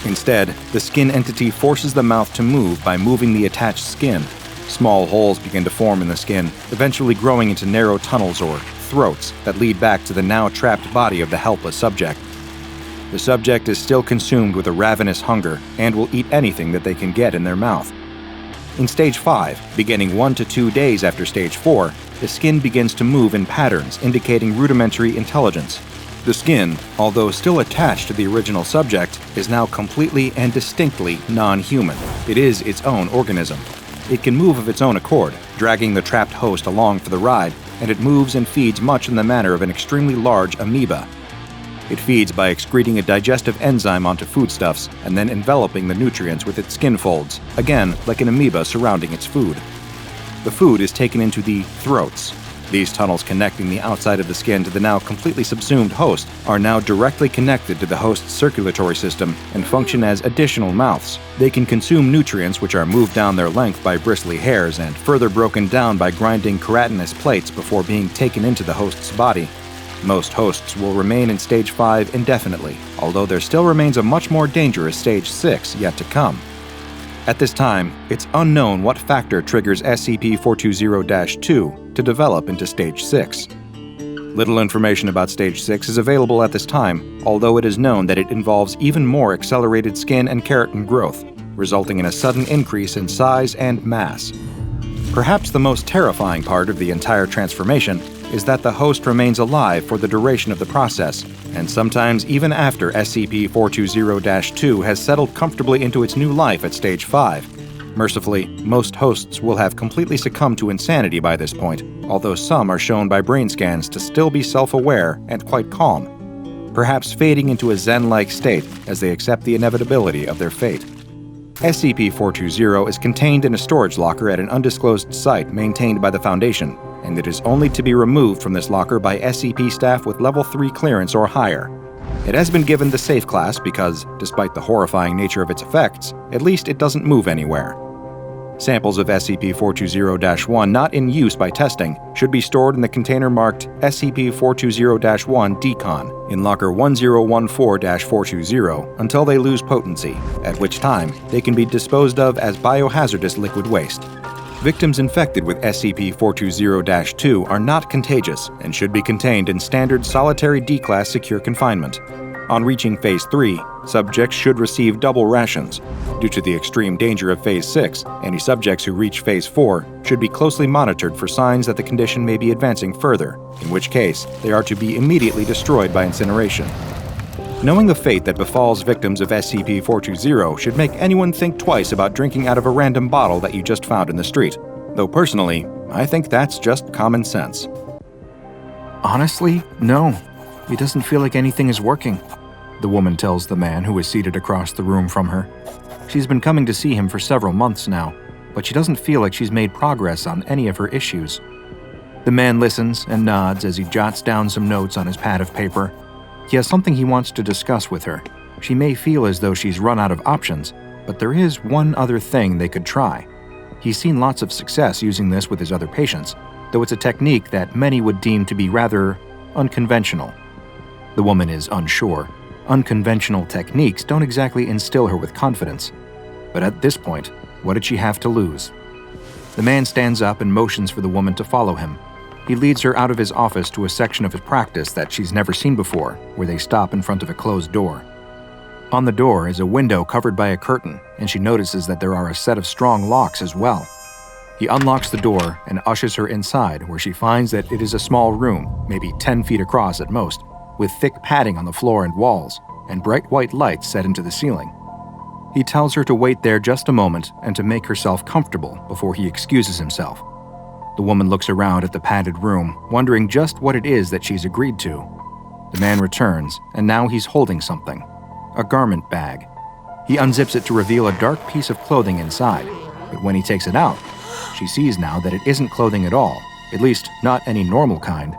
Instead, the skin entity forces the mouth to move by moving the attached skin. Small holes begin to form in the skin, eventually growing into narrow tunnels or throats that lead back to the now trapped body of the helpless subject. The subject is still consumed with a ravenous hunger and will eat anything that they can get in their mouth. In Stage 5, beginning 1 to 2 days after Stage 4, the skin begins to move in patterns indicating rudimentary intelligence. The skin, although still attached to the original subject, is now completely and distinctly non-human. It is its own organism. It can move of its own accord, dragging the trapped host along for the ride, and it moves and feeds much in the manner of an extremely large amoeba. It feeds by excreting a digestive enzyme onto foodstuffs and then enveloping the nutrients with its skin folds, again like an amoeba surrounding its food. The food is taken into the throats. These tunnels connecting the outside of the skin to the now completely subsumed host are now directly connected to the host's circulatory system and function as additional mouths. They can consume nutrients which are moved down their length by bristly hairs and further broken down by grinding keratinous plates before being taken into the host's body. Most hosts will remain in Stage 5 indefinitely, although there still remains a much more dangerous Stage 6 yet to come. At this time, it's unknown what factor triggers SCP-420-2 to develop into Stage 6. Little information about Stage 6 is available at this time, although it is known that it involves even more accelerated skin and keratin growth, resulting in a sudden increase in size and mass. Perhaps the most terrifying part of the entire transformation is that the host remains alive for the duration of the process, and sometimes even after SCP-420-2 has settled comfortably into its new life at Stage 5. Mercifully, most hosts will have completely succumbed to insanity by this point, although some are shown by brain scans to still be self-aware and quite calm, perhaps fading into a Zen-like state as they accept the inevitability of their fate. SCP-420 is contained in a storage locker at an undisclosed site maintained by the Foundation, and it is only to be removed from this locker by SCP staff with Level 3 clearance or higher. It has been given the Safe class because, despite the horrifying nature of its effects, at least it doesn't move anywhere. Samples of SCP-420-1 not in use by testing should be stored in the container marked SCP-420-1 Decon in Locker 1014-420 until they lose potency, at which time they can be disposed of as biohazardous liquid waste. Victims infected with SCP-420-2 are not contagious and should be contained in standard solitary D-Class secure confinement. On reaching Phase 3, subjects should receive double rations. Due to the extreme danger of Phase 6, any subjects who reach Phase 4 should be closely monitored for signs that the condition may be advancing further, in which case they are to be immediately destroyed by incineration. Knowing the fate that befalls victims of SCP-420 should make anyone think twice about drinking out of a random bottle that you just found in the street. Though personally, I think that's just common sense. Honestly, no. It doesn't feel like anything is working, the woman tells the man who is seated across the room from her. She's been coming to see him for several months now, but she doesn't feel like she's made progress on any of her issues. The man listens and nods as he jots down some notes on his pad of paper. He has something he wants to discuss with her. She may feel as though she's run out of options, but there is one other thing they could try. He's seen lots of success using this with his other patients, though it's a technique that many would deem to be rather unconventional. The woman is unsure. Unconventional techniques don't exactly instill her with confidence. But at this point, what did she have to lose? The man stands up and motions for the woman to follow him. He leads her out of his office to a section of his practice that she's never seen before, where they stop in front of a closed door. On the door is a window covered by a curtain, and she notices that there are a set of strong locks as well. He unlocks the door and ushers her inside, where she finds that it is a small room, maybe 10 feet across at most, with thick padding on the floor and walls, and bright white lights set into the ceiling. He tells her to wait there just a moment and to make herself comfortable before he excuses himself. The woman looks around at the padded room, wondering just what it is that she's agreed to. The man returns, and now he's holding something. A garment bag. He unzips it to reveal a dark piece of clothing inside, but when he takes it out, she sees now that it isn't clothing at all, at least not any normal kind.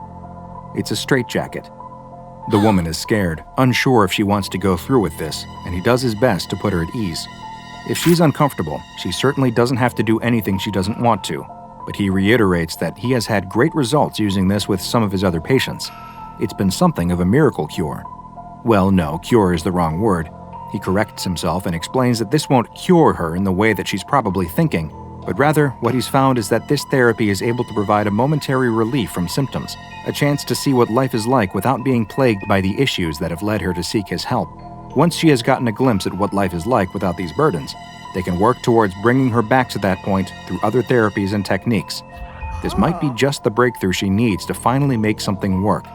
It's a straitjacket. The woman is scared, unsure if she wants to go through with this, and he does his best to put her at ease. If she's uncomfortable, she certainly doesn't have to do anything she doesn't want to, but he reiterates that he has had great results using this with some of his other patients. It's been something of a miracle cure. Well, no, cure is the wrong word. He corrects himself and explains that this won't cure her in the way that she's probably thinking, but rather what he's found is that this therapy is able to provide a momentary relief from symptoms, a chance to see what life is like without being plagued by the issues that have led her to seek his help. Once she has gotten a glimpse at what life is like without these burdens, they can work towards bringing her back to that point through other therapies and techniques. This might be just the breakthrough she needs to finally make something work.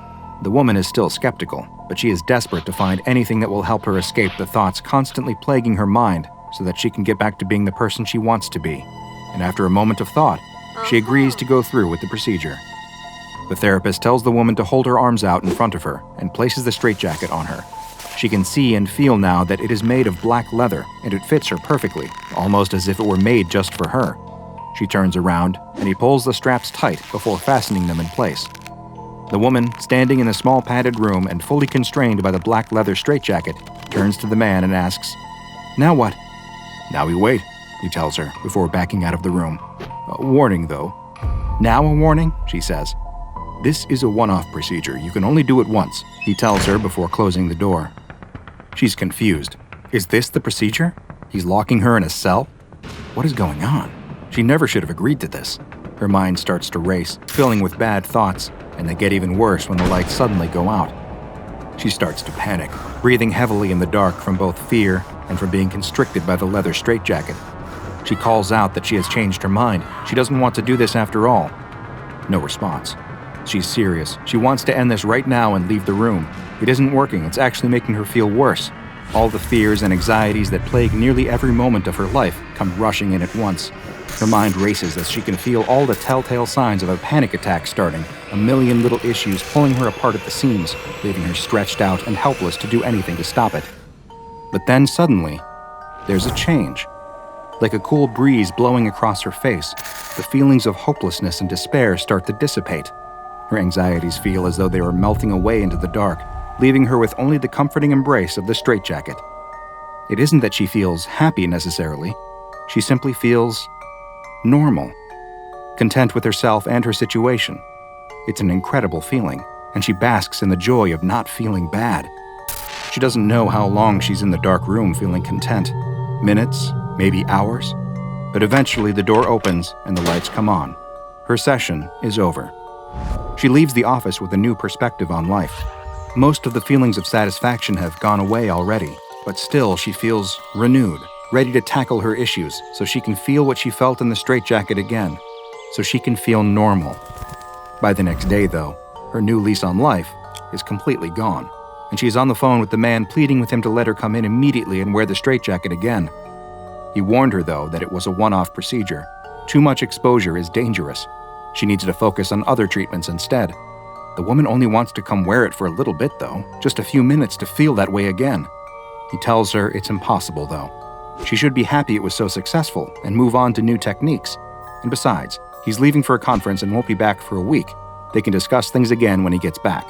The woman is still skeptical, but she is desperate to find anything that will help her escape the thoughts constantly plaguing her mind so that she can get back to being the person she wants to be. And after a moment of thought, she agrees to go through with the procedure. The therapist tells the woman to hold her arms out in front of her and places the straitjacket on her. She can see and feel now that it is made of black leather, and it fits her perfectly, almost as if it were made just for her. She turns around, and he pulls the straps tight before fastening them in place. The woman, standing in a small padded room and fully constrained by the black leather straitjacket, turns to the man and asks, "Now what?" "Now we wait," he tells her before backing out of the room. "A warning, though." "Now a warning?" she says. "This is a one-off procedure. You can only do it once," he tells her before closing the door. She's confused. Is this the procedure? He's locking her in a cell? What is going on? She never should have agreed to this. Her mind starts to race, filling with bad thoughts, and they get even worse when the lights suddenly go out. She starts to panic, breathing heavily in the dark from both fear and from being constricted by the leather straitjacket. She calls out that she has changed her mind. She doesn't want to do this after all. No response. She's serious. She wants to end this right now and leave the room. It isn't working. It's actually making her feel worse. All the fears and anxieties that plague nearly every moment of her life come rushing in at once. Her mind races as she can feel all the telltale signs of a panic attack starting, a million little issues pulling her apart at the seams, leaving her stretched out and helpless to do anything to stop it. But then suddenly, there's a change. Like a cool breeze blowing across her face, the feelings of hopelessness and despair start to dissipate. Her anxieties feel as though they were melting away into the dark, leaving her with only the comforting embrace of the straitjacket. It isn't that she feels happy necessarily. She simply feels normal, content with herself and her situation. It's an incredible feeling, and she basks in the joy of not feeling bad. She doesn't know how long she's in the dark room feeling content. Minutes, maybe hours. But eventually the door opens and the lights come on. Her session is over. She leaves the office with a new perspective on life. Most of the feelings of satisfaction have gone away already, but still she feels renewed, ready to tackle her issues so she can feel what she felt in the straitjacket again, so she can feel normal. By the next day, though, her new lease on life is completely gone, and she's on the phone with the man pleading with him to let her come in immediately and wear the straitjacket again. He warned her, though, that it was a one-off procedure. Too much exposure is dangerous. She needs to focus on other treatments instead. The woman only wants to come wear it for a little bit, though, just a few minutes to feel that way again. He tells her it's impossible, though. She should be happy it was so successful and move on to new techniques. And besides, he's leaving for a conference and won't be back for a week. They can discuss things again when he gets back.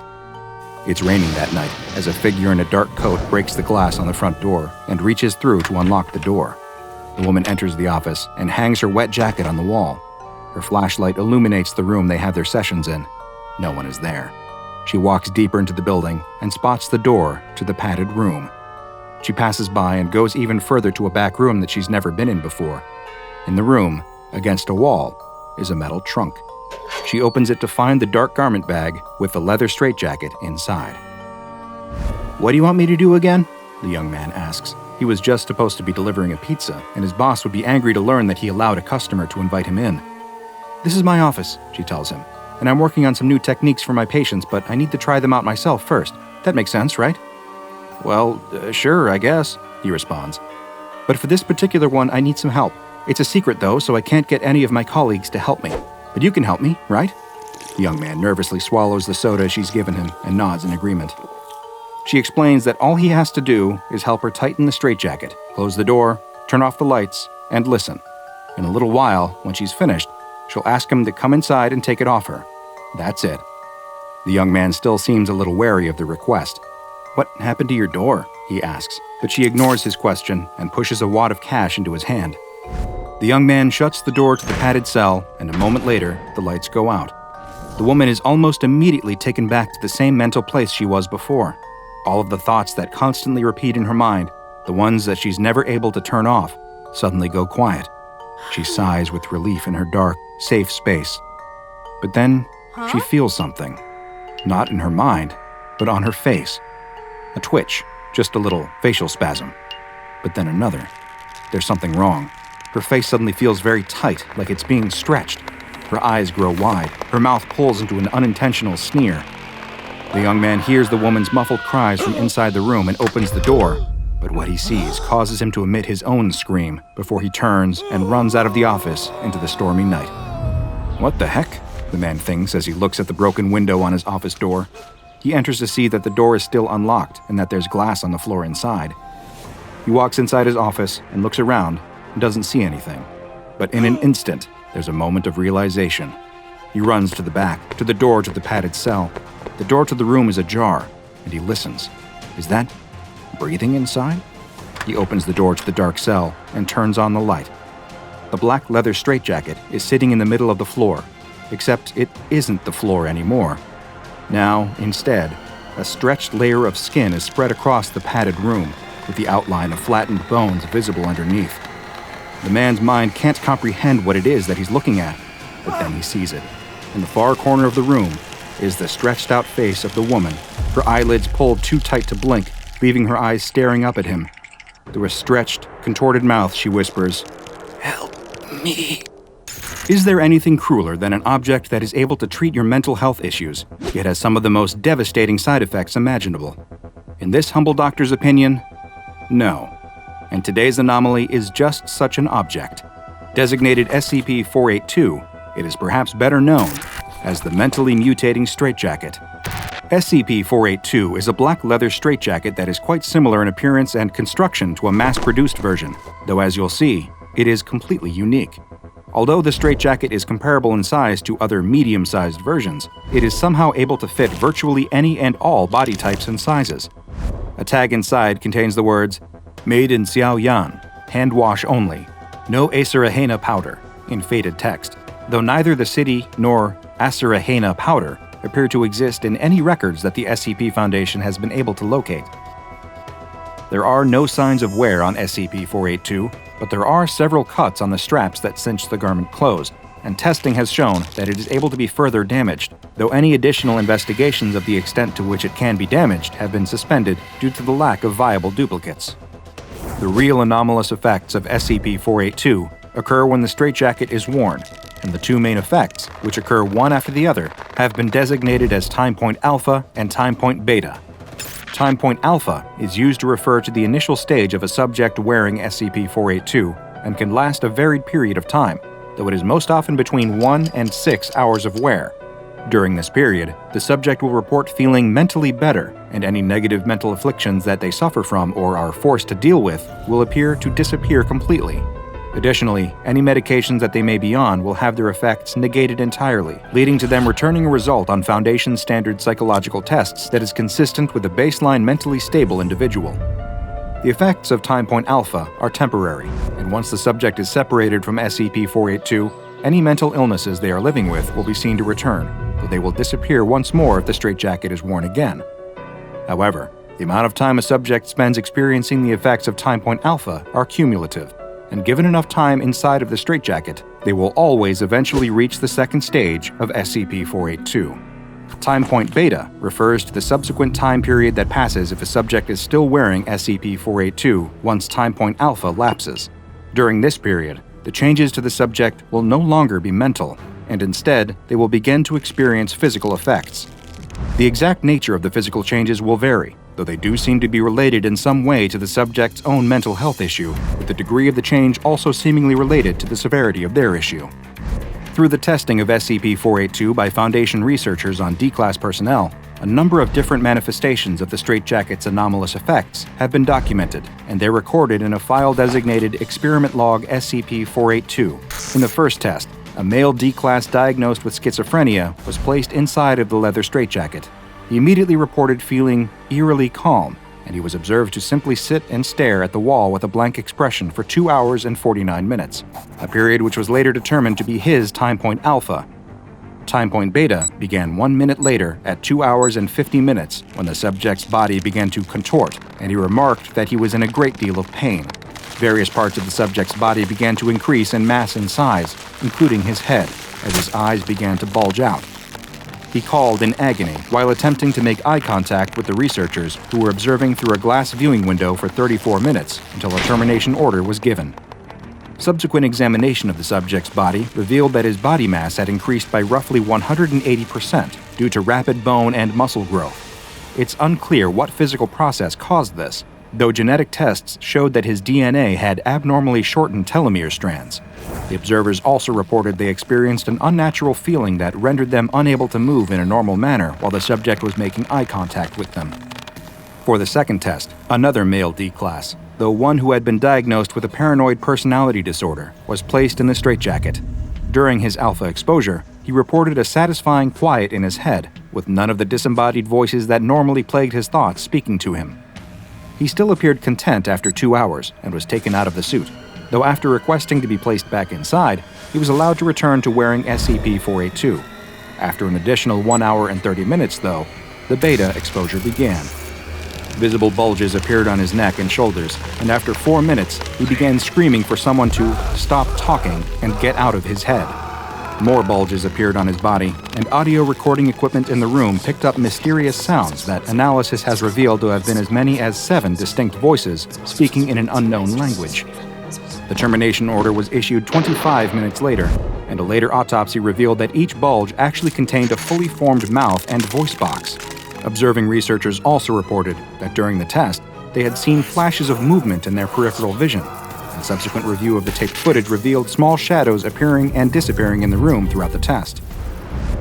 It's raining that night as a figure in a dark coat breaks the glass on the front door and reaches through to unlock the door. The woman enters the office and hangs her wet jacket on the wall. Her flashlight illuminates the room they have their sessions in. No one is there. She walks deeper into the building and spots the door to the padded room. She passes by and goes even further to a back room that she's never been in before. In the room, against a wall, is a metal trunk. She opens it to find the dark garment bag with the leather straitjacket inside. "What do you want me to do again?" the young man asks. He was just supposed to be delivering a pizza, and his boss would be angry to learn that he allowed a customer to invite him in. "This is my office," she tells him, "and I'm working on some new techniques for my patients, but I need to try them out myself first. That makes sense, right?" "Well, sure, I guess," he responds. "But for this particular one, I need some help. It's a secret, though, so I can't get any of my colleagues to help me. But you can help me, right?" The young man nervously swallows the soda she's given him and nods in agreement. She explains that all he has to do is help her tighten the straitjacket, close the door, turn off the lights, and listen. In a little while, when she's finished, she'll ask him to come inside and take it off her. That's it. The young man still seems a little wary of the request. "What happened to your door?" he asks, but she ignores his question and pushes a wad of cash into his hand. The young man shuts the door to the padded cell, and a moment later, the lights go out. The woman is almost immediately taken back to the same mental place she was before. All of the thoughts that constantly repeat in her mind, the ones that she's never able to turn off, suddenly go quiet. She sighs with relief in her dark, safe space. But then, she feels something. Not in her mind, but on her face. A twitch, just a little facial spasm. But then another. There's something wrong. Her face suddenly feels very tight, like it's being stretched. Her eyes grow wide. Her mouth pulls into an unintentional sneer. The young man hears the woman's muffled cries from inside the room and opens the door, but what he sees causes him to emit his own scream before he turns and runs out of the office into the stormy night. "What the heck?" the man thinks as he looks at the broken window on his office door. He enters to see that the door is still unlocked and that there's glass on the floor inside. He walks inside his office and looks around and doesn't see anything. But in an instant, there's a moment of realization. He runs to the back, to the door to the padded cell. The door to the room is ajar, and he listens. Is that breathing inside? He opens the door to the dark cell and turns on the light. The black leather straitjacket is sitting in the middle of the floor, except it isn't the floor anymore. Now, instead, a stretched layer of skin is spread across the padded room, with the outline of flattened bones visible underneath. The man's mind can't comprehend what it is that he's looking at, but then he sees it. In the far corner of the room is the stretched-out face of the woman, her eyelids pulled too tight to blink, leaving her eyes staring up at him. Through a stretched, contorted mouth, she whispers, "Help me." Is there anything crueler than an object that is able to treat your mental health issues, yet has some of the most devastating side effects imaginable? In this humble doctor's opinion, no. And today's anomaly is just such an object. Designated SCP-482, it is perhaps better known as the mentally mutating straitjacket. SCP-482 is a black leather straitjacket that is quite similar in appearance and construction to a mass-produced version, though as you'll see, it is completely unique. Although the straitjacket is comparable in size to other medium-sized versions, it is somehow able to fit virtually any and all body types and sizes. A tag inside contains the words, "Made in Xiaoyan, hand wash only, no acerahena powder," in faded text, though neither the city nor acerahena powder appear to exist in any records that the SCP Foundation has been able to locate. There are no signs of wear on SCP-482, but there are several cuts on the straps that cinch the garment closed, and testing has shown that it is able to be further damaged, though any additional investigations of the extent to which it can be damaged have been suspended due to the lack of viable duplicates. The real anomalous effects of SCP-482 occur when the straitjacket is worn, and the two main effects, which occur one after the other, have been designated as time point alpha and time point beta. Time point alpha is used to refer to the initial stage of a subject wearing SCP-482 and can last a varied period of time, though it is most often between 1 and 6 hours of wear. During this period, the subject will report feeling mentally better, and any negative mental afflictions that they suffer from or are forced to deal with will appear to disappear completely. Additionally, any medications that they may be on will have their effects negated entirely, leading to them returning a result on Foundation standard psychological tests that is consistent with a baseline mentally stable individual. The effects of time point alpha are temporary, and once the subject is separated from SCP-482, any mental illnesses they are living with will be seen to return, but they will disappear once more if the straitjacket is worn again. However, the amount of time a subject spends experiencing the effects of time point alpha are cumulative, and given enough time inside of the straitjacket, they will always eventually reach the second stage of SCP-482. Time point beta refers to the subsequent time period that passes if a subject is still wearing SCP-482 once time point alpha lapses. During this period, the changes to the subject will no longer be mental, and instead, they will begin to experience physical effects. The exact nature of the physical changes will vary, though they do seem to be related in some way to the subject's own mental health issue, with the degree of the change also seemingly related to the severity of their issue. Through the testing of SCP-482 by Foundation researchers on D-Class personnel, a number of different manifestations of the straitjacket's anomalous effects have been documented, and they're recorded in a file designated Experiment Log SCP-482. In the first test, a male D-Class diagnosed with schizophrenia was placed inside of the leather straitjacket. He immediately reported feeling eerily calm, and he was observed to simply sit and stare at the wall with a blank expression for 2 hours and 49 minutes, a period which was later determined to be his time point alpha. Time point beta began 1 minute later at 2 hours and 50 minutes when the subject's body began to contort, and he remarked that he was in a great deal of pain. Various parts of the subject's body began to increase in mass and size, including his head, as his eyes began to bulge out. He called in agony while attempting to make eye contact with the researchers who were observing through a glass viewing window for 34 minutes until a termination order was given. Subsequent examination of the subject's body revealed that his body mass had increased by roughly 180% due to rapid bone and muscle growth. It's unclear what physical process caused this, though genetic tests showed that his DNA had abnormally shortened telomere strands. The observers also reported they experienced an unnatural feeling that rendered them unable to move in a normal manner while the subject was making eye contact with them. For the second test, another male D-Class, though one who had been diagnosed with a paranoid personality disorder, was placed in the straitjacket. During his alpha exposure, he reported a satisfying quiet in his head, with none of the disembodied voices that normally plagued his thoughts speaking to him. He still appeared content after 2 hours and was taken out of the suit, though after requesting to be placed back inside, he was allowed to return to wearing SCP-482. After an additional 1 hour and 30 minutes, though, the beta exposure began. Visible bulges appeared on his neck and shoulders, and after 4 minutes, he began screaming for someone to stop talking and get out of his head. More bulges appeared on his body, and audio recording equipment in the room picked up mysterious sounds that analysis has revealed to have been as many as 7 distinct voices speaking in an unknown language. The termination order was issued 25 minutes later, and a later autopsy revealed that each bulge actually contained a fully formed mouth and voice box. Observing researchers also reported that during the test, they had seen flashes of movement in their peripheral vision, and subsequent review of the taped footage revealed small shadows appearing and disappearing in the room throughout the test.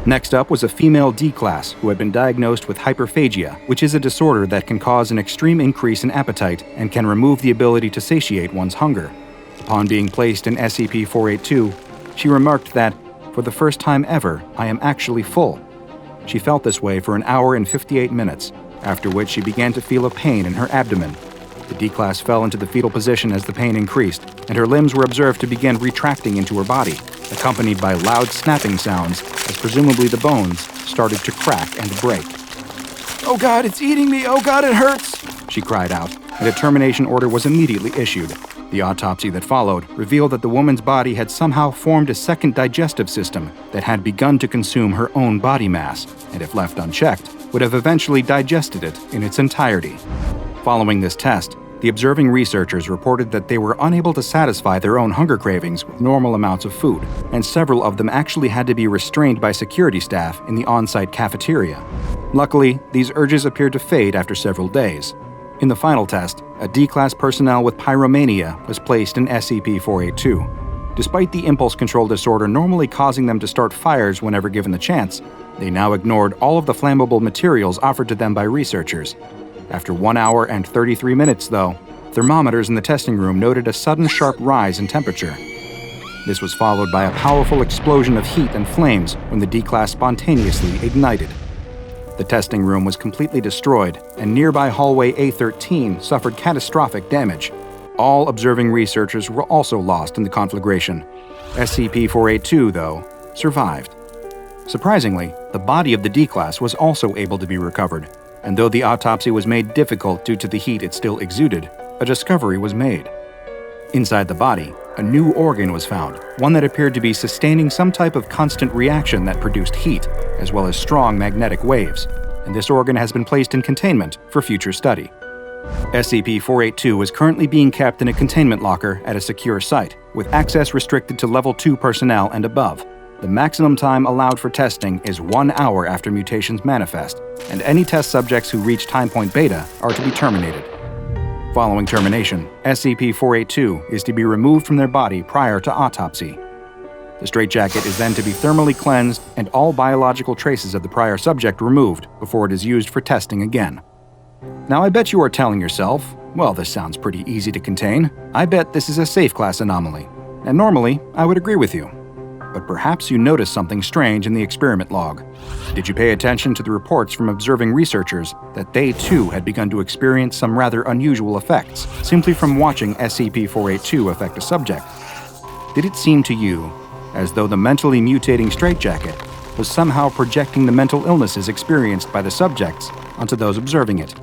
Next up was a female D-Class who had been diagnosed with hyperphagia, which is a disorder that can cause an extreme increase in appetite and can remove the ability to satiate one's hunger. Upon being placed in SCP-482, she remarked that, "For the first time ever, I am actually full." She felt this way for 1 hour and 58 minutes, after which she began to feel a pain in her abdomen. The D-Class fell into the fetal position as the pain increased, and her limbs were observed to begin retracting into her body, accompanied by loud snapping sounds as presumably the bones started to crack and break. "Oh God, it's eating me! Oh God, it hurts!" she cried out, and a termination order was immediately issued. The autopsy that followed revealed that the woman's body had somehow formed a second digestive system that had begun to consume her own body mass, and if left unchecked, would have eventually digested it in its entirety. Following this test, the observing researchers reported that they were unable to satisfy their own hunger cravings with normal amounts of food, and several of them actually had to be restrained by security staff in the on-site cafeteria. Luckily, these urges appeared to fade after several days. In the final test, a D-Class personnel with pyromania was placed in SCP-482. Despite the impulse control disorder normally causing them to start fires whenever given the chance, they now ignored all of the flammable materials offered to them by researchers. After 1 hour and 33 minutes, though, thermometers in the testing room noted a sudden sharp rise in temperature. This was followed by a powerful explosion of heat and flames when the D-Class spontaneously ignited. The testing room was completely destroyed, and nearby hallway A13 suffered catastrophic damage. All observing researchers were also lost in the conflagration. SCP-482, though, survived. Surprisingly, the body of the D-Class was also able to be recovered, and though the autopsy was made difficult due to the heat it still exuded, a discovery was made. Inside the body, a new organ was found, one that appeared to be sustaining some type of constant reaction that produced heat, as well as strong magnetic waves, and this organ has been placed in containment for future study. SCP-482 is currently being kept in a containment locker at a secure site, with access restricted to Level 2 personnel and above. The maximum time allowed for testing is 1 hour after mutations manifest, and any test subjects who reach time point beta are to be terminated. Following termination, SCP-482 is to be removed from their body prior to autopsy. The straitjacket is then to be thermally cleansed and all biological traces of the prior subject removed before it is used for testing again. Now I bet you are telling yourself, well, this sounds pretty easy to contain. I bet this is a safe class anomaly. And normally, I would agree with you. But perhaps you noticed something strange in the experiment log. Did you pay attention to the reports from observing researchers that they too had begun to experience some rather unusual effects simply from watching SCP-482 affect a subject? Did it seem to you as though the mentally mutating straitjacket was somehow projecting the mental illnesses experienced by the subjects onto those observing it?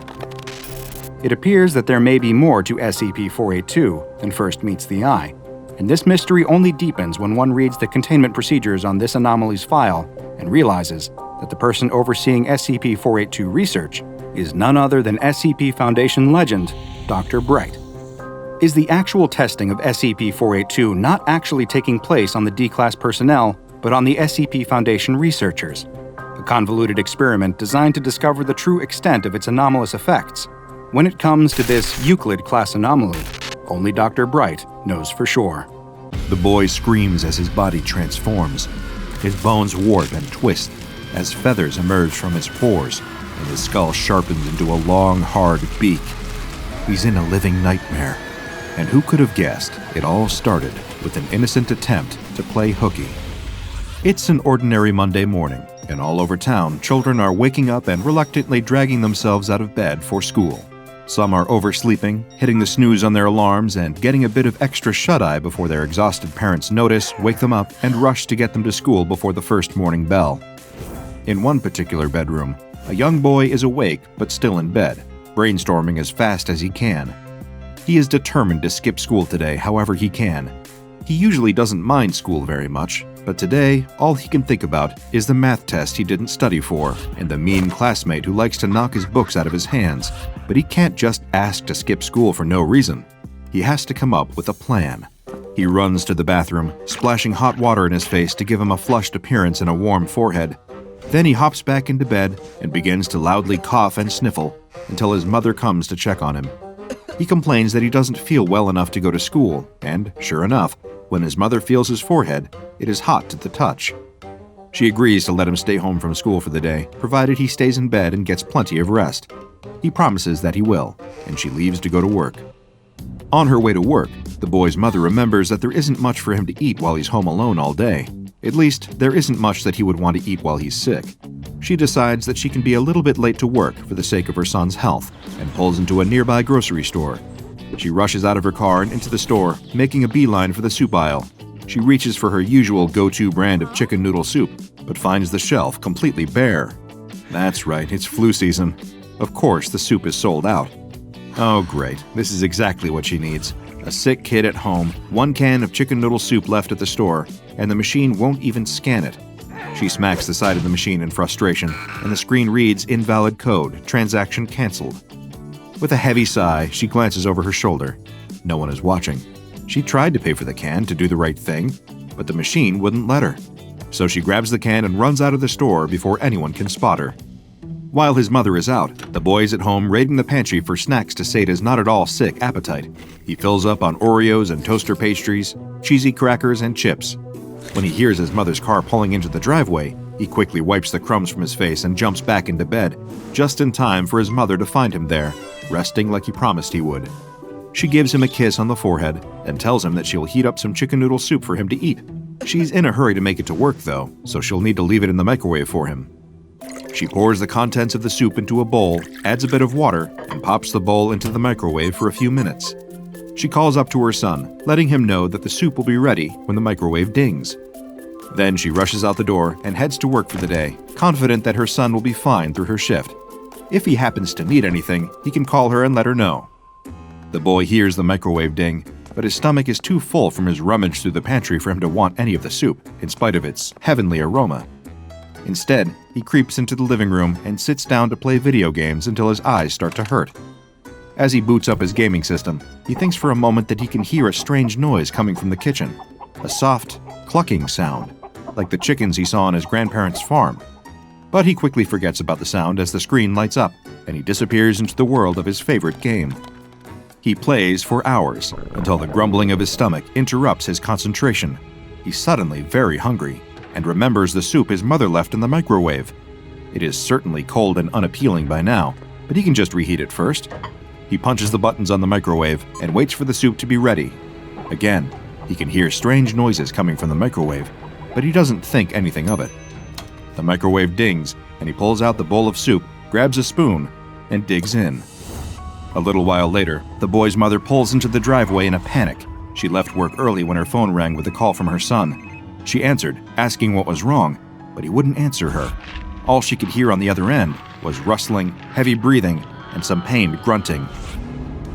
It appears that there may be more to SCP-482 than first meets the eye, and this mystery only deepens when one reads the containment procedures on this anomaly's file and realizes that the person overseeing SCP-482 research is none other than SCP Foundation legend, Dr. Bright. Is the actual testing of SCP-482 not actually taking place on the D-Class personnel, but on the SCP Foundation researchers? A convoluted experiment designed to discover the true extent of its anomalous effects. When it comes to this Euclid-class anomaly, only Dr. Bright knows for sure. The boy screams as his body transforms. His bones warp and twist as feathers emerge from his pores, and his skull sharpens into a long, hard beak. He's in a living nightmare. And who could have guessed it all started with an innocent attempt to play hooky? It's an ordinary Monday morning, and all over town, children are waking up and reluctantly dragging themselves out of bed for school. Some are oversleeping, hitting the snooze on their alarms, and getting a bit of extra shut-eye before their exhausted parents notice, wake them up, and rush to get them to school before the first morning bell. In one particular bedroom, a young boy is awake but still in bed, brainstorming as fast as he can. He is determined to skip school today however he can. He usually doesn't mind school very much, but today, all he can think about is the math test he didn't study for and the mean classmate who likes to knock his books out of his hands. But he can't just ask to skip school for no reason. He has to come up with a plan. He runs to the bathroom, splashing hot water in his face to give him a flushed appearance and a warm forehead. Then he hops back into bed and begins to loudly cough and sniffle until his mother comes to check on him. He complains that he doesn't feel well enough to go to school, and sure enough, when his mother feels his forehead, it is hot to the touch. She agrees to let him stay home from school for the day, provided he stays in bed and gets plenty of rest. He promises that he will, and she leaves to go to work. On her way to work, the boy's mother remembers that there isn't much for him to eat while he's home alone all day. At least, there isn't much that he would want to eat while he's sick. She decides that she can be a little bit late to work for the sake of her son's health, and pulls into a nearby grocery store. She rushes out of her car and into the store, making a beeline for the soup aisle. She reaches for her usual go-to brand of chicken noodle soup, but finds the shelf completely bare. That's right, it's flu season. Of course, the soup is sold out. Oh great, this is exactly what she needs. A sick kid at home, one can of chicken noodle soup left at the store, and the machine won't even scan it. She smacks the side of the machine in frustration, and the screen reads invalid code, transaction canceled. With a heavy sigh, she glances over her shoulder. No one is watching. She tried to pay for the can to do the right thing, but the machine wouldn't let her. So she grabs the can and runs out of the store before anyone can spot her. While his mother is out, the boy is at home raiding the pantry for snacks to sate his not at all sick appetite. He fills up on Oreos and toaster pastries, cheesy crackers, and chips. When he hears his mother's car pulling into the driveway, he quickly wipes the crumbs from his face and jumps back into bed, just in time for his mother to find him there, resting like he promised he would. She gives him a kiss on the forehead and tells him that she'll heat up some chicken noodle soup for him to eat. She's in a hurry to make it to work, though, so she'll need to leave it in the microwave for him. She pours the contents of the soup into a bowl, adds a bit of water, and pops the bowl into the microwave for a few minutes. She calls up to her son, letting him know that the soup will be ready when the microwave dings. Then she rushes out the door and heads to work for the day, confident that her son will be fine through her shift. If he happens to need anything, he can call her and let her know. The boy hears the microwave ding, but his stomach is too full from his rummage through the pantry for him to want any of the soup, in spite of its heavenly aroma. Instead, he creeps into the living room and sits down to play video games until his eyes start to hurt. As he boots up his gaming system, he thinks for a moment that he can hear a strange noise coming from the kitchen, a soft, clucking sound, like the chickens he saw on his grandparents' farm. But he quickly forgets about the sound as the screen lights up, and he disappears into the world of his favorite game. He plays for hours, until the grumbling of his stomach interrupts his concentration. He's suddenly very hungry, and remembers the soup his mother left in the microwave. It is certainly cold and unappealing by now, but he can just reheat it first. He punches the buttons on the microwave and waits for the soup to be ready. Again, he can hear strange noises coming from the microwave, but he doesn't think anything of it. The microwave dings, and he pulls out the bowl of soup, grabs a spoon, and digs in. A little while later, the boy's mother pulls into the driveway in a panic. She left work early when her phone rang with a call from her son. She answered, asking what was wrong, but he wouldn't answer her. All she could hear on the other end was rustling, heavy breathing, and some pained grunting.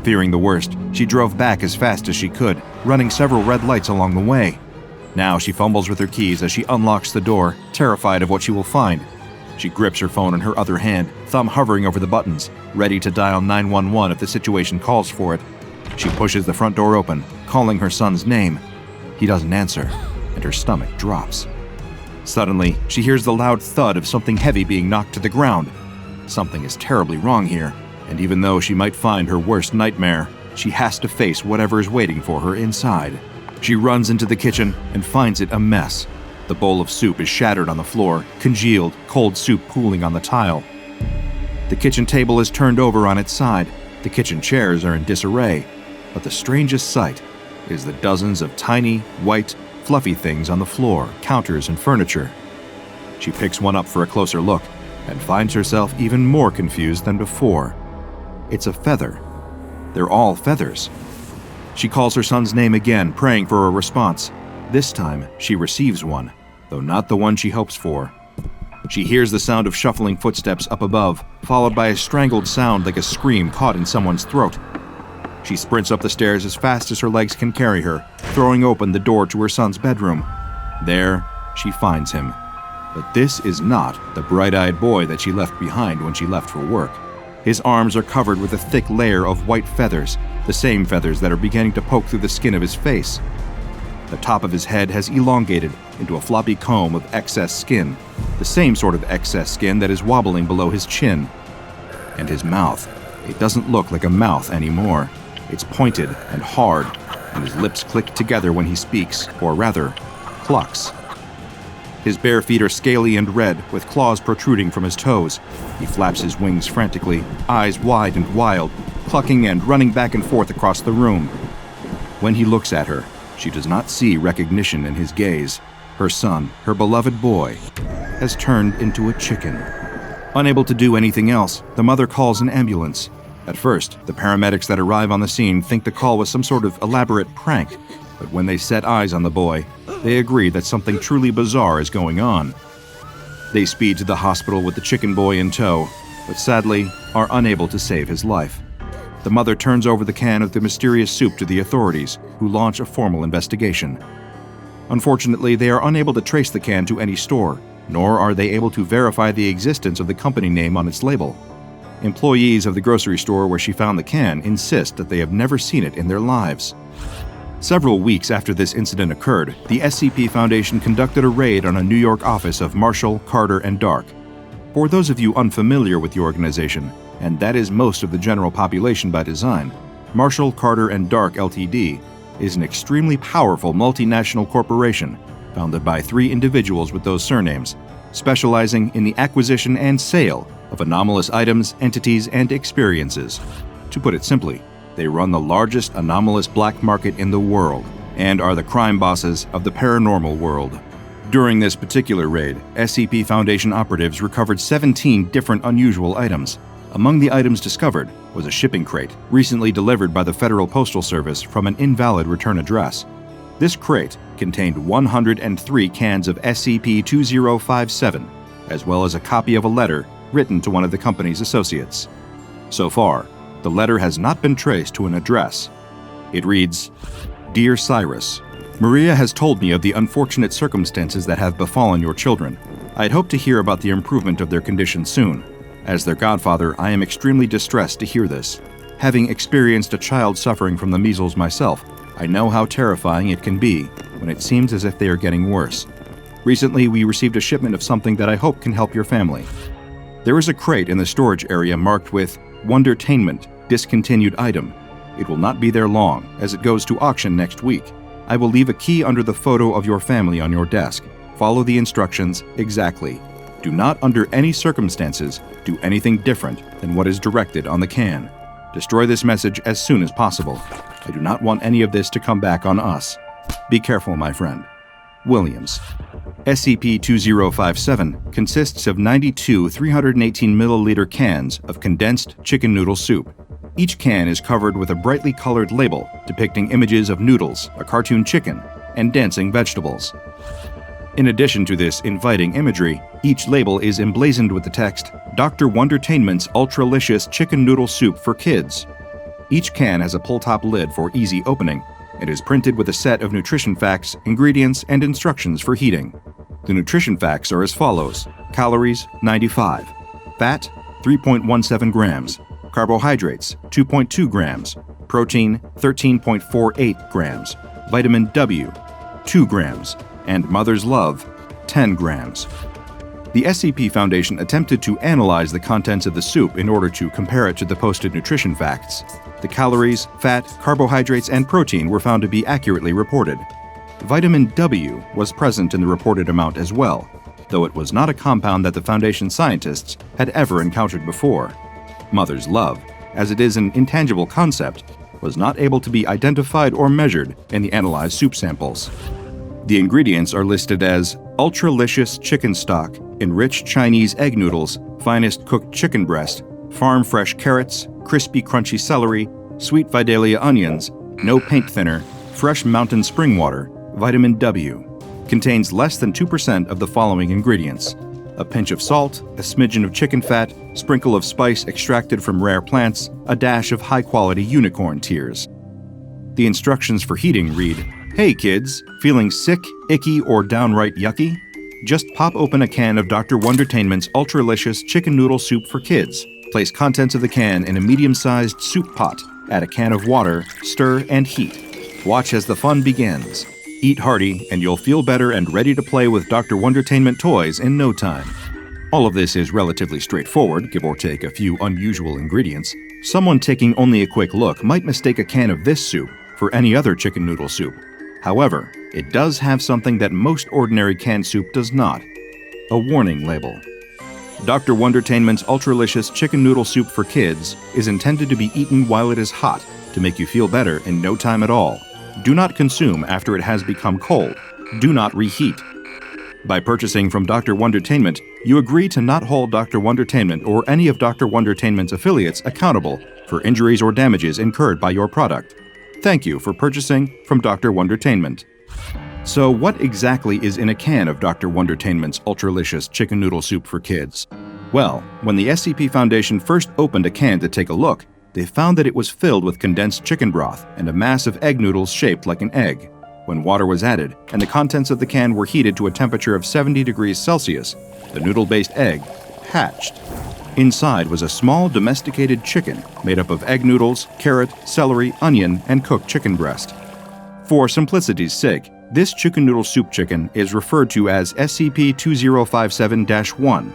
Fearing the worst, she drove back as fast as she could, running several red lights along the way. Now she fumbles with her keys as she unlocks the door, terrified of what she will find. She grips her phone in her other hand, thumb hovering over the buttons, ready to dial 911 if the situation calls for it. She pushes the front door open, calling her son's name. He doesn't answer, and her stomach drops. Suddenly, she hears the loud thud of something heavy being knocked to the ground. Something is terribly wrong here, and even though she might find her worst nightmare, she has to face whatever is waiting for her inside. She runs into the kitchen and finds it a mess. The bowl of soup is shattered on the floor, congealed, cold soup pooling on the tile. The kitchen table is turned over on its side. The kitchen chairs are in disarray. But the strangest sight is the dozens of tiny, white, fluffy things on the floor, counters, and furniture. She picks one up for a closer look and finds herself even more confused than before. It's a feather. They're all feathers. She calls her son's name again, praying for a response. This time, she receives one, though not the one she hopes for. She hears the sound of shuffling footsteps up above, followed by a strangled sound like a scream caught in someone's throat. She sprints up the stairs as fast as her legs can carry her, throwing open the door to her son's bedroom. There, she finds him. But this is not the bright-eyed boy that she left behind when she left for work. His arms are covered with a thick layer of white feathers, the same feathers that are beginning to poke through the skin of his face. The top of his head has elongated into a floppy comb of excess skin, the same sort of excess skin that is wobbling below his chin. And his mouth, it doesn't look like a mouth anymore. It's pointed and hard, and his lips click together when he speaks, or rather, clucks. His bare feet are scaly and red, with claws protruding from his toes. He flaps his wings frantically, eyes wide and wild, clucking and running back and forth across the room. When he looks at her, she does not see recognition in his gaze. Her son, her beloved boy, has turned into a chicken. Unable to do anything else, the mother calls an ambulance. At first, the paramedics that arrive on the scene think the call was some sort of elaborate prank, but when they set eyes on the boy, they agree that something truly bizarre is going on. They speed to the hospital with the chicken boy in tow, but sadly are unable to save his life. The mother turns over the can of the mysterious soup to the authorities, who launch a formal investigation. Unfortunately, they are unable to trace the can to any store, nor are they able to verify the existence of the company name on its label. Employees of the grocery store where she found the can insist that they have never seen it in their lives. Several weeks after this incident occurred, the SCP Foundation conducted a raid on a New York office of Marshall, Carter, and Dark. For those of you unfamiliar with the organization, and that is most of the general population by design, Marshall, Carter, and Dark Ltd. Is an extremely powerful multinational corporation founded by 3 individuals with those surnames, specializing in the acquisition and sale of anomalous items, entities, and experiences. To put it simply, they run the largest anomalous black market in the world and are the crime bosses of the paranormal world. During this particular raid, SCP Foundation operatives recovered 17 different unusual items. Among the items discovered was a shipping crate recently delivered by the Federal Postal Service from an invalid return address. This crate contained 103 cans of SCP-2057, as well as a copy of a letter written to one of the company's associates. So far, the letter has not been traced to an address. It reads, "Dear Cyrus, Maria has told me of the unfortunate circumstances that have befallen your children. I'd hope to hear about the improvement of their condition soon. As their godfather, I am extremely distressed to hear this. Having experienced a child suffering from the measles myself, I know how terrifying it can be when it seems as if they are getting worse. Recently, we received a shipment of something that I hope can help your family. There is a crate in the storage area marked with Wondertainment, discontinued item. It will not be there long, as it goes to auction next week. I will leave a key under the photo of your family on your desk. Follow the instructions exactly. Do not, under any circumstances, do anything different than what is directed on the can. Destroy this message as soon as possible. I do not want any of this to come back on us. Be careful, my friend. Williams." SCP-2057 consists of 92 318-milliliter cans of condensed chicken noodle soup. Each can is covered with a brightly colored label depicting images of noodles, a cartoon chicken, and dancing vegetables. In addition to this inviting imagery, each label is emblazoned with the text, "Dr. Wondertainment's Ultralicious Chicken Noodle Soup for Kids." Each can has a pull-top lid for easy opening and is printed with a set of nutrition facts, ingredients, and instructions for heating. The nutrition facts are as follows: calories, 95, fat, 3.17 grams, carbohydrates, 2.2 grams, protein, 13.48 grams, vitamin W, 2 grams, and Mother's Love, 10 grams. The SCP Foundation attempted to analyze the contents of the soup in order to compare it to the posted nutrition facts. The calories, fat, carbohydrates, and protein were found to be accurately reported. Vitamin W was present in the reported amount as well, though it was not a compound that the Foundation scientists had ever encountered before. Mother's Love, as it is an intangible concept, was not able to be identified or measured in the analyzed soup samples. The ingredients are listed as ultralicious chicken stock, enriched Chinese egg noodles, finest cooked chicken breast, farm fresh carrots, crispy crunchy celery, sweet Vidalia onions, no paint thinner, fresh mountain spring water, vitamin W. Contains less than 2% of the following ingredients: a pinch of salt, a smidgen of chicken fat, sprinkle of spice extracted from rare plants, a dash of high-quality unicorn tears. The instructions for heating read, "Hey kids, feeling sick, icky, or downright yucky? Just pop open a can of Dr. Wondertainment's Ultralicious Chicken Noodle Soup for Kids. Place contents of the can in a medium-sized soup pot. Add a can of water, stir, and heat. Watch as the fun begins. Eat hearty, and you'll feel better and ready to play with Dr. Wondertainment toys in no time." All of this is relatively straightforward, give or take a few unusual ingredients. Someone taking only a quick look might mistake a can of this soup for any other chicken noodle soup. However, it does have something that most ordinary canned soup does not: a warning label. Dr. Wondertainment's Ultralicious Chicken Noodle Soup for Kids is intended to be eaten while it is hot to make you feel better in no time at all. Do not consume after it has become cold. Do not reheat. By purchasing from Dr. Wondertainment, you agree to not hold Dr. Wondertainment or any of Dr. Wondertainment's affiliates accountable for injuries or damages incurred by your product. Thank you for purchasing from Dr. Wondertainment. So what exactly is in a can of Dr. Wondertainment's Ultralicious Chicken Noodle Soup for Kids? Well, when the SCP Foundation first opened a can to take a look, they found that it was filled with condensed chicken broth and a mass of egg noodles shaped like an egg. When water was added and the contents of the can were heated to a temperature of 70 degrees Celsius, the noodle-based egg hatched. Inside was a small domesticated chicken made up of egg noodles, carrot, celery, onion, and cooked chicken breast. For simplicity's sake, this chicken noodle soup chicken is referred to as SCP-2057-1.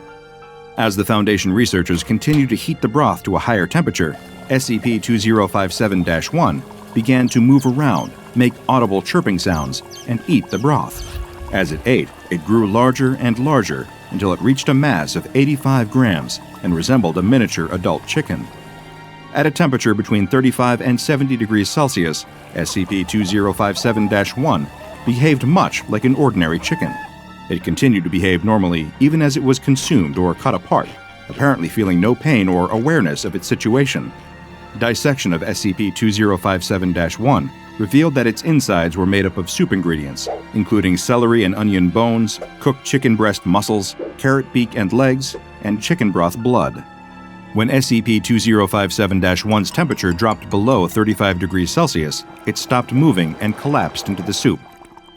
As the Foundation researchers continued to heat the broth to a higher temperature, SCP-2057-1 began to move around, make audible chirping sounds, and eat the broth. As it ate, it grew larger and larger until it reached a mass of 85 grams and resembled a miniature adult chicken. At a temperature between 35 and 70 degrees Celsius, SCP-2057-1 behaved much like an ordinary chicken. It continued to behave normally even as it was consumed or cut apart, apparently feeling no pain or awareness of its situation. Dissection of SCP-2057-1 revealed that its insides were made up of soup ingredients, including celery and onion bones, cooked chicken breast muscles, carrot beak and legs, and chicken broth blood. When SCP-2057-1's temperature dropped below 35 degrees Celsius, it stopped moving and collapsed into the soup.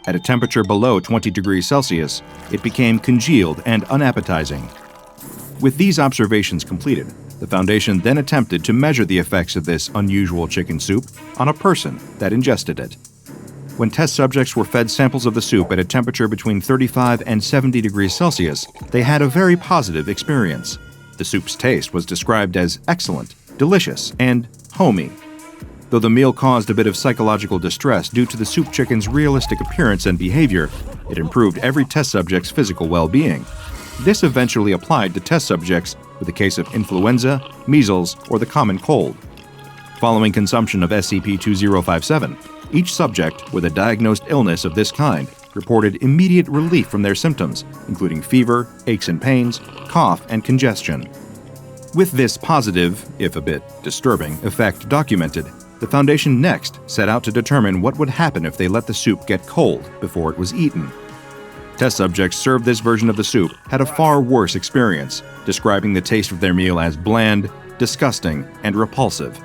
At a temperature below 20 degrees Celsius, it became congealed and unappetizing. With these observations completed, the Foundation then attempted to measure the effects of this unusual chicken soup on a person that ingested it. When test subjects were fed samples of the soup at a temperature between 35 and 70 degrees Celsius, they had a very positive experience. The soup's taste was described as excellent, delicious, and homey. Though the meal caused a bit of psychological distress due to the soup chicken's realistic appearance and behavior, it improved every test subject's physical well-being. This eventually applied to test subjects with a case of influenza, measles, or the common cold. Following consumption of SCP-2057, each subject with a diagnosed illness of this kind reported immediate relief from their symptoms, including fever, aches and pains, cough, and congestion. With this positive, if a bit disturbing, effect documented, the Foundation next set out to determine what would happen if they let the soup get cold before it was eaten. Test subjects served this version of the soup had a far worse experience, describing the taste of their meal as bland, disgusting, and repulsive.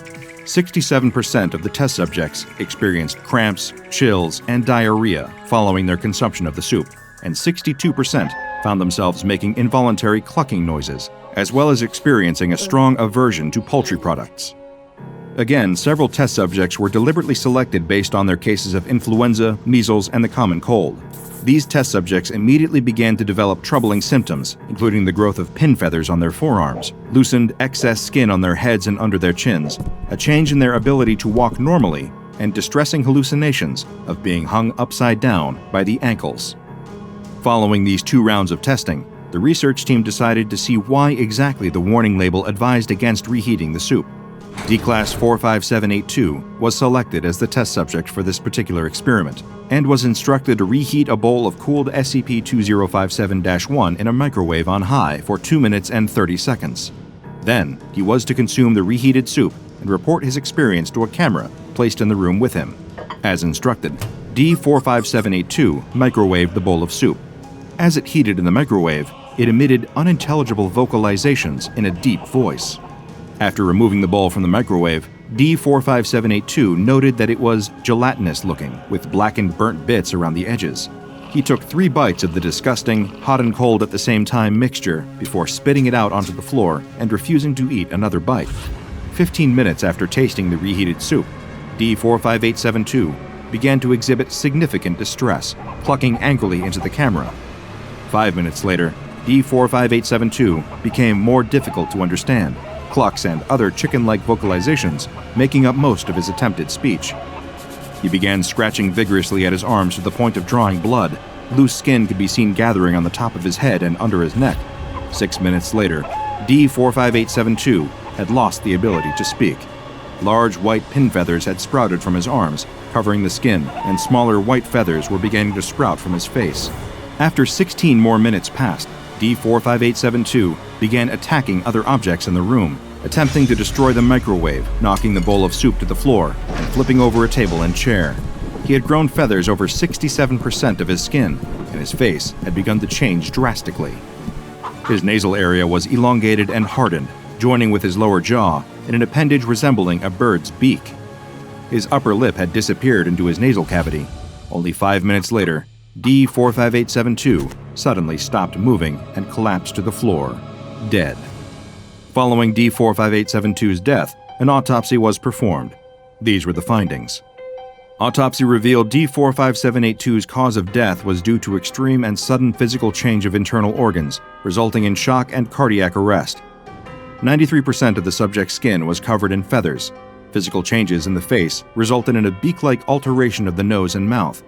67% of the test subjects experienced cramps, chills, and diarrhea following their consumption of the soup, and 62% found themselves making involuntary clucking noises, as well as experiencing a strong aversion to poultry products. Again, several test subjects were deliberately selected based on their cases of influenza, measles, and the common cold. These test subjects immediately began to develop troubling symptoms, including the growth of pin feathers on their forearms, loosened excess skin on their heads and under their chins, a change in their ability to walk normally, and distressing hallucinations of being hung upside down by the ankles. Following these 2 rounds of testing, the research team decided to see why exactly the warning label advised against reheating the soup. D-Class 45782 was selected as the test subject for this particular experiment, and was instructed to reheat a bowl of cooled SCP-2057-1 in a microwave on high for 2 minutes and 30 seconds. Then, he was to consume the reheated soup and report his experience to a camera placed in the room with him. As instructed, D-45782 microwaved the bowl of soup. As it heated in the microwave, it emitted unintelligible vocalizations in a deep voice. After removing the bowl from the microwave, D-45782 noted that it was gelatinous-looking, with blackened burnt bits around the edges. He took 3 bites of the disgusting, hot and cold at the same time mixture before spitting it out onto the floor and refusing to eat another bite. 15 minutes after tasting the reheated soup, D-45872 began to exhibit significant distress, clucking angrily into the camera. 5 minutes later, D-45872 became more difficult to understand, clucks and other chicken-like vocalizations making up most of his attempted speech. He began scratching vigorously at his arms to the point of drawing blood. Loose skin could be seen gathering on the top of his head and under his neck. 6 minutes later, D-45872 had lost the ability to speak. Large white pin feathers had sprouted from his arms, covering the skin, and smaller white feathers were beginning to sprout from his face. After 16 more minutes passed, D-45872 began attacking other objects in the room, attempting to destroy the microwave, knocking the bowl of soup to the floor, and flipping over a table and chair. He had grown feathers over 67% of his skin, and his face had begun to change drastically. His nasal area was elongated and hardened, joining with his lower jaw in an appendage resembling a bird's beak. His upper lip had disappeared into his nasal cavity. Only 5 minutes later, D45872 suddenly stopped moving and collapsed to the floor, dead. Following D45872's death, an autopsy was performed. These were the findings. Autopsy revealed D45782's cause of death was due to extreme and sudden physical change of internal organs, resulting in shock and cardiac arrest. 93% of the subject's skin was covered in feathers. Physical changes in the face resulted in a beak-like alteration of the nose and mouth.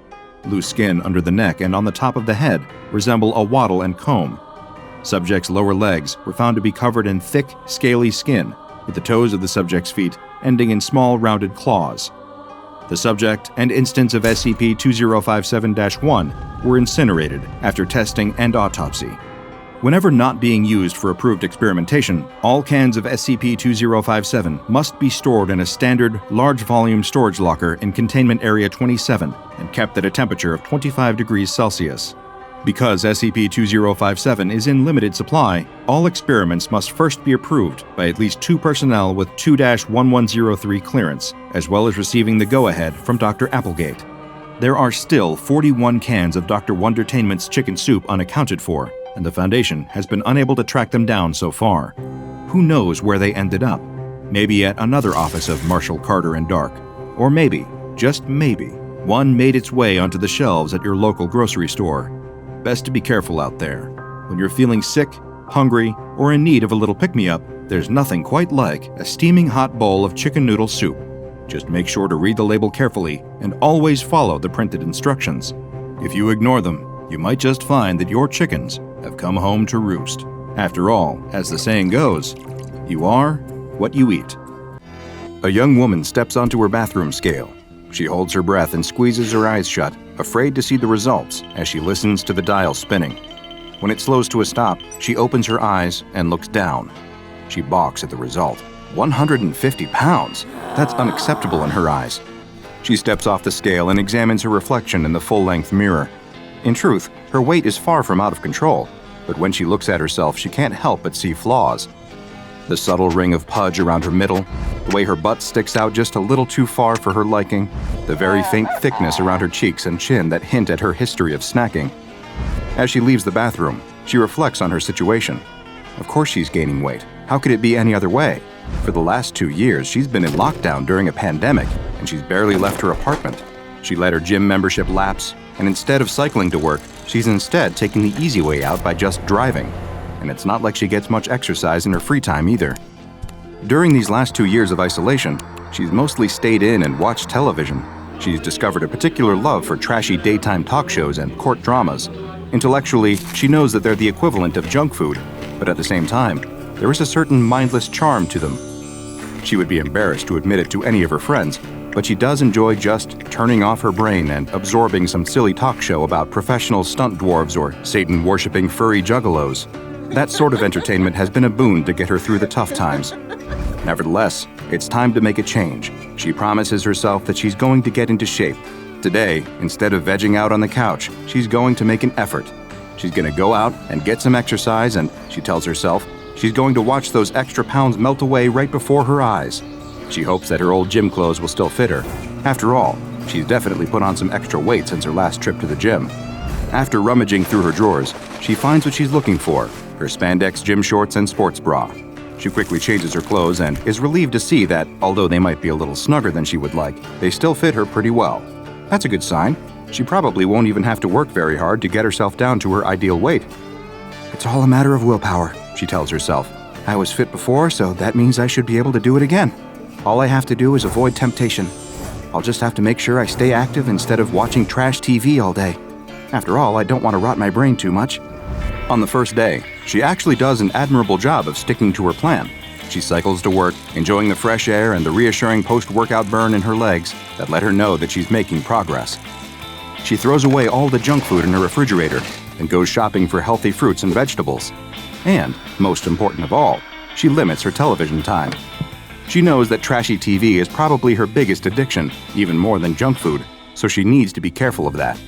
Loose skin under the neck and on the top of the head resemble a wattle and comb. Subject's lower legs were found to be covered in thick, scaly skin, with the toes of the subject's feet ending in small, rounded claws. The subject and instance of SCP-2057-1 were incinerated after testing and autopsy. Whenever not being used for approved experimentation, all cans of SCP-2057 must be stored in a standard, large-volume storage locker in Containment Area 27 and kept at a temperature of 25 degrees Celsius. Because SCP-2057 is in limited supply, all experiments must first be approved by at least 2 personnel with 2-1103 clearance, as well as receiving the go-ahead from Dr. Applegate. There are still 41 cans of Dr. Wondertainment's chicken soup unaccounted for, and the Foundation has been unable to track them down so far. Who knows where they ended up? Maybe at another office of Marshall Carter and Dark. Or maybe, just maybe, one made its way onto the shelves at your local grocery store. Best to be careful out there. When you're feeling sick, hungry, or in need of a little pick-me-up, there's nothing quite like a steaming hot bowl of chicken noodle soup. Just make sure to read the label carefully and always follow the printed instructions. If you ignore them, you might just find that your chickens have come home to roost. After all, as the saying goes, you are what you eat. A young woman steps onto her bathroom scale. She holds her breath and squeezes her eyes shut, afraid to see the results as she listens to the dial spinning. When it slows to a stop, she opens her eyes and looks down. She balks at the result. 150 pounds! That's unacceptable in her eyes. She steps off the scale and examines her reflection in the full-length mirror. In truth, her weight is far from out of control, but when she looks at herself, she can't help but see flaws. The subtle ring of pudge around her middle, the way her butt sticks out just a little too far for her liking, the very faint thickness around her cheeks and chin that hint at her history of snacking. As she leaves the bathroom, she reflects on her situation. Of course she's gaining weight. How could it be any other way? For the last 2 years, she's been in lockdown during a pandemic, and she's barely left her apartment. She let her gym membership lapse, and instead of cycling to work, she's instead taking the easy way out by just driving. And it's not like she gets much exercise in her free time either. During these last 2 years of isolation, she's mostly stayed in and watched television. She's discovered a particular love for trashy daytime talk shows and court dramas. Intellectually, she knows that they're the equivalent of junk food, but at the same time, there is a certain mindless charm to them. She would be embarrassed to admit it to any of her friends, but she does enjoy just turning off her brain and absorbing some silly talk show about professional stunt dwarves or Satan-worshipping furry juggalos. That sort of entertainment has been a boon to get her through the tough times. Nevertheless, it's time to make a change. She promises herself that she's going to get into shape. Today, instead of vegging out on the couch, she's going to make an effort. She's going to go out and get some exercise, and she tells herself she's going to watch those extra pounds melt away right before her eyes. She hopes that her old gym clothes will still fit her. After all, she's definitely put on some extra weight since her last trip to the gym. After rummaging through her drawers, she finds what she's looking for: her spandex gym shorts and sports bra. She quickly changes her clothes and is relieved to see that, although they might be a little snugger than she would like, they still fit her pretty well. That's a good sign. She probably won't even have to work very hard to get herself down to her ideal weight. It's all a matter of willpower, she tells herself. I was fit before, so that means I should be able to do it again. All I have to do is avoid temptation. I'll just have to make sure I stay active instead of watching trash TV all day. After all, I don't want to rot my brain too much. On the first day, she actually does an admirable job of sticking to her plan. She cycles to work, enjoying the fresh air and the reassuring post-workout burn in her legs that let her know that she's making progress. She throws away all the junk food in her refrigerator and goes shopping for healthy fruits and vegetables. And, most important of all, she limits her television time. She knows that trashy TV is probably her biggest addiction, even more than junk food, so she needs to be careful of that.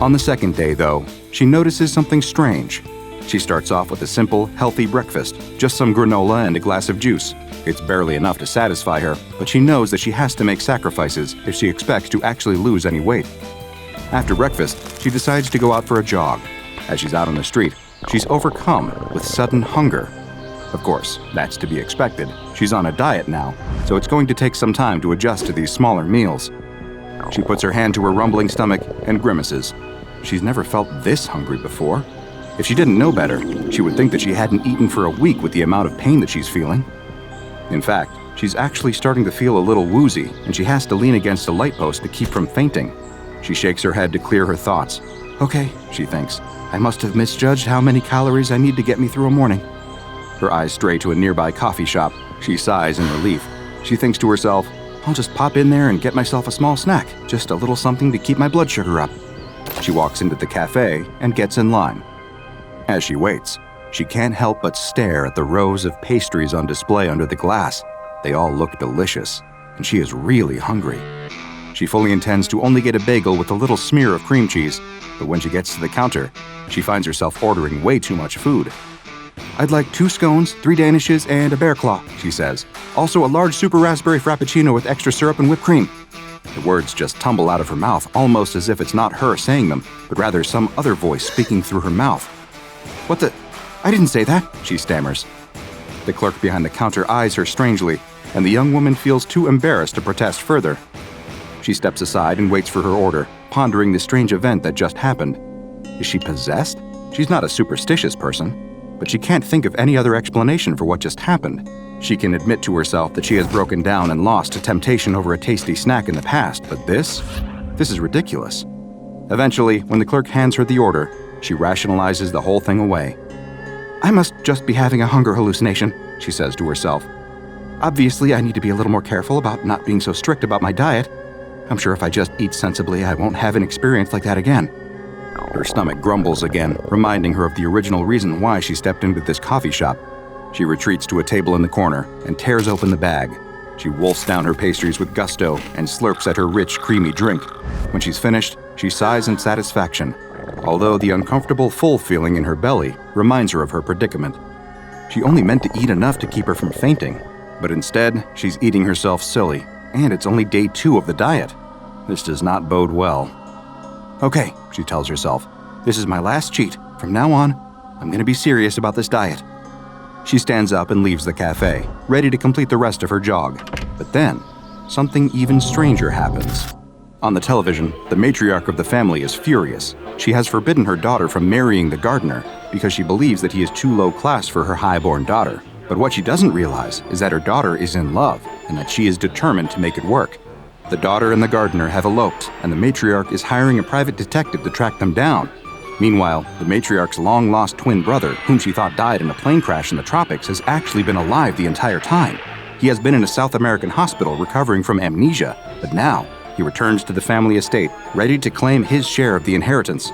On the second day, though, she notices something strange. She starts off with a simple, healthy breakfast, just some granola and a glass of juice. It's barely enough to satisfy her, but she knows that she has to make sacrifices if she expects to actually lose any weight. After breakfast, she decides to go out for a jog. As she's out on the street, she's overcome with sudden hunger. Of course, that's to be expected. She's on a diet now, so it's going to take some time to adjust to these smaller meals. She puts her hand to her rumbling stomach and grimaces. She's never felt this hungry before. If she didn't know better, she would think that she hadn't eaten for a week with the amount of pain that she's feeling. In fact, she's actually starting to feel a little woozy, and she has to lean against a light post to keep from fainting. She shakes her head to clear her thoughts. Okay, she thinks, I must have misjudged how many calories I need to get me through a morning. Her eyes stray to a nearby coffee shop. She sighs in relief. She thinks to herself, I'll just pop in there and get myself a small snack, just a little something to keep my blood sugar up. She walks into the cafe and gets in line. As she waits, she can't help but stare at the rows of pastries on display under the glass. They all look delicious, and she is really hungry. She fully intends to only get a bagel with a little smear of cream cheese, but when she gets to the counter, she finds herself ordering way too much food. I'd like 2 scones, 3 danishes, and a bear claw, she says. Also a large super raspberry frappuccino with extra syrup and whipped cream. The words just tumble out of her mouth, almost as if it's not her saying them, but rather some other voice speaking through her mouth. What the? I didn't say that, she stammers. The clerk behind the counter eyes her strangely, and the young woman feels too embarrassed to protest further. She steps aside and waits for her order, pondering the strange event that just happened. Is she possessed? She's not a superstitious person, but she can't think of any other explanation for what just happened. She can admit to herself that she has broken down and lost to temptation over a tasty snack in the past, but this is ridiculous. Eventually, when the clerk hands her the order, she rationalizes the whole thing away. I must just be having a hunger hallucination, she says to herself. Obviously, I need to be a little more careful about not being so strict about my diet. I'm sure if I just eat sensibly, I won't have an experience like that again. Her stomach grumbles again, reminding her of the original reason why she stepped into this coffee shop. She retreats to a table in the corner and tears open the bag. She wolfs down her pastries with gusto and slurps at her rich, creamy drink. When she's finished, she sighs in satisfaction, although the uncomfortable full feeling in her belly reminds her of her predicament. She only meant to eat enough to keep her from fainting, but instead, she's eating herself silly, and it's only day 2 of the diet. This does not bode well. Okay, she tells herself, this is my last cheat. From now on, I'm going to be serious about this diet. She stands up and leaves the cafe, ready to complete the rest of her jog. But then, something even stranger happens. On the television, the matriarch of the family is furious. She has forbidden her daughter from marrying the gardener because she believes that he is too low class for her high-born daughter. But what she doesn't realize is that her daughter is in love and that she is determined to make it work. The daughter and the gardener have eloped, and the matriarch is hiring a private detective to track them down. Meanwhile, the matriarch's long-lost twin brother, whom she thought died in a plane crash in the tropics, has actually been alive the entire time. He has been in a South American hospital recovering from amnesia, but now he returns to the family estate, ready to claim his share of the inheritance.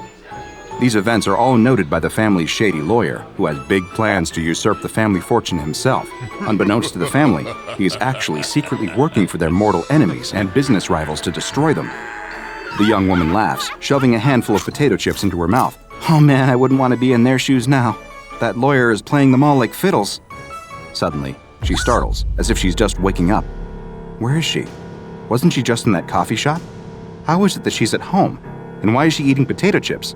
These events are all noted by the family's shady lawyer, who has big plans to usurp the family fortune himself. Unbeknownst to the family, he is actually secretly working for their mortal enemies and business rivals to destroy them. The young woman laughs, shoving a handful of potato chips into her mouth. Oh man, I wouldn't want to be in their shoes now. That lawyer is playing them all like fiddles. Suddenly, she startles, as if she's just waking up. Where is she? Wasn't she just in that coffee shop? How is it that she's at home? And why is she eating potato chips?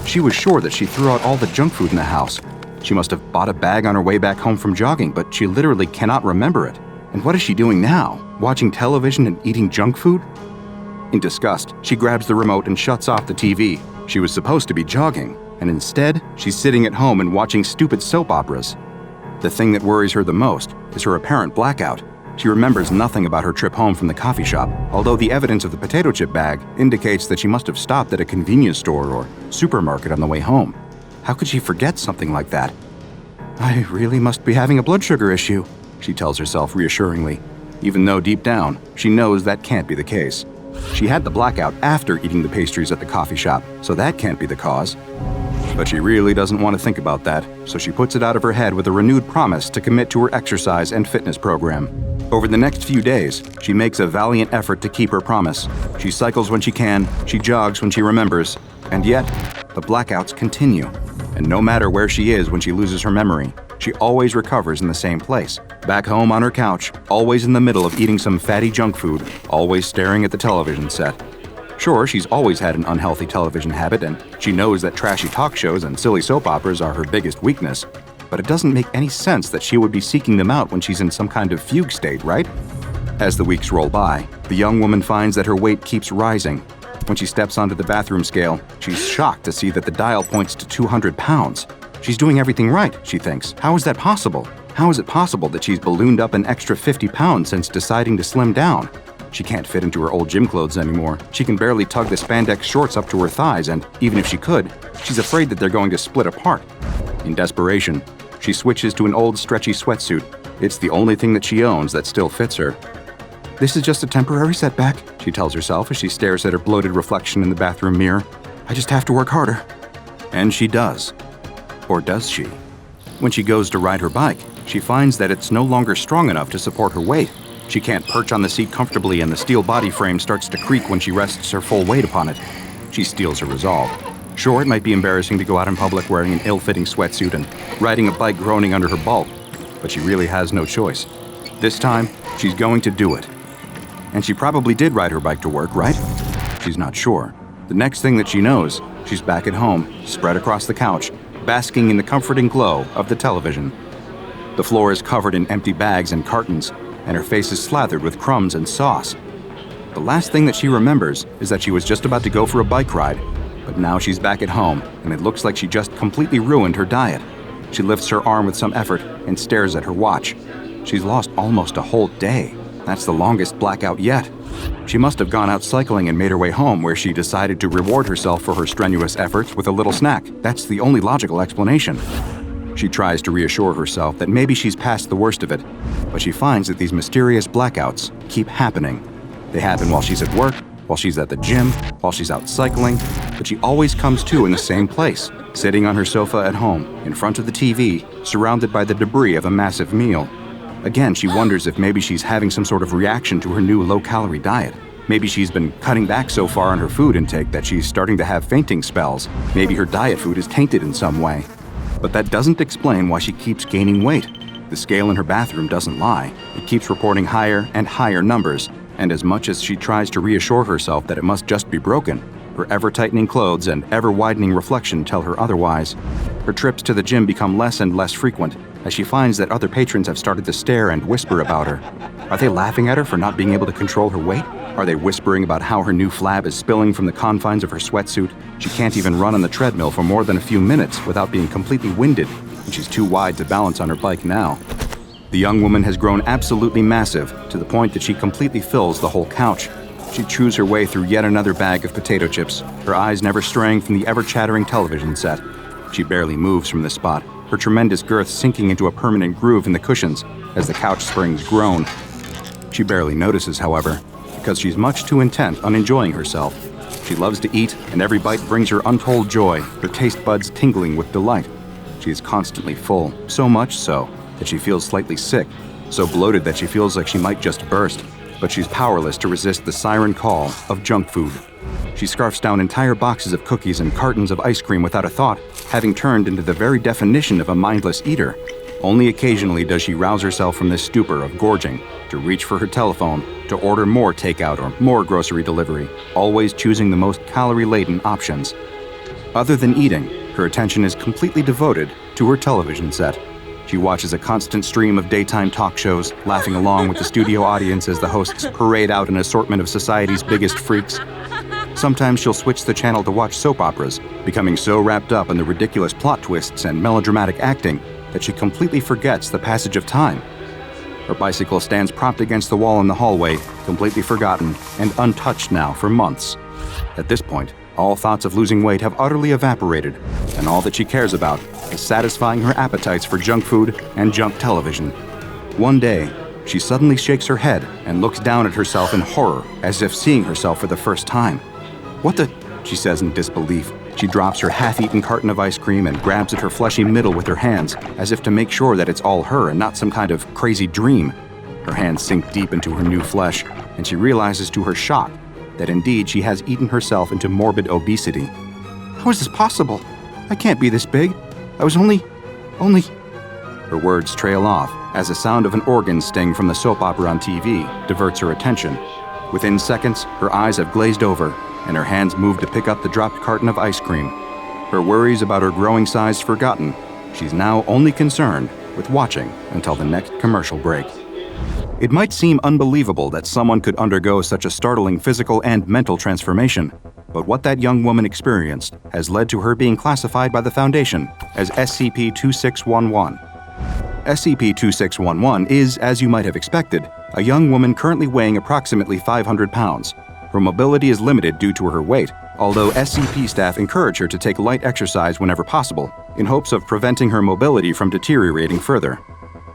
She was sure that she threw out all the junk food in the house. She must have bought a bag on her way back home from jogging, but she literally cannot remember it. And what is she doing now? Watching television and eating junk food? In disgust, she grabs the remote and shuts off the TV. She was supposed to be jogging, and instead, she's sitting at home and watching stupid soap operas. The thing that worries her the most is her apparent blackout. She remembers nothing about her trip home from the coffee shop, although the evidence of the potato chip bag indicates that she must have stopped at a convenience store or supermarket on the way home. How could she forget something like that? I really must be having a blood sugar issue, she tells herself reassuringly, even though deep down, she knows that can't be the case. She had the blackout after eating the pastries at the coffee shop, so that can't be the cause. But she really doesn't want to think about that, so she puts it out of her head with a renewed promise to commit to her exercise and fitness program. Over the next few days, she makes a valiant effort to keep her promise. She cycles when she can, she jogs when she remembers, and yet, the blackouts continue. And no matter where she is when she loses her memory, she always recovers in the same place. Back home on her couch, always in the middle of eating some fatty junk food, always staring at the television set. Sure, she's always had an unhealthy television habit, and she knows that trashy talk shows and silly soap operas are her biggest weakness. But it doesn't make any sense that she would be seeking them out when she's in some kind of fugue state, right? As the weeks roll by, the young woman finds that her weight keeps rising. When she steps onto the bathroom scale, she's shocked to see that the dial points to 200 pounds. She's doing everything right, she thinks. How is that possible? How is it possible that she's ballooned up an extra 50 pounds since deciding to slim down? She can't fit into her old gym clothes anymore. She can barely tug the spandex shorts up to her thighs, and even if she could, she's afraid that they're going to split apart. In desperation, she switches to an old stretchy sweatsuit. It's the only thing that she owns that still fits her. This is just a temporary setback, she tells herself as she stares at her bloated reflection in the bathroom mirror. I just have to work harder. And she does. Or does she? When she goes to ride her bike, she finds that it's no longer strong enough to support her weight. She can't perch on the seat comfortably, and the steel body frame starts to creak when she rests her full weight upon it. She steels her resolve. Sure, it might be embarrassing to go out in public wearing an ill-fitting sweatsuit and riding a bike groaning under her bulk, but she really has no choice. This time, she's going to do it. And she probably did ride her bike to work, right? She's not sure. The next thing that she knows, she's back at home, spread across the couch, basking in the comforting glow of the television. The floor is covered in empty bags and cartons, and her face is slathered with crumbs and sauce. The last thing that she remembers is that she was just about to go for a bike ride, but now she's back at home, and it looks like she just completely ruined her diet. She lifts her arm with some effort and stares at her watch. She's lost almost a whole day. That's the longest blackout yet. She must have gone out cycling and made her way home, where she decided to reward herself for her strenuous efforts with a little snack. That's the only logical explanation. She tries to reassure herself that maybe she's past the worst of it, but she finds that these mysterious blackouts keep happening. They happen while she's at work, while she's at the gym, while she's out cycling, but she always comes to in the same place, sitting on her sofa at home, in front of the TV, surrounded by the debris of a massive meal. Again, she wonders if maybe she's having some sort of reaction to her new low-calorie diet. Maybe she's been cutting back so far on her food intake that she's starting to have fainting spells. Maybe her diet food is tainted in some way. But that doesn't explain why she keeps gaining weight. The scale in her bathroom doesn't lie. It keeps reporting higher and higher numbers, and as much as she tries to reassure herself that it must just be broken, her ever-tightening clothes and ever-widening reflection tell her otherwise. Her trips to the gym become less and less frequent, as she finds that other patrons have started to stare and whisper about her. Are they laughing at her for not being able to control her weight? Are they whispering about how her new flab is spilling from the confines of her sweatsuit? She can't even run on the treadmill for more than a few minutes without being completely winded, and she's too wide to balance on her bike now. The young woman has grown absolutely massive, to the point that she completely fills the whole couch. She chews her way through yet another bag of potato chips, her eyes never straying from the ever-chattering television set. She barely moves from the spot, her tremendous girth sinking into a permanent groove in the cushions as the couch springs groan. She barely notices, however, because she's much too intent on enjoying herself. She loves to eat, and every bite brings her untold joy, her taste buds tingling with delight. She is constantly full, so much so that she feels slightly sick, so bloated that she feels like she might just burst, but she's powerless to resist the siren call of junk food. She scarfs down entire boxes of cookies and cartons of ice cream without a thought, having turned into the very definition of a mindless eater. Only occasionally does she rouse herself from this stupor of gorging to reach for her telephone, to order more takeout or more grocery delivery, always choosing the most calorie-laden options. Other than eating, her attention is completely devoted to her television set. She watches a constant stream of daytime talk shows, laughing along with the studio audience as the hosts parade out an assortment of society's biggest freaks. Sometimes she'll switch the channel to watch soap operas, becoming so wrapped up in the ridiculous plot twists and melodramatic acting that she completely forgets the passage of time. Her bicycle stands propped against the wall in the hallway, completely forgotten and untouched now for months. At this point, all thoughts of losing weight have utterly evaporated, and all that she cares about is satisfying her appetites for junk food and junk television. One day, she suddenly shakes her head and looks down at herself in horror, as if seeing herself for the first time. "What the?" she says in disbelief. She drops her half-eaten carton of ice cream and grabs at her fleshy middle with her hands, as if to make sure that it's all her and not some kind of crazy dream. Her hands sink deep into her new flesh, and she realizes to her shock that indeed she has eaten herself into morbid obesity. "How is this possible? I can't be this big. I was only... Her words trail off as the sound of an organ sting from the soap opera on TV diverts her attention. Within seconds, her eyes have glazed over, and her hands move to pick up the dropped carton of ice cream. Her worries about her growing size forgotten, she's now only concerned with watching until the next commercial break. It might seem unbelievable that someone could undergo such a startling physical and mental transformation, but what that young woman experienced has led to her being classified by the Foundation as SCP-2611. SCP-2611 is, as you might have expected, a young woman currently weighing approximately 500 pounds. Her mobility is limited due to her weight, although SCP staff encourage her to take light exercise whenever possible, in hopes of preventing her mobility from deteriorating further.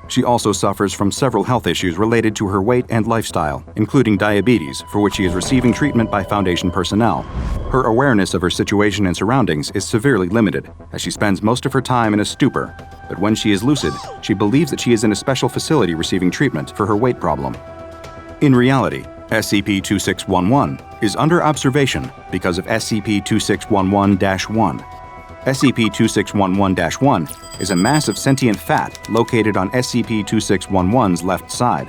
She also suffers from several health issues related to her weight and lifestyle, including diabetes, for which she is receiving treatment by Foundation personnel. Her awareness of her situation and surroundings is severely limited, as she spends most of her time in a stupor, but when she is lucid, she believes that she is in a special facility receiving treatment for her weight problem. In reality, SCP-2611 is under observation because of SCP-2611-1. SCP-2611-1 is a mass of sentient fat located on SCP-2611's left side.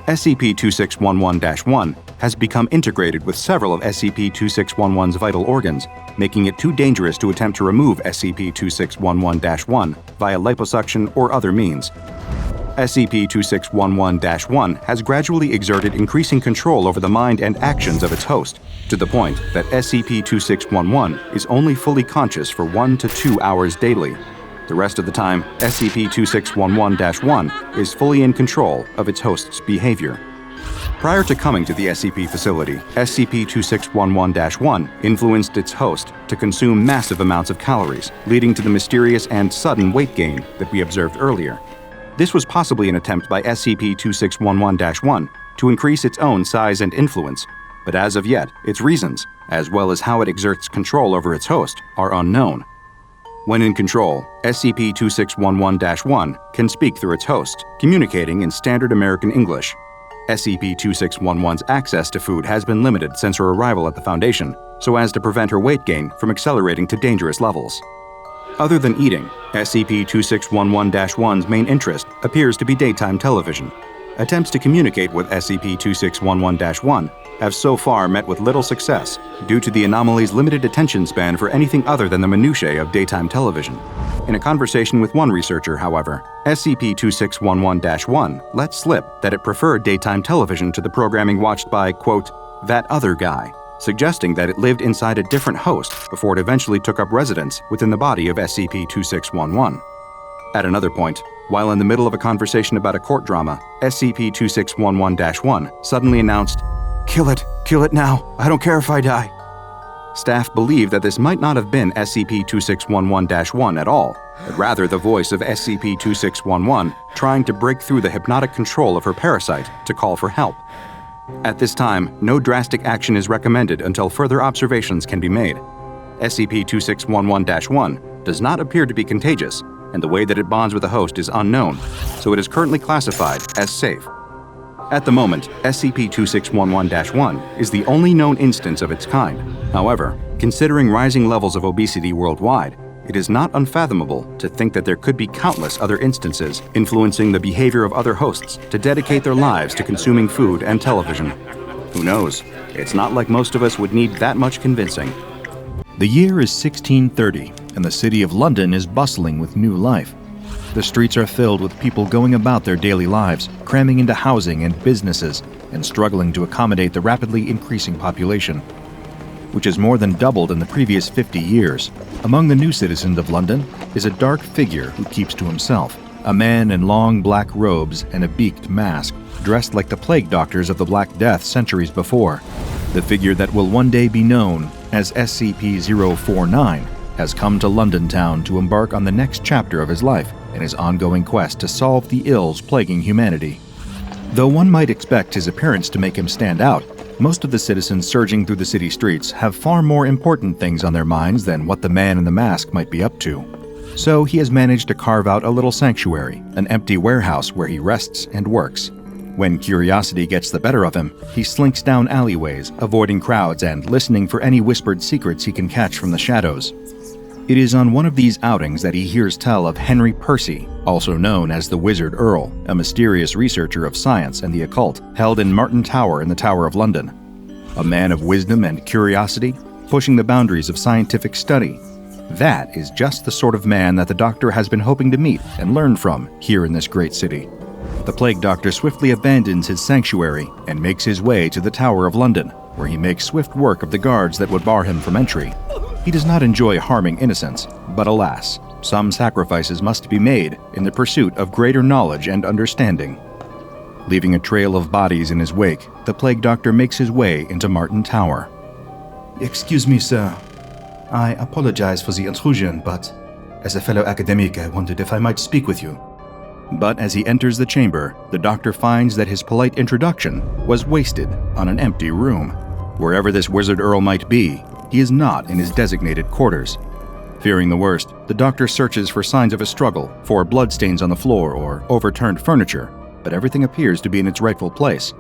SCP-2611-1 has become integrated with several of SCP-2611's vital organs, making it too dangerous to attempt to remove SCP-2611-1 via liposuction or other means. SCP-2611-1 has gradually exerted increasing control over the mind and actions of its host, to the point that SCP-2611 is only fully conscious for 1 to 2 hours daily. The rest of the time, SCP-2611-1 is fully in control of its host's behavior. Prior to coming to the SCP facility, SCP-2611-1 influenced its host to consume massive amounts of calories, leading to the mysterious and sudden weight gain that we observed earlier. This was possibly an attempt by SCP-2611-1 to increase its own size and influence, but as of yet, its reasons, as well as how it exerts control over its host, are unknown. When in control, SCP-2611-1 can speak through its host, communicating in standard American English. SCP-2611's access to food has been limited since her arrival at the Foundation, so as to prevent her weight gain from accelerating to dangerous levels. Other than eating, SCP-2611-1's main interest appears to be daytime television. Attempts to communicate with SCP-2611-1 have so far met with little success due to the anomaly's limited attention span for anything other than the minutiae of daytime television. In a conversation with one researcher, however, SCP-2611-1 let slip that it preferred daytime television to the programming watched by, quote, that other guy, suggesting that it lived inside a different host before it eventually took up residence within the body of SCP-2611. At another point, while in the middle of a conversation about a court drama, SCP-2611-1 suddenly announced, kill it now, I don't care if I die." Staff believe that this might not have been SCP-2611-1 at all, but rather the voice of SCP-2611 trying to break through the hypnotic control of her parasite to call for help. At this time, no drastic action is recommended until further observations can be made. SCP-2611-1 does not appear to be contagious, and the way that it bonds with the host is unknown, so it is currently classified as safe. At the moment, SCP-2611-1 is the only known instance of its kind. However, considering rising levels of obesity worldwide, it is not unfathomable to think that there could be countless other instances influencing the behavior of other hosts to dedicate their lives to consuming food and television. Who knows? It's not like most of us would need that much convincing. The year is 1630, and the city of London is bustling with new life. The streets are filled with people going about their daily lives, cramming into housing and businesses, and struggling to accommodate the rapidly increasing population, which has more than doubled in the previous 50 years. Among the new citizens of London is a dark figure who keeps to himself, a man in long black robes and a beaked mask, dressed like the plague doctors of the Black Death centuries before. The figure that will one day be known as SCP-049 has come to London town to embark on the next chapter of his life in his ongoing quest to solve the ills plaguing humanity. Though one might expect his appearance to make him stand out, most of the citizens surging through the city streets have far more important things on their minds than what the man in the mask might be up to. So he has managed to carve out a little sanctuary, an empty warehouse where he rests and works. When curiosity gets the better of him, he slinks down alleyways, avoiding crowds and listening for any whispered secrets he can catch from the shadows. It is on one of these outings that he hears tell of Henry Percy, also known as the Wizard Earl, a mysterious researcher of science and the occult, held in Martin Tower in the Tower of London. A man of wisdom and curiosity, pushing the boundaries of scientific study. That is just the sort of man that the Doctor has been hoping to meet and learn from here in this great city. The Plague Doctor swiftly abandons his sanctuary and makes his way to the Tower of London, where he makes swift work of the guards that would bar him from entry. He does not enjoy harming innocents, but alas, some sacrifices must be made in the pursuit of greater knowledge and understanding. Leaving a trail of bodies in his wake, the Plague Doctor makes his way into Martin Tower. Excuse me, sir. I apologize for the intrusion, but as a fellow academic, I wondered if I might speak with you. But as he enters the chamber, the Doctor finds that his polite introduction was wasted on an empty room. Wherever this Wizard Earl might be, he is not in his designated quarters. Fearing the worst, the Doctor searches for signs of a struggle, for bloodstains on the floor or overturned furniture, but everything appears to be in its rightful place.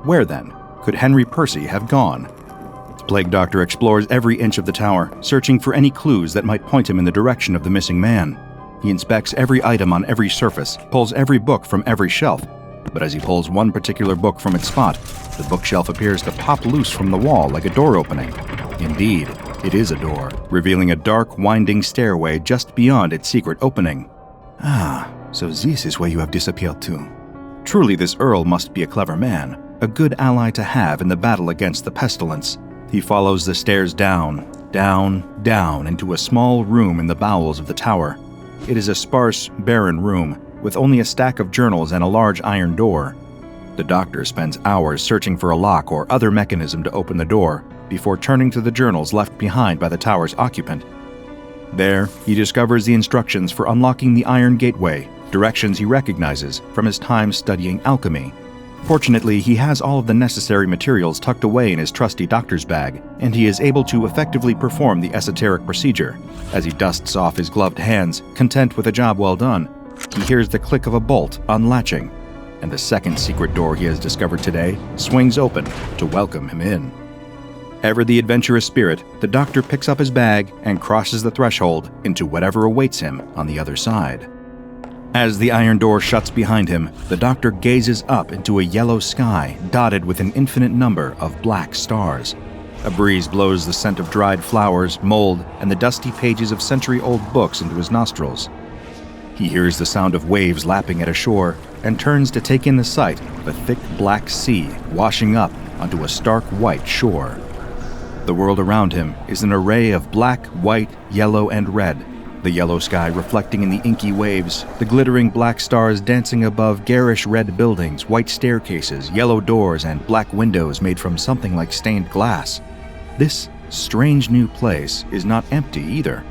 Where, then, could Henry Percy have gone? The Plague Doctor explores every inch of the tower, searching for any clues that might point him in the direction of the missing man. He inspects every item on every surface, pulls every book from every shelf, but as he pulls one particular book from its spot, the bookshelf appears to pop loose from the wall like a door opening. Indeed, it is a door, revealing a dark, winding stairway just beyond its secret opening. Ah, so this is where you have disappeared to. Truly, this Earl must be a clever man, a good ally to have in the battle against the pestilence. He follows the stairs down, down into a small room in the bowels of the tower. It is a sparse, barren room, with only a stack of journals and a large iron door. The Doctor spends hours searching for a lock or other mechanism to open the door, before turning to the journals left behind by the tower's occupant. There, he discovers the instructions for unlocking the iron gateway, directions he recognizes from his time studying alchemy. Fortunately, he has all of the necessary materials tucked away in his trusty doctor's bag, and he is able to effectively perform the esoteric procedure. As he dusts off his gloved hands, content with a job well done, he hears the click of a bolt unlatching, and the second secret door he has discovered today swings open to welcome him in. Ever the adventurous spirit, the Doctor picks up his bag and crosses the threshold into whatever awaits him on the other side. As the iron door shuts behind him, the Doctor gazes up into a yellow sky dotted with an infinite number of black stars. A breeze blows the scent of dried flowers, mold, and the dusty pages of century-old books into his nostrils. He hears the sound of waves lapping at a shore and turns to take in the sight of a thick black sea washing up onto a stark white shore. The world around him is an array of black, white, yellow, and red, the yellow sky reflecting in the inky waves, the glittering black stars dancing above garish red buildings, white staircases, yellow doors, and black windows made from something like stained glass. This strange new place is not empty either.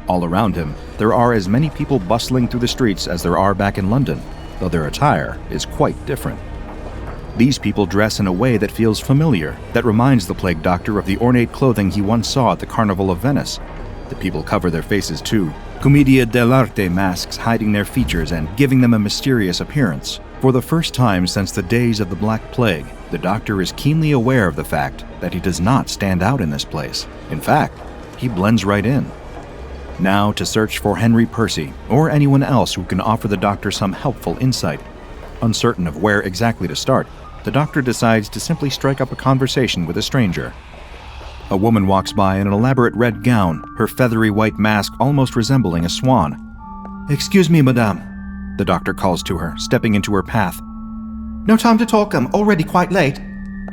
All around him, there are as many people bustling through the streets as there are back in London, though their attire is quite different. These people dress in a way that feels familiar, that reminds the Plague Doctor of the ornate clothing he once saw at the Carnival of Venice. The people cover their faces too, commedia dell'arte masks hiding their features and giving them a mysterious appearance. For the first time since the days of the Black Plague, the Doctor is keenly aware of the fact that he does not stand out in this place. In fact, he blends right in. Now to search for Henry Percy, or anyone else who can offer the Doctor some helpful insight. Uncertain of where exactly to start, the Doctor decides to simply strike up a conversation with a stranger. A woman walks by in an elaborate red gown, her feathery white mask almost resembling a swan. Excuse me, madame, the Doctor calls to her, stepping into her path. No time to talk, I'm already quite late.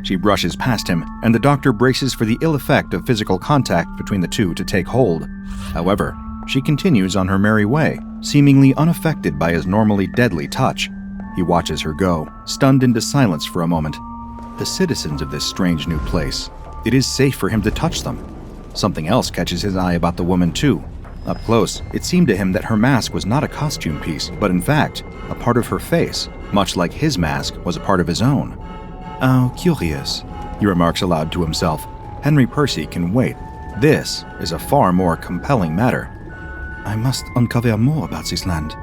She brushes past him, and the Doctor braces for the ill effect of physical contact between the two to take hold. However, she continues on her merry way, seemingly unaffected by his normally deadly touch. He watches her go, stunned into silence for a moment. The citizens of this strange new place. It is safe for him to touch them. Something else catches his eye about the woman too. Up close, it seemed to him that her mask was not a costume piece, but in fact, a part of her face, much like his mask was a part of his own. How curious, he remarks aloud to himself. Henry Percy can wait. This is a far more compelling matter. I must uncover more about this land.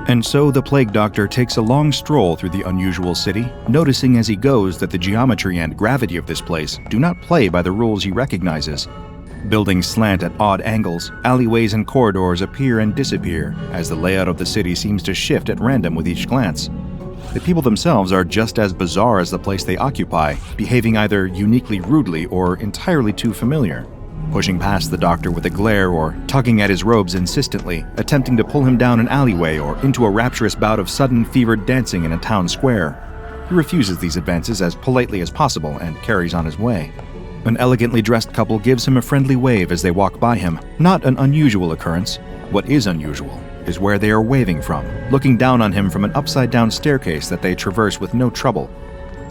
And so the Plague Doctor takes a long stroll through the unusual city, noticing as he goes that the geometry and gravity of this place do not play by the rules he recognizes. Buildings slant at odd angles, alleyways and corridors appear and disappear as the layout of the city seems to shift at random with each glance. The people themselves are just as bizarre as the place they occupy, behaving either uniquely rudely or entirely too familiar. Pushing past the doctor with a glare or tugging at his robes insistently, attempting to pull him down an alleyway or into a rapturous bout of sudden fevered dancing in a town square. He refuses these advances as politely as possible and carries on his way. An elegantly dressed couple gives him a friendly wave as they walk by him, not an unusual occurrence. What is unusual is where they are waving from, looking down on him from an upside-down staircase that they traverse with no trouble.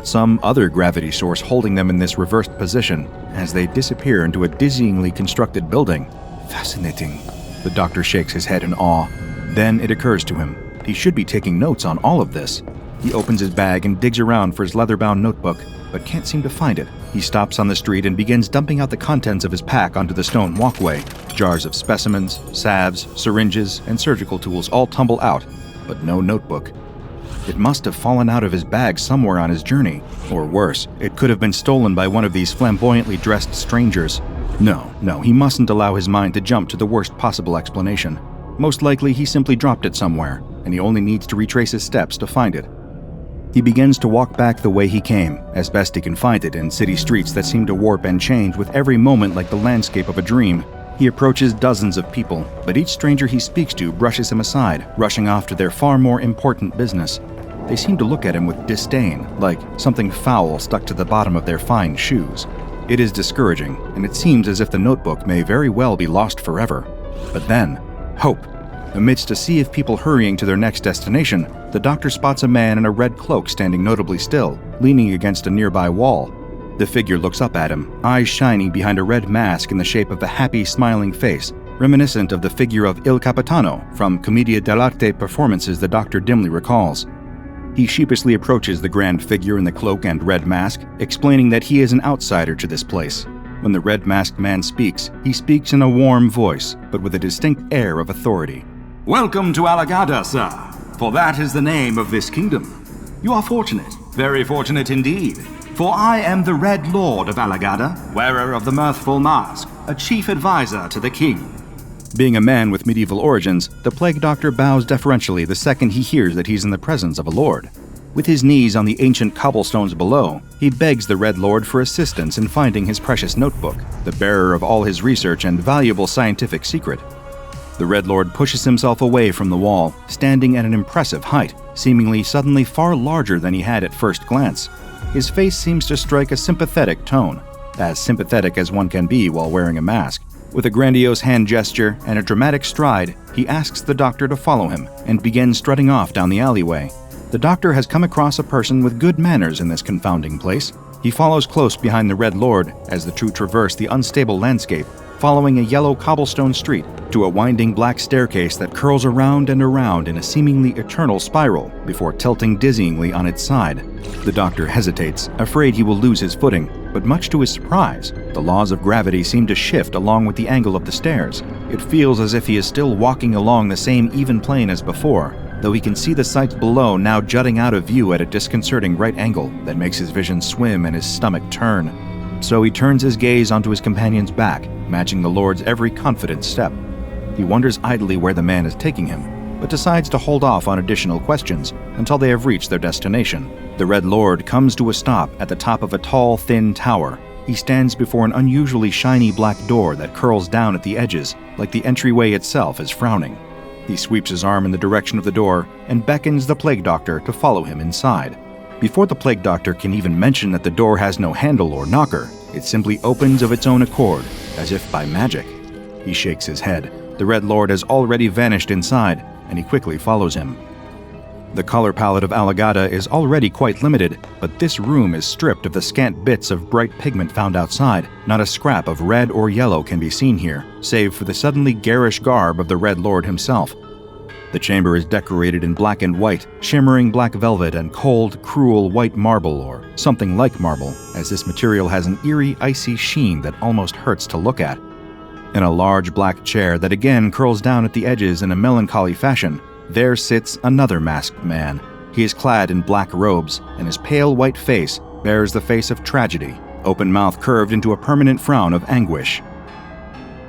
Some other gravity source holding them in this reversed position as they disappear into a dizzyingly constructed building. Fascinating. The doctor shakes his head in awe. Then it occurs to him. He should be taking notes on all of this. He opens his bag and digs around for his leather-bound notebook, but can't seem to find it. He stops on the street and begins dumping out the contents of his pack onto the stone walkway. Jars of specimens, salves, syringes, and surgical tools all tumble out, but no notebook. It must have fallen out of his bag somewhere on his journey. Or worse, it could have been stolen by one of these flamboyantly dressed strangers. No, he mustn't allow his mind to jump to the worst possible explanation. Most likely he simply dropped it somewhere, and he only needs to retrace his steps to find it. He begins to walk back the way he came, as best he can find it in city streets that seem to warp and change with every moment like the landscape of a dream. He approaches dozens of people, but each stranger he speaks to brushes him aside, rushing off to their far more important business. They seem to look at him with disdain, like something foul stuck to the bottom of their fine shoes. It is discouraging, and it seems as if the notebook may very well be lost forever. But then, hope. Amidst a sea of people hurrying to their next destination, the doctor spots a man in a red cloak standing notably still, leaning against a nearby wall. The figure looks up at him, eyes shining behind a red mask in the shape of a happy, smiling face, reminiscent of the figure of Il Capitano from Commedia dell'arte performances the doctor dimly recalls. He sheepishly approaches the grand figure in the cloak and red mask, explaining that he is an outsider to this place. When the red-masked man speaks, he speaks in a warm voice, but with a distinct air of authority. Welcome to Alagada, sir, for that is the name of this kingdom. You are fortunate, very fortunate indeed, for I am the Red Lord of Alagada, wearer of the mirthful mask, a chief advisor to the king. Being a man with medieval origins, the plague doctor bows deferentially the second he hears that he's in the presence of a lord. With his knees on the ancient cobblestones below, he begs the Red Lord for assistance in finding his precious notebook, the bearer of all his research and valuable scientific secret. The Red Lord pushes himself away from the wall, standing at an impressive height, seemingly suddenly far larger than he had at first glance. His face seems to strike a sympathetic tone, as sympathetic as one can be while wearing a mask. With a grandiose hand gesture and a dramatic stride, he asks the doctor to follow him and begins strutting off down the alleyway. The doctor has come across a person with good manners in this confounding place. He follows close behind the Red Lord as the two traverse the unstable landscape, following a yellow cobblestone street to a winding black staircase that curls around and around in a seemingly eternal spiral before tilting dizzyingly on its side. The doctor hesitates, afraid he will lose his footing, but much to his surprise, the laws of gravity seem to shift along with the angle of the stairs. It feels as if he is still walking along the same even plane as before, though he can see the sights below now jutting out of view at a disconcerting right angle that makes his vision swim and his stomach turn. So he turns his gaze onto his companion's back, matching the Lord's every confident step. He wonders idly where the man is taking him, but decides to hold off on additional questions until they have reached their destination. The Red Lord comes to a stop at the top of a tall, thin tower. He stands before an unusually shiny black door that curls down at the edges, like the entryway itself is frowning. He sweeps his arm in the direction of the door and beckons the plague doctor to follow him inside. Before the plague doctor can even mention that the door has no handle or knocker, it simply opens of its own accord, as if by magic. He shakes his head. The Red Lord has already vanished inside, and he quickly follows him. The color palette of Alagada is already quite limited, but this room is stripped of the scant bits of bright pigment found outside. Not a scrap of red or yellow can be seen here, save for the suddenly garish garb of the Red Lord himself. The chamber is decorated in black and white, shimmering black velvet and cold, cruel white marble or something like marble, as this material has an eerie, icy sheen that almost hurts to look at. In a large black chair that again curls down at the edges in a melancholy fashion, there sits another masked man. He is clad in black robes, and his pale white face bears the face of tragedy, open mouth curved into a permanent frown of anguish.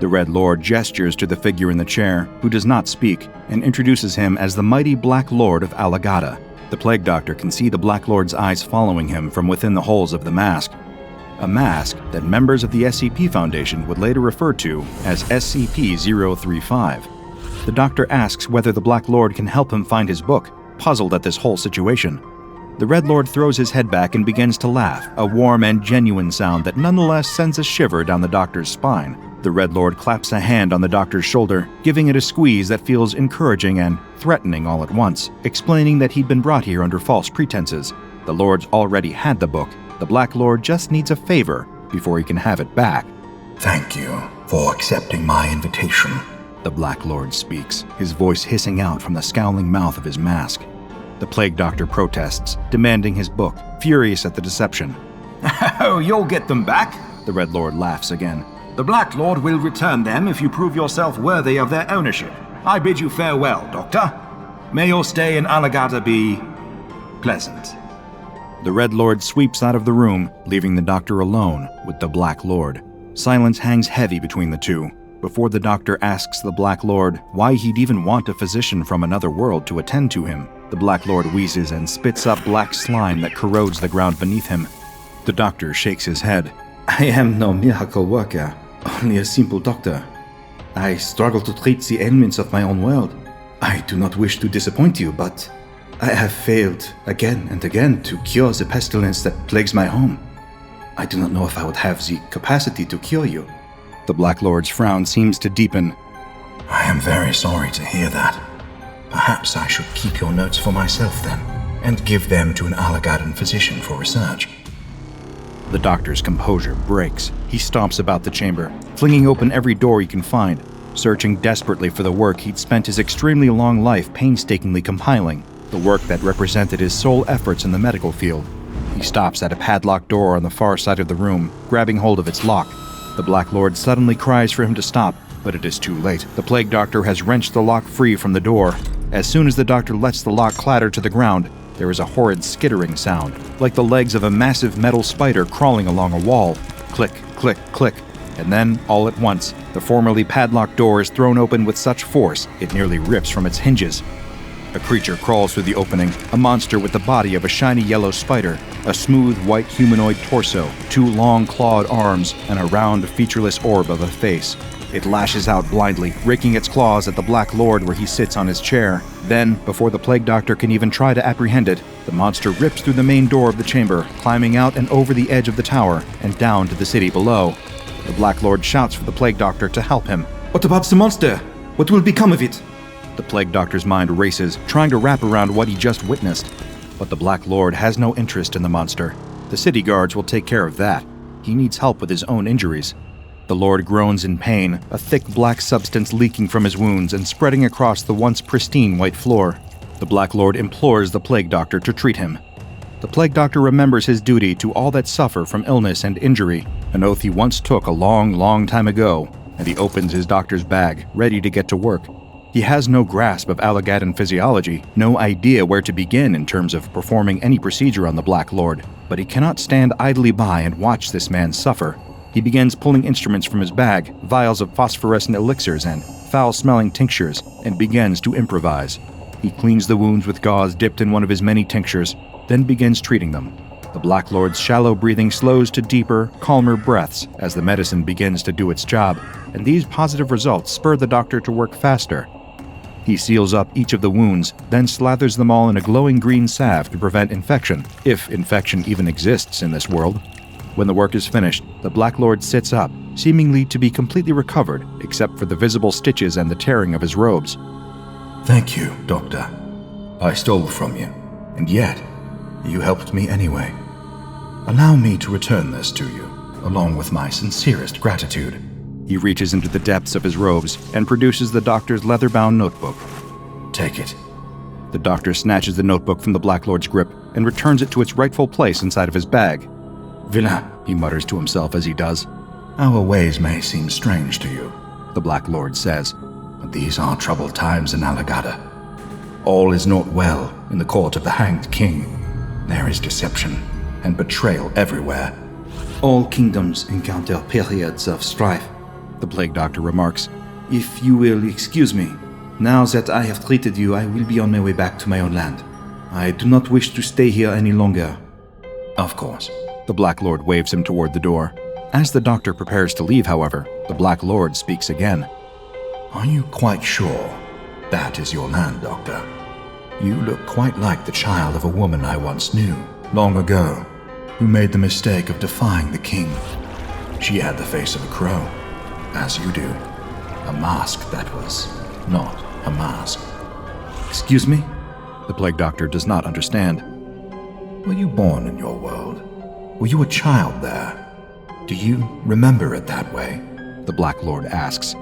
The Red Lord gestures to the figure in the chair, who does not speak, and introduces him as the mighty Black Lord of Alagada. The Plague Doctor can see the Black Lord's eyes following him from within the holes of the mask. A mask that members of the SCP Foundation would later refer to as SCP-035. The Doctor asks whether the Black Lord can help him find his book, puzzled at this whole situation. The Red Lord throws his head back and begins to laugh, a warm and genuine sound that nonetheless sends a shiver down the Doctor's spine. The Red Lord claps a hand on the Doctor's shoulder, giving it a squeeze that feels encouraging and threatening all at once, explaining that he'd been brought here under false pretenses. The Lord's already had the book. The Black Lord just needs a favor before he can have it back. Thank you for accepting my invitation. The Black Lord speaks, his voice hissing out from the scowling mouth of his mask. The Plague Doctor protests, demanding his book, furious at the deception. Oh, you'll get them back. The Red Lord laughs again. The Black Lord will return them if you prove yourself worthy of their ownership. I bid you farewell, Doctor. May your stay in Alagada be pleasant. The Red Lord sweeps out of the room, leaving the Doctor alone with the Black Lord. Silence hangs heavy between the two, before the Doctor asks the Black Lord why he'd even want a physician from another world to attend to him. The Black Lord wheezes and spits up black slime that corrodes the ground beneath him. The Doctor shakes his head. I am no miracle worker, only a simple doctor. I struggle to treat the ailments of my own world. I do not wish to disappoint you, but I have failed again and again to cure the pestilence that plagues my home. I do not know if I would have the capacity to cure you. The Black Lord's frown seems to deepen. I am very sorry to hear that. Perhaps I should keep your notes for myself then, and give them to an Alagadan physician for research. The Doctor's composure breaks. He stomps about the chamber, flinging open every door he can find, searching desperately for the work he'd spent his extremely long life painstakingly compiling, the work that represented his sole efforts in the medical field. He stops at a padlocked door on the far side of the room, grabbing hold of its lock. The Black Lord suddenly cries for him to stop, but it is too late. The Plague Doctor has wrenched the lock free from the door. As soon as the Doctor lets the lock clatter to the ground, there is a horrid skittering sound, like the legs of a massive metal spider crawling along a wall. Click, click, click. And then, all at once, the formerly padlocked door is thrown open with such force it nearly rips from its hinges. A creature crawls through the opening, a monster with the body of a shiny yellow spider, a smooth white humanoid torso, 2 long clawed arms, and a round, featureless orb of a face. It lashes out blindly, raking its claws at the Black Lord where he sits on his chair. Then, before the Plague Doctor can even try to apprehend it, the monster rips through the main door of the chamber, climbing out and over the edge of the tower, and down to the city below. The Black Lord shouts for the Plague Doctor to help him. What about the monster? What will become of it? The Plague Doctor's mind races, trying to wrap around what he just witnessed. But the Black Lord has no interest in the monster. The city guards will take care of that. He needs help with his own injuries. The Lord groans in pain, a thick black substance leaking from his wounds and spreading across the once pristine white floor. The Black Lord implores the Plague Doctor to treat him. The Plague Doctor remembers his duty to all that suffer from illness and injury, an oath he once took a long, long time ago, and he opens his doctor's bag, ready to get to work. He has no grasp of Alagadan physiology, no idea where to begin in terms of performing any procedure on the Black Lord, but he cannot stand idly by and watch this man suffer. He begins pulling instruments from his bag, vials of phosphorescent elixirs and foul-smelling tinctures, and begins to improvise. He cleans the wounds with gauze dipped in one of his many tinctures, then begins treating them. The Black Lord's shallow breathing slows to deeper, calmer breaths as the medicine begins to do its job, and these positive results spur the doctor to work faster. He seals up each of the wounds, then slathers them all in a glowing green salve to prevent infection, if infection even exists in this world. When the work is finished, the Black Lord sits up, seemingly to be completely recovered, except for the visible stitches and the tearing of his robes. Thank you, Doctor. I stole from you, and yet you helped me anyway. Allow me to return this to you, along with my sincerest gratitude. He reaches into the depths of his robes and produces the doctor's leather-bound notebook. Take it. The doctor snatches the notebook from the Black Lord's grip and returns it to its rightful place inside of his bag. Villain, he mutters to himself as he does. Our ways may seem strange to you, the Black Lord says. But these are troubled times in Alagada. All is not well in the court of the Hanged King. There is deception and betrayal everywhere. All kingdoms encounter periods of strife. the plague doctor remarks. If you will excuse me, now that I have treated you, I will be on my way back to my own land. I do not wish to stay here any longer. Of course. The Black Lord waves him toward the door. As the doctor prepares to leave, however, the Black Lord speaks again. Are you quite sure that is your land, Doctor? You look quite like the child of a woman I once knew, long ago, who made the mistake of defying the king. She had the face of a crow, as you do. A mask that was not a mask. Excuse me? The plague doctor does not understand. Were you born in your world? Were you a child there? Do you remember it that way? The Black Lord asks.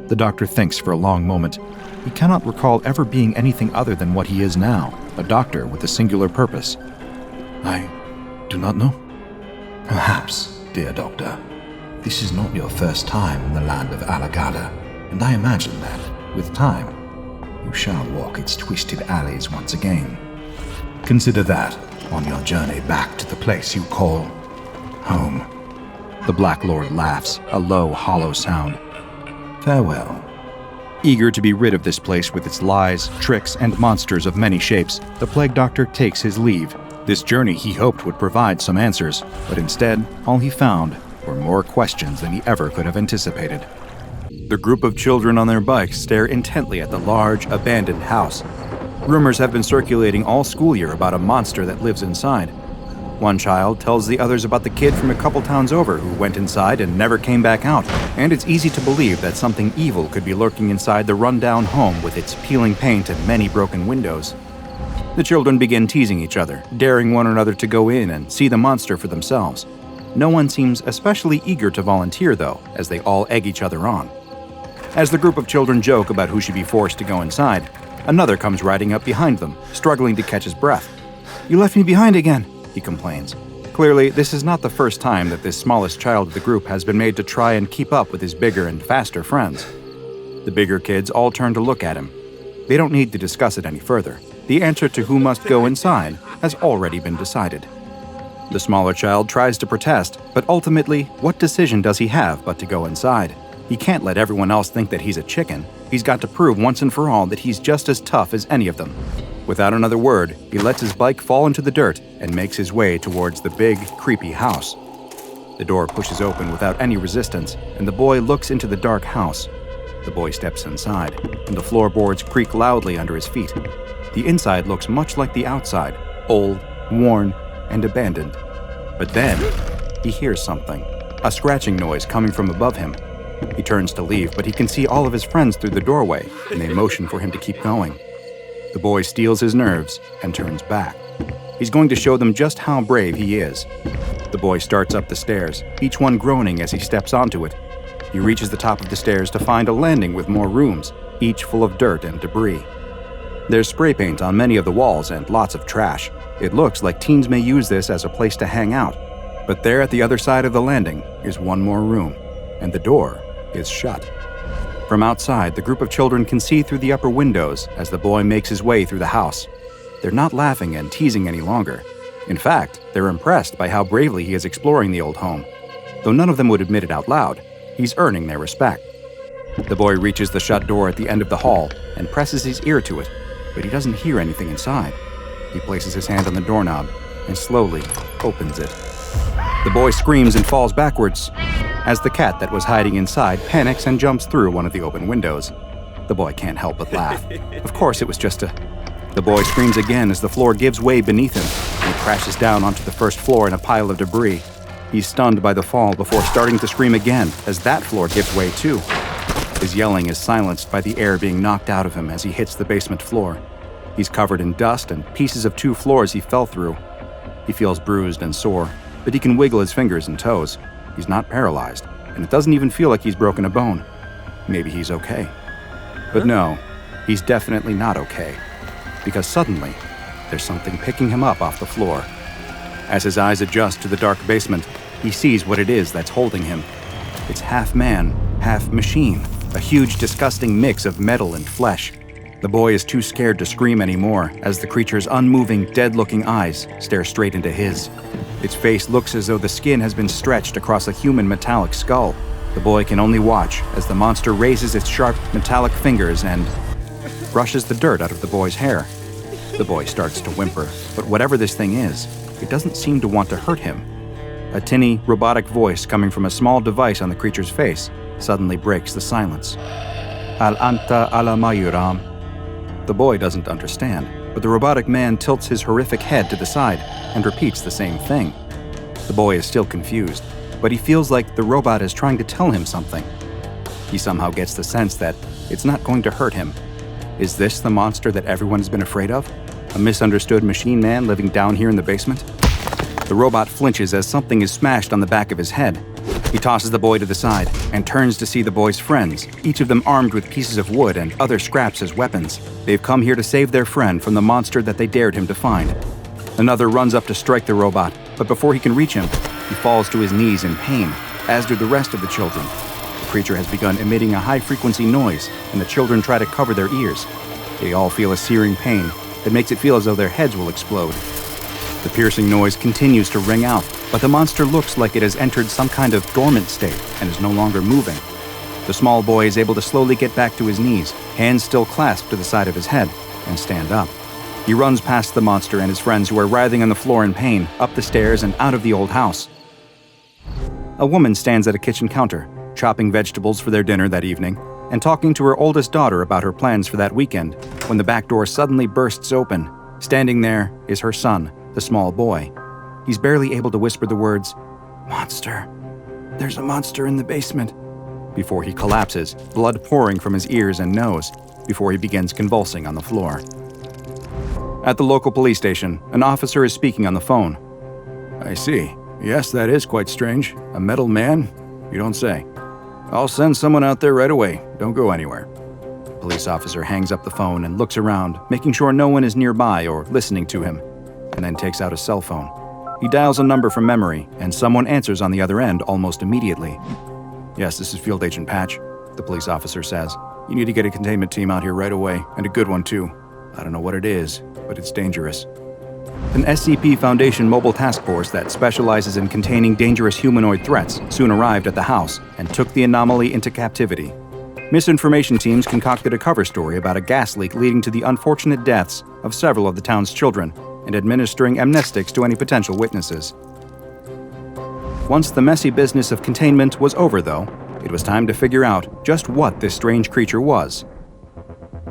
The doctor thinks for a long moment. He cannot recall ever being anything other than what he is now, a doctor with a singular purpose. I do not know. Perhaps, dear Doctor, this is not your first time in the land of Alagada, and I imagine that, with time, you shall walk its twisted alleys once again. Consider that on your journey back to the place you call home. The Black Lord laughs, a low, hollow sound. Farewell. Eager to be rid of this place with its lies, tricks, and monsters of many shapes, the plague doctor takes his leave. This journey he hoped would provide some answers, but instead, all he found were more questions than he ever could have anticipated. The group of children on their bikes stare intently at the large, abandoned house. Rumors have been circulating all school year about a monster that lives inside. One child tells the others about the kid from a couple towns over who went inside and never came back out, and it's easy to believe that something evil could be lurking inside the rundown home with its peeling paint and many broken windows. The children begin teasing each other, daring one another to go in and see the monster for themselves. No one seems especially eager to volunteer, though, as they all egg each other on. As the group of children joke about who should be forced to go inside, another comes riding up behind them, struggling to catch his breath. "You left me behind again," he complains. Clearly, this is not the first time that this smallest child of the group has been made to try and keep up with his bigger and faster friends. The bigger kids all turn to look at him. They don't need to discuss it any further. The answer to who must go inside has already been decided. The smaller child tries to protest, but ultimately, what decision does he have but to go inside? He can't let everyone else think that he's a chicken. He's got to prove once and for all that he's just as tough as any of them. Without another word, he lets his bike fall into the dirt and makes his way towards the big, creepy house. The door pushes open without any resistance, and the boy looks into the dark house. The boy steps inside, and the floorboards creak loudly under his feet. The inside looks much like the outside, old, worn, and abandoned. But then, he hears something, a scratching noise coming from above him. He turns to leave, but he can see all of his friends through the doorway, and they motion for him to keep going. The boy steels his nerves and turns back. He's going to show them just how brave he is. The boy starts up the stairs, each one groaning as he steps onto it. He reaches the top of the stairs to find a landing with more rooms, each full of dirt and debris. There's spray paint on many of the walls and lots of trash. It looks like teens may use this as a place to hang out. But there at the other side of the landing is one more room, and the door is shut. From outside, the group of children can see through the upper windows as the boy makes his way through the house. They're not laughing and teasing any longer. In fact, they're impressed by how bravely he is exploring the old home. Though none of them would admit it out loud, he's earning their respect. The boy reaches the shut door at the end of the hall and presses his ear to it, but he doesn't hear anything inside. He places his hand on the doorknob and slowly opens it. The boy screams and falls backwards as the cat that was hiding inside panics and jumps through one of the open windows. The boy can't help but laugh. Of course it was just a... The boy screams again as the floor gives way beneath him, and he crashes down onto the first floor in a pile of debris. He's stunned by the fall before starting to scream again as that floor gives way too. His yelling is silenced by the air being knocked out of him as he hits the basement floor. He's covered in dust and pieces of 2 floors he fell through. He feels bruised and sore, but he can wiggle his fingers and toes. He's not paralyzed, and it doesn't even feel like he's broken a bone. Maybe he's okay. But no, he's definitely not okay. Because suddenly, there's something picking him up off the floor. As his eyes adjust to the dark basement, he sees what it is that's holding him. It's half man, half machine, a huge, disgusting mix of metal and flesh. The boy is too scared to scream anymore as the creature's unmoving, dead-looking eyes stare straight into his. Its face looks as though the skin has been stretched across a human metallic skull. The boy can only watch as the monster raises its sharp, metallic fingers and brushes the dirt out of the boy's hair. The boy starts to whimper, but whatever this thing is, it doesn't seem to want to hurt him. A tinny, robotic voice coming from a small device on the creature's face suddenly breaks the silence. Al anta ala mayuram. The boy doesn't understand, but the robotic man tilts his horrific head to the side and repeats the same thing. The boy is still confused, but he feels like the robot is trying to tell him something. He somehow gets the sense that it's not going to hurt him. Is this the monster that everyone has been afraid of? A misunderstood machine man living down here in the basement? The robot flinches as something is smashed on the back of his head. He tosses the boy to the side and turns to see the boy's friends, each of them armed with pieces of wood and other scraps as weapons. They've come here to save their friend from the monster that they dared him to find. Another runs up to strike the robot, but before he can reach him, he falls to his knees in pain, as do the rest of the children. The creature has begun emitting a high-frequency noise, and the children try to cover their ears. They all feel a searing pain that makes it feel as though their heads will explode. The piercing noise continues to ring out, but the monster looks like it has entered some kind of dormant state and is no longer moving. The small boy is able to slowly get back to his knees, hands still clasped to the side of his head, and stand up. He runs past the monster and his friends who are writhing on the floor in pain, up the stairs and out of the old house. A woman stands at a kitchen counter, chopping vegetables for their dinner that evening, and talking to her oldest daughter about her plans for that weekend, when the back door suddenly bursts open. Standing there is her son, the small boy. He's barely able to whisper the words, "Monster. There's a monster in the basement," before he collapses, blood pouring from his ears and nose, before he begins convulsing on the floor. At the local police station, an officer is speaking on the phone. "I see. Yes, that is quite strange. A metal man? You don't say. I'll send someone out there right away. Don't go anywhere." The police officer hangs up the phone and looks around, making sure no one is nearby or listening to him, and then takes out a cell phone. He dials a number from memory, and someone answers on the other end almost immediately. "Yes, this is Field Agent Patch," the police officer says. "You need to get a containment team out here right away, and a good one too. I don't know what it is, but it's dangerous." An SCP Foundation mobile task force that specializes in containing dangerous humanoid threats soon arrived at the house and took the anomaly into captivity. Misinformation teams concocted a cover story about a gas leak leading to the unfortunate deaths of several of the town's children and administering amnestics to any potential witnesses. Once the messy business of containment was over, though, it was time to figure out just what this strange creature was.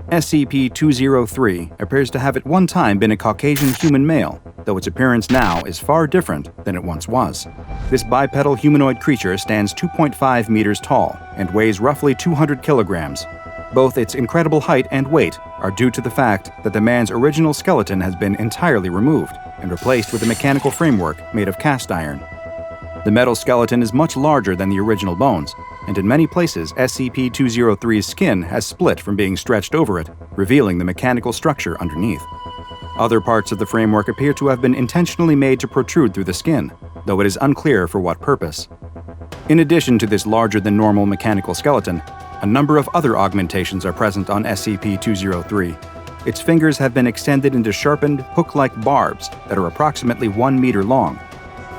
SCP-203 appears to have at one time been a Caucasian human male, though its appearance now is far different than it once was. This bipedal humanoid creature stands 2.5 meters tall and weighs roughly 200 kilograms. Both its incredible height and weight are due to the fact that the man's original skeleton has been entirely removed and replaced with a mechanical framework made of cast iron. The metal skeleton is much larger than the original bones, and in many places SCP-203's skin has split from being stretched over it, revealing the mechanical structure underneath. Other parts of the framework appear to have been intentionally made to protrude through the skin, though it is unclear for what purpose. In addition to this larger-than-normal mechanical skeleton, a number of other augmentations are present on SCP-203. Its fingers have been extended into sharpened, hook-like barbs that are approximately 1 meter long.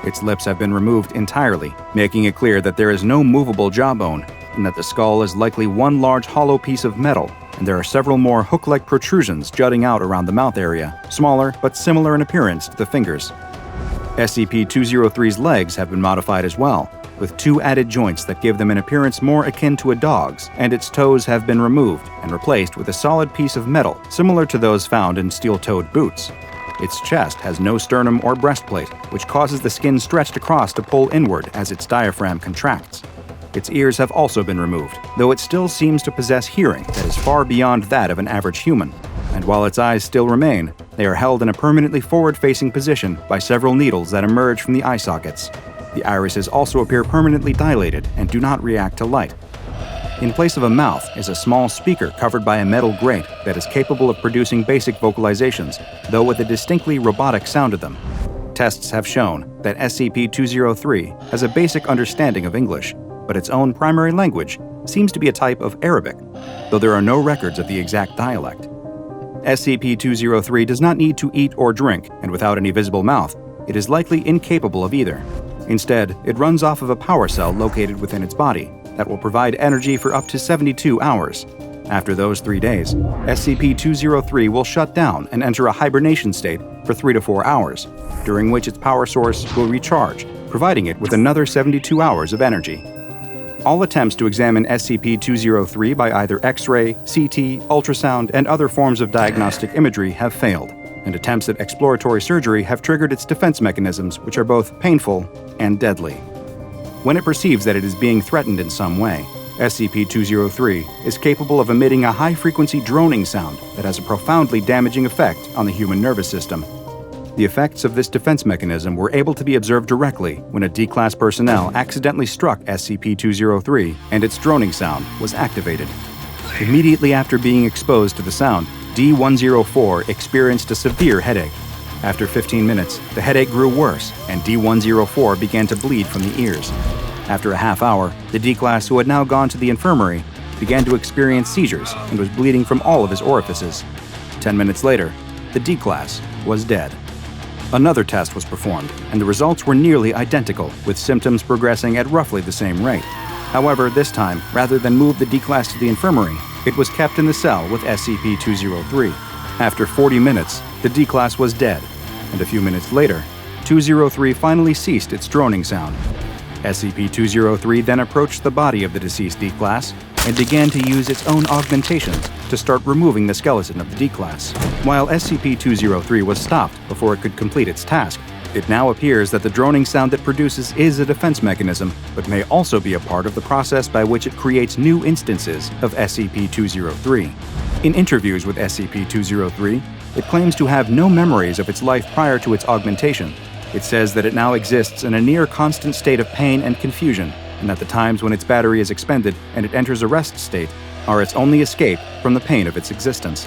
Its lips have been removed entirely, making it clear that there is no movable jawbone, and that the skull is likely one large hollow piece of metal, and there are several more hook-like protrusions jutting out around the mouth area, smaller but similar in appearance to the fingers. SCP-203's legs have been modified as well, with 2 added joints that give them an appearance more akin to a dog's, and its toes have been removed and replaced with a solid piece of metal similar to those found in steel-toed boots. Its chest has no sternum or breastplate, which causes the skin stretched across to pull inward as its diaphragm contracts. Its ears have also been removed, though it still seems to possess hearing that is far beyond that of an average human. And while its eyes still remain, they are held in a permanently forward-facing position by several needles that emerge from the eye sockets. The irises also appear permanently dilated and do not react to light. In place of a mouth is a small speaker covered by a metal grate that is capable of producing basic vocalizations, though with a distinctly robotic sound to them. Tests have shown that SCP-203 has a basic understanding of English, but its own primary language seems to be a type of Arabic, though there are no records of the exact dialect. SCP-203 does not need to eat or drink, and without any visible mouth, it is likely incapable of either. Instead, it runs off of a power cell located within its body that will provide energy for up to 72 hours. After those 3 days, SCP-203 will shut down and enter a hibernation state for 3 to 4 hours, during which its power source will recharge, providing it with another 72 hours of energy. All attempts to examine SCP-203 by either X-ray, CT, ultrasound, and other forms of diagnostic imagery have failed, and attempts at exploratory surgery have triggered its defense mechanisms, which are both painful and deadly. When it perceives that it is being threatened in some way, SCP-203 is capable of emitting a high-frequency droning sound that has a profoundly damaging effect on the human nervous system. The effects of this defense mechanism were able to be observed directly when a D-Class personnel accidentally struck SCP-203 and its droning sound was activated. Immediately after being exposed to the sound, D-104 experienced a severe headache. After 15 minutes, the headache grew worse and D-104 began to bleed from the ears. After a half hour, the D-Class, who had now gone to the infirmary, began to experience seizures and was bleeding from all of his orifices. 10 minutes later, the D-Class was dead. Another test was performed, and the results were nearly identical, with symptoms progressing at roughly the same rate. However, this time, rather than move the D-Class to the infirmary, it was kept in the cell with SCP-203. After 40 minutes, the D-Class was dead, and a few minutes later, 203 finally ceased its droning sound. SCP-203 then approached the body of the deceased D-Class and began to use its own augmentations to start removing the skeleton of the D-Class. While SCP-203 was stopped before it could complete its task, it now appears that the droning sound it produces is a defense mechanism, but may also be a part of the process by which it creates new instances of SCP-203. In interviews with SCP-203, it claims to have no memories of its life prior to its augmentation. It says that it now exists in a near-constant state of pain and confusion, and that the times when its battery is expended and it enters a rest state are its only escape from the pain of its existence.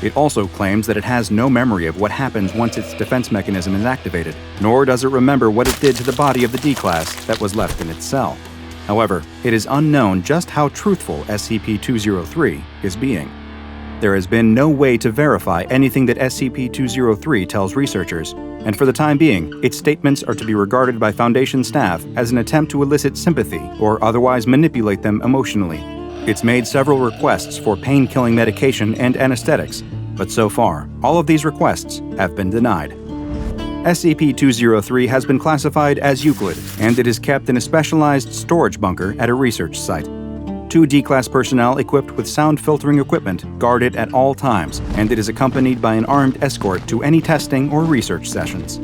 It also claims that it has no memory of what happens once its defense mechanism is activated, nor does it remember what it did to the body of the D-Class that was left in its cell. However, it is unknown just how truthful SCP-203 is being. There has been no way to verify anything that SCP-203 tells researchers, and for the time being, its statements are to be regarded by Foundation staff as an attempt to elicit sympathy or otherwise manipulate them emotionally. It's made several requests for pain-killing medication and anesthetics, but so far, all of these requests have been denied. SCP-203 has been classified as Euclid, and it is kept in a specialized storage bunker at a research site. 2 D-Class personnel equipped with sound filtering equipment guard it at all times, and it is accompanied by an armed escort to any testing or research sessions.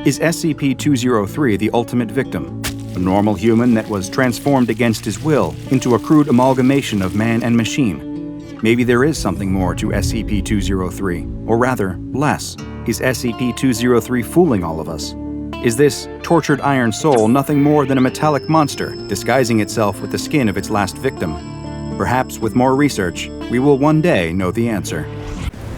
Is SCP-203 the ultimate victim? A normal human that was transformed against his will into a crude amalgamation of man and machine? Maybe there is something more to SCP-203, or rather, less. Is SCP-203 fooling all of us? Is this tortured iron soul nothing more than a metallic monster disguising itself with the skin of its last victim? Perhaps with more research, we will one day know the answer.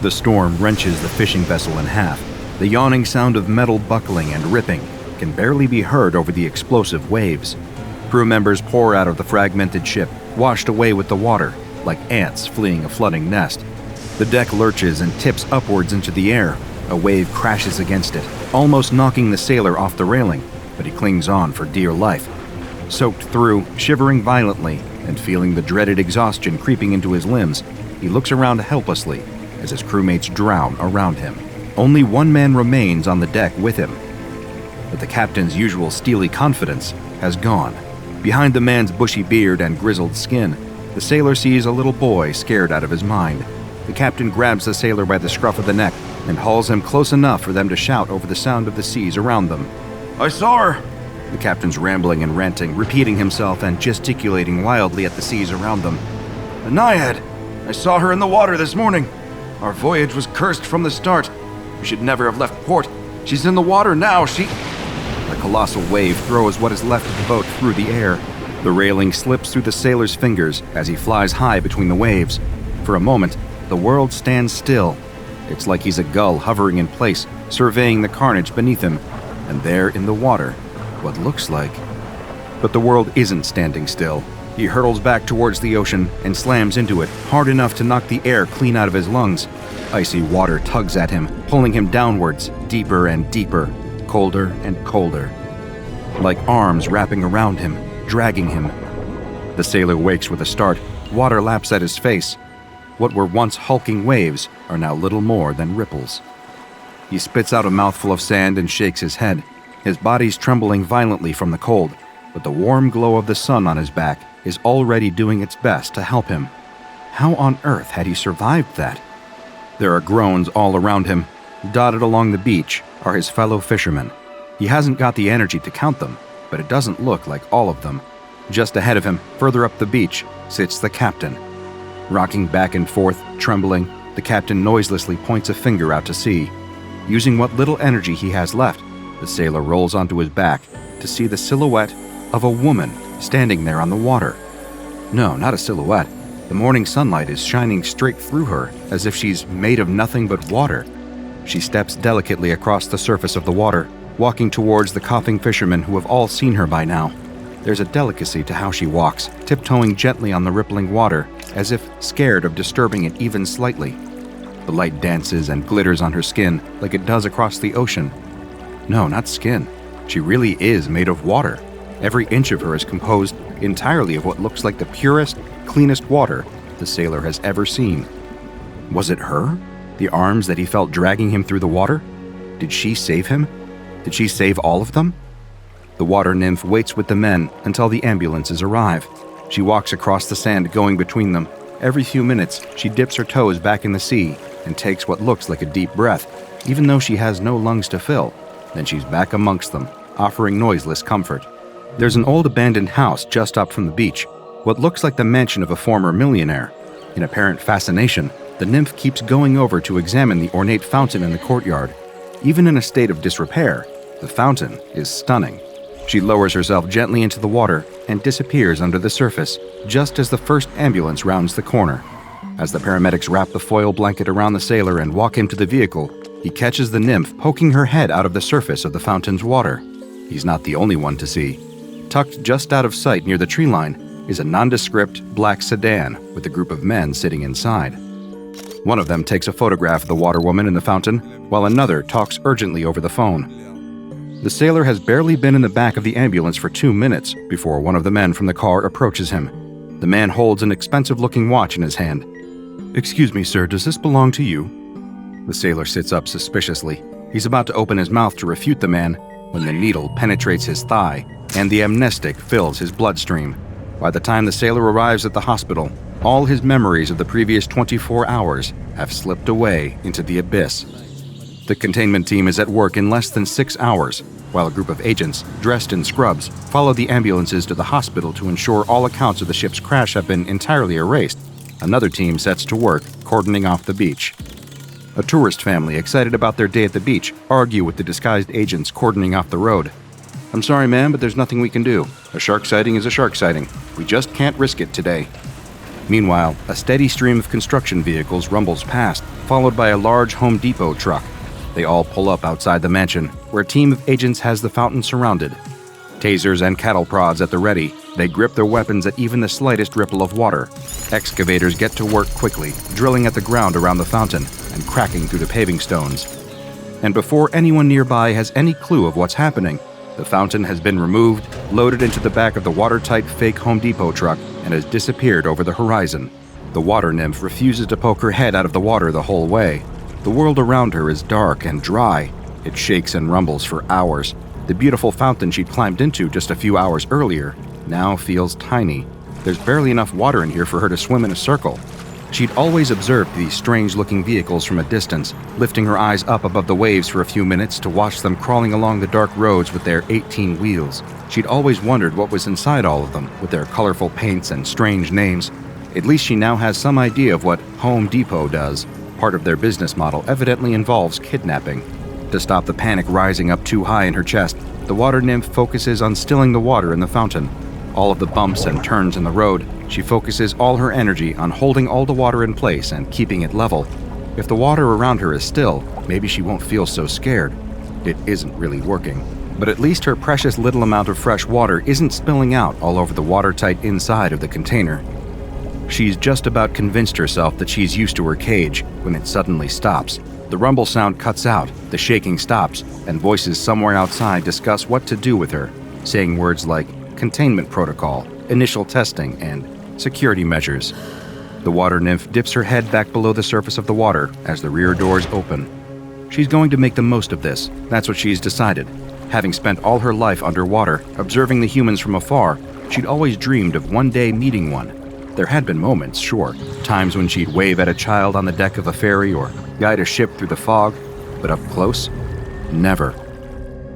The storm wrenches the fishing vessel in half. The yawning sound of metal buckling and ripping can barely be heard over the explosive waves. Crew members pour out of the fragmented ship, washed away with the water, like ants fleeing a flooding nest. The deck lurches and tips upwards into the air. A wave crashes against it, almost knocking the sailor off the railing, but he clings on for dear life. Soaked through, shivering violently, and feeling the dreaded exhaustion creeping into his limbs, he looks around helplessly as his crewmates drown around him. Only one man remains on the deck with him, but the captain's usual steely confidence has gone. Behind the man's bushy beard and grizzled skin, the sailor sees a little boy scared out of his mind. The captain grabs the sailor by the scruff of the neck and hauls him close enough for them to shout over the sound of the seas around them. I saw her! The captain's rambling and ranting, repeating himself and gesticulating wildly at the seas around them. A naiad! I saw her in the water this morning. Our voyage was cursed from the start. We should never have left port. She's in the water now, The colossal wave throws what is left of the boat through the air. The railing slips through the sailor's fingers as he flies high between the waves. For a moment, the world stands still. It's like he's a gull hovering in place, surveying the carnage beneath him, and there in the water, what looks like. But the world isn't standing still. He hurtles back towards the ocean and slams into it, hard enough to knock the air clean out of his lungs. Icy water tugs at him, pulling him downwards, deeper and deeper, colder and colder. Like arms wrapping around him, dragging him. The sailor wakes with a start. Water laps at his face. What were once hulking waves are now little more than ripples. He spits out a mouthful of sand and shakes his head. His body's trembling violently from the cold, but the warm glow of the sun on his back is already doing its best to help him. How on earth had he survived that? There are groans all around him. Dotted along the beach are his fellow fishermen. He hasn't got the energy to count them, but it doesn't look like all of them. Just ahead of him, further up the beach, sits the captain. Rocking back and forth, trembling, the captain noiselessly points a finger out to sea. Using what little energy he has left, the sailor rolls onto his back to see the silhouette of a woman standing there on the water. No, not a silhouette. The morning sunlight is shining straight through her, as if she's made of nothing but water. She steps delicately across the surface of the water, walking towards the coughing fishermen who have all seen her by now. There's a delicacy to how she walks, tiptoeing gently on the rippling water, as if scared of disturbing it even slightly. The light dances and glitters on her skin like it does across the ocean. No, not skin. She really is made of water. Every inch of her is composed entirely of what looks like the purest, cleanest water the sailor has ever seen. Was it her? The arms that he felt dragging him through the water? Did she save him? Did she save all of them? The water nymph waits with the men until the ambulances arrive. She walks across the sand, going between them. Every few minutes, she dips her toes back in the sea and takes what looks like a deep breath, even though she has no lungs to fill. Then she's back amongst them, offering noiseless comfort. There's an old abandoned house just up from the beach, what looks like the mansion of a former millionaire. In apparent fascination, the nymph keeps going over to examine the ornate fountain in the courtyard. Even in a state of disrepair, the fountain is stunning. She lowers herself gently into the water and disappears under the surface, just as the first ambulance rounds the corner. As the paramedics wrap the foil blanket around the sailor and walk him to the vehicle, he catches the nymph poking her head out of the surface of the fountain's water. He's not the only one to see. Tucked just out of sight near the tree line is a nondescript black sedan with a group of men sitting inside. One of them takes a photograph of the water woman in the fountain, while another talks urgently over the phone. The sailor has barely been in the back of the ambulance for 2 minutes before one of the men from the car approaches him. The man holds an expensive-looking watch in his hand. "Excuse me, sir, does this belong to you?" The sailor sits up suspiciously. He's about to open his mouth to refute the man when the needle penetrates his thigh and the amnestic fills his bloodstream. By the time the sailor arrives at the hospital, all his memories of the previous 24 hours have slipped away into the abyss. The containment team is at work in less than 6 hours, while a group of agents, dressed in scrubs, follow the ambulances to the hospital to ensure all accounts of the ship's crash have been entirely erased. Another team sets to work, cordoning off the beach. A tourist family, excited about their day at the beach, argue with the disguised agents cordoning off the road. "I'm sorry, ma'am, but there's nothing we can do. A shark sighting is a shark sighting. We just can't risk it today." Meanwhile, a steady stream of construction vehicles rumbles past, followed by a large Home Depot truck. They all pull up outside the mansion, where a team of agents has the fountain surrounded. Tasers and cattle prods at the ready, they grip their weapons at even the slightest ripple of water. Excavators get to work quickly, drilling at the ground around the fountain and cracking through the paving stones. And before anyone nearby has any clue of what's happening, the fountain has been removed, loaded into the back of the watertight fake Home Depot truck, and has disappeared over the horizon. The water nymph refuses to poke her head out of the water the whole way. The world around her is dark and dry. It shakes and rumbles for hours. The beautiful fountain she'd climbed into just a few hours earlier now feels tiny. There's barely enough water in here for her to swim in a circle. She'd always observed these strange-looking vehicles from a distance, lifting her eyes up above the waves for a few minutes to watch them crawling along the dark roads with their 18 wheels. She'd always wondered what was inside all of them, with their colorful paints and strange names. At least she now has some idea of what Home Depot does. Part of their business model evidently involves kidnapping. To stop the panic rising up too high in her chest, the water nymph focuses on stilling the water in the fountain. All of the bumps and turns in the road, she focuses all her energy on holding all the water in place and keeping it level. If the water around her is still, maybe she won't feel so scared. It isn't really working. But at least her precious little amount of fresh water isn't spilling out all over the watertight inside of the container. She's just about convinced herself that she's used to her cage when it suddenly stops. The rumble sound cuts out, the shaking stops, and voices somewhere outside discuss what to do with her, saying words like containment protocol, initial testing, and security measures. The water nymph dips her head back below the surface of the water as the rear doors open. She's going to make the most of this. That's what she's decided. Having spent all her life underwater, observing the humans from afar, she'd always dreamed of one day meeting one. There had been moments, sure, times when she'd wave at a child on the deck of a ferry or guide a ship through the fog, but up close? Never.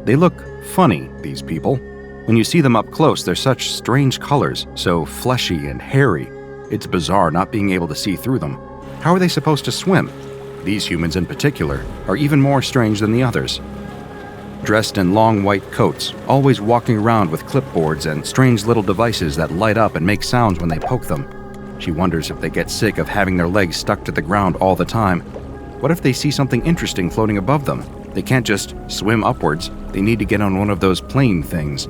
They look funny, these people. When you see them up close, they're such strange colors, so fleshy and hairy. It's bizarre not being able to see through them. How are they supposed to swim? These humans in particular are even more strange than the others. Dressed in long white coats, always walking around with clipboards and strange little devices that light up and make sounds when they poke them. She wonders if they get sick of having their legs stuck to the ground all the time. What if they see something interesting floating above them? They can't just swim upwards. They need to get on one of those plane things.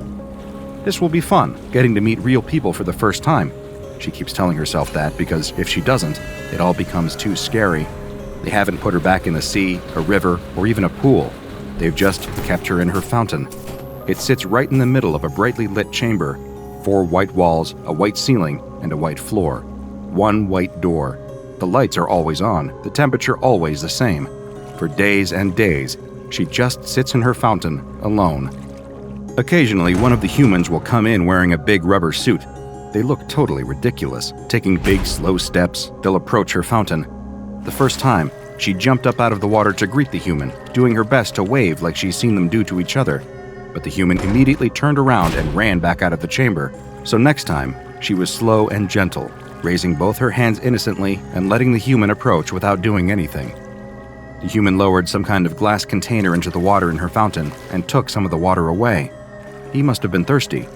This will be fun, getting to meet real people for the first time. She keeps telling herself that because if she doesn't, it all becomes too scary. They haven't put her back in the sea, a river, or even a pool. They've just kept her in her fountain. It sits right in the middle of a brightly lit chamber. 4 white walls, a white ceiling, and a white floor. 1 white door. The lights are always on, the temperature always the same. For days and days, she just sits in her fountain, alone. Occasionally, one of the humans will come in wearing a big rubber suit. They look totally ridiculous. Taking big, slow steps, they'll approach her fountain. The first time, she jumped up out of the water to greet the human, doing her best to wave like she's seen them do to each other. But the human immediately turned around and ran back out of the chamber. So next time, she was slow and gentle, raising both her hands innocently and letting the human approach without doing anything. The human lowered some kind of glass container into the water in her fountain and took some of the water away. He must have been thirsty.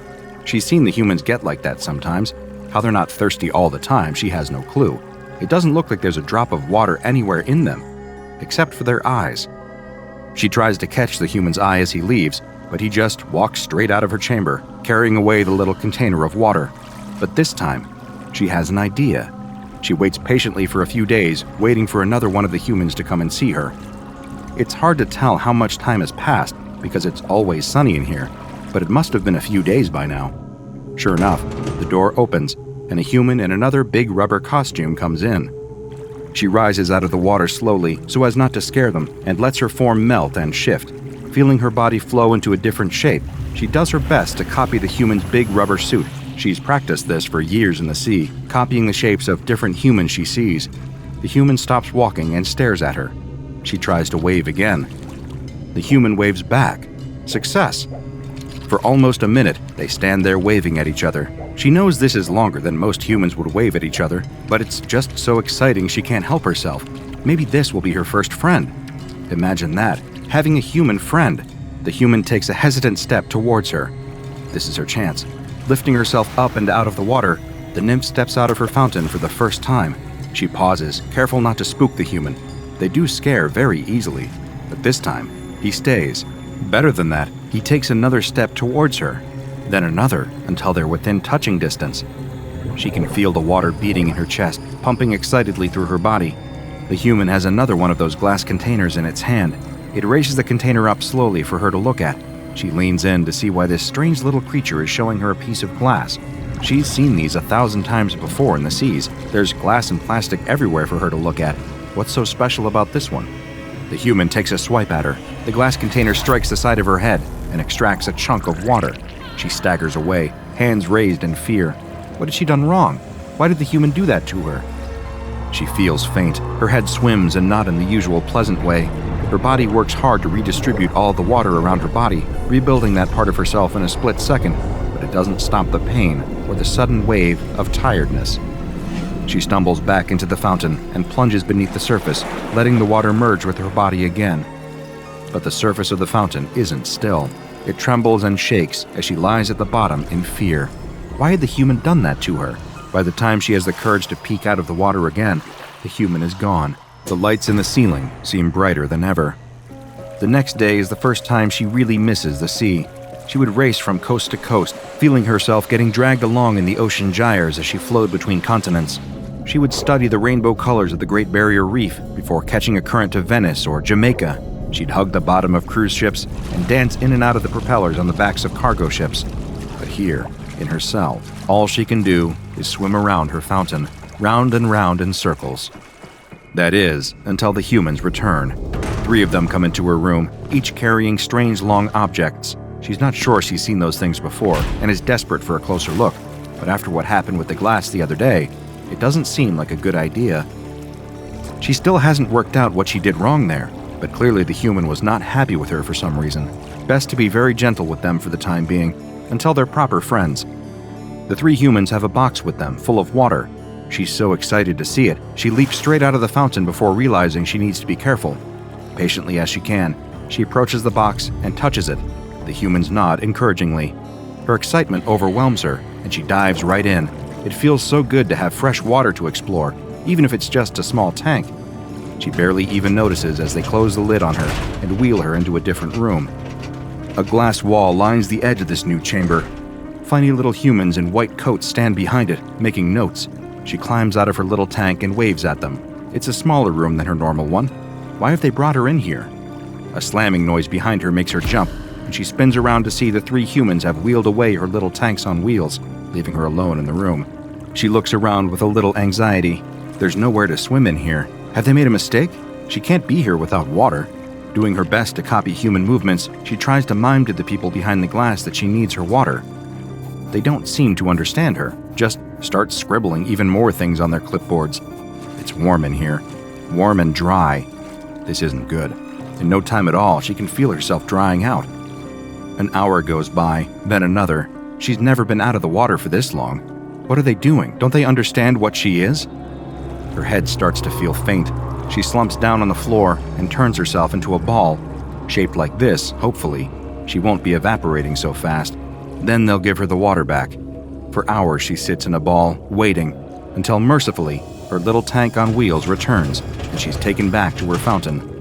She's seen the humans get like that sometimes. How they're not thirsty all the time, she has no clue. It doesn't look like there's a drop of water anywhere in them, except for their eyes. She tries to catch the human's eye as he leaves, but he just walks straight out of her chamber, carrying away the little container of water. But this time, she has an idea. She waits patiently for a few days, waiting for another one of the humans to come and see her. It's hard to tell how much time has passed because it's always sunny in here, but it must have been a few days by now. Sure enough, the door opens, and a human in another big rubber costume comes in. She rises out of the water slowly so as not to scare them and lets her form melt and shift. Feeling her body flow into a different shape, she does her best to copy the human's big rubber suit. She's practiced this for years in the sea, copying the shapes of different humans she sees. The human stops walking and stares at her. She tries to wave again. The human waves back. Success! For almost a minute, they stand there waving at each other. She knows this is longer than most humans would wave at each other, but it's just so exciting she can't help herself. Maybe this will be her first friend. Imagine that, having a human friend. The human takes a hesitant step towards her. This is her chance. Lifting herself up and out of the water, the nymph steps out of her fountain for the first time. She pauses, careful not to spook the human. They do scare very easily, but this time, he stays. Better than that, he takes another step towards her, then another until they're within touching distance. She can feel the water beating in her chest, pumping excitedly through her body. The human has another one of those glass containers in its hand. It raises the container up slowly for her to look at. She leans in to see why this strange little creature is showing her a piece of glass. She's seen these 1,000 times before in the seas. There's glass and plastic everywhere for her to look at. What's so special about this one? The human takes a swipe at her. The glass container strikes the side of her head and extracts a chunk of water. She staggers away, hands raised in fear. What had she done wrong? Why did the human do that to her? She feels faint. Her head swims and not in the usual pleasant way. Her body works hard to redistribute all the water around her body, rebuilding that part of herself in a split second, but it doesn't stop the pain or the sudden wave of tiredness. She stumbles back into the fountain and plunges beneath the surface, letting the water merge with her body again. But the surface of the fountain isn't still. It trembles and shakes as she lies at the bottom in fear. Why had the human done that to her? By the time she has the courage to peek out of the water again, the human is gone. The lights in the ceiling seem brighter than ever. The next day is the first time she really misses the sea. She would race from coast to coast, feeling herself getting dragged along in the ocean gyres as she flowed between continents. She would study the rainbow colors of the Great Barrier Reef before catching a current to Venice or Jamaica. She'd hug the bottom of cruise ships and dance in and out of the propellers on the backs of cargo ships. But here, in her cell. All she can do is swim around her fountain, round and round in circles. That is, until the humans return. 3 of them come into her room, each carrying strange long objects. She's not sure she's seen those things before and is desperate for a closer look, but after what happened with the glass the other day, it doesn't seem like a good idea. She still hasn't worked out what she did wrong there, but clearly the human was not happy with her for some reason. Best to be very gentle with them for the time being, until they're proper friends. The 3 humans have a box with them, full of water. She's so excited to see it, she leaps straight out of the fountain before realizing she needs to be careful. Patiently as she can, she approaches the box and touches it. The humans nod encouragingly. Her excitement overwhelms her, and she dives right in. It feels so good to have fresh water to explore, even if it's just a small tank. She barely even notices as they close the lid on her and wheel her into a different room. A glass wall lines the edge of this new chamber. Funny little humans in white coats stand behind it, making notes. She climbs out of her little tank and waves at them. It's a smaller room than her normal one. Why have they brought her in here? A slamming noise behind her makes her jump, and she spins around to see the 3 humans have wheeled away her little tanks on wheels, leaving her alone in the room. She looks around with a little anxiety. There's nowhere to swim in here. Have they made a mistake? She can't be here without water. Doing her best to copy human movements, she tries to mime to the people behind the glass that she needs her water. They don't seem to understand her, just start scribbling even more things on their clipboards. It's warm in here. Warm and dry. This isn't good. In no time at all, she can feel herself drying out. An hour goes by, then another. She's never been out of the water for this long. What are they doing? Don't they understand what she is? Her head starts to feel faint. She slumps down on the floor and turns herself into a ball. Shaped like this, hopefully, she won't be evaporating so fast. Then they'll give her the water back. For hours she sits in a ball, waiting, until mercifully, her little tank on wheels returns, and she's taken back to her fountain.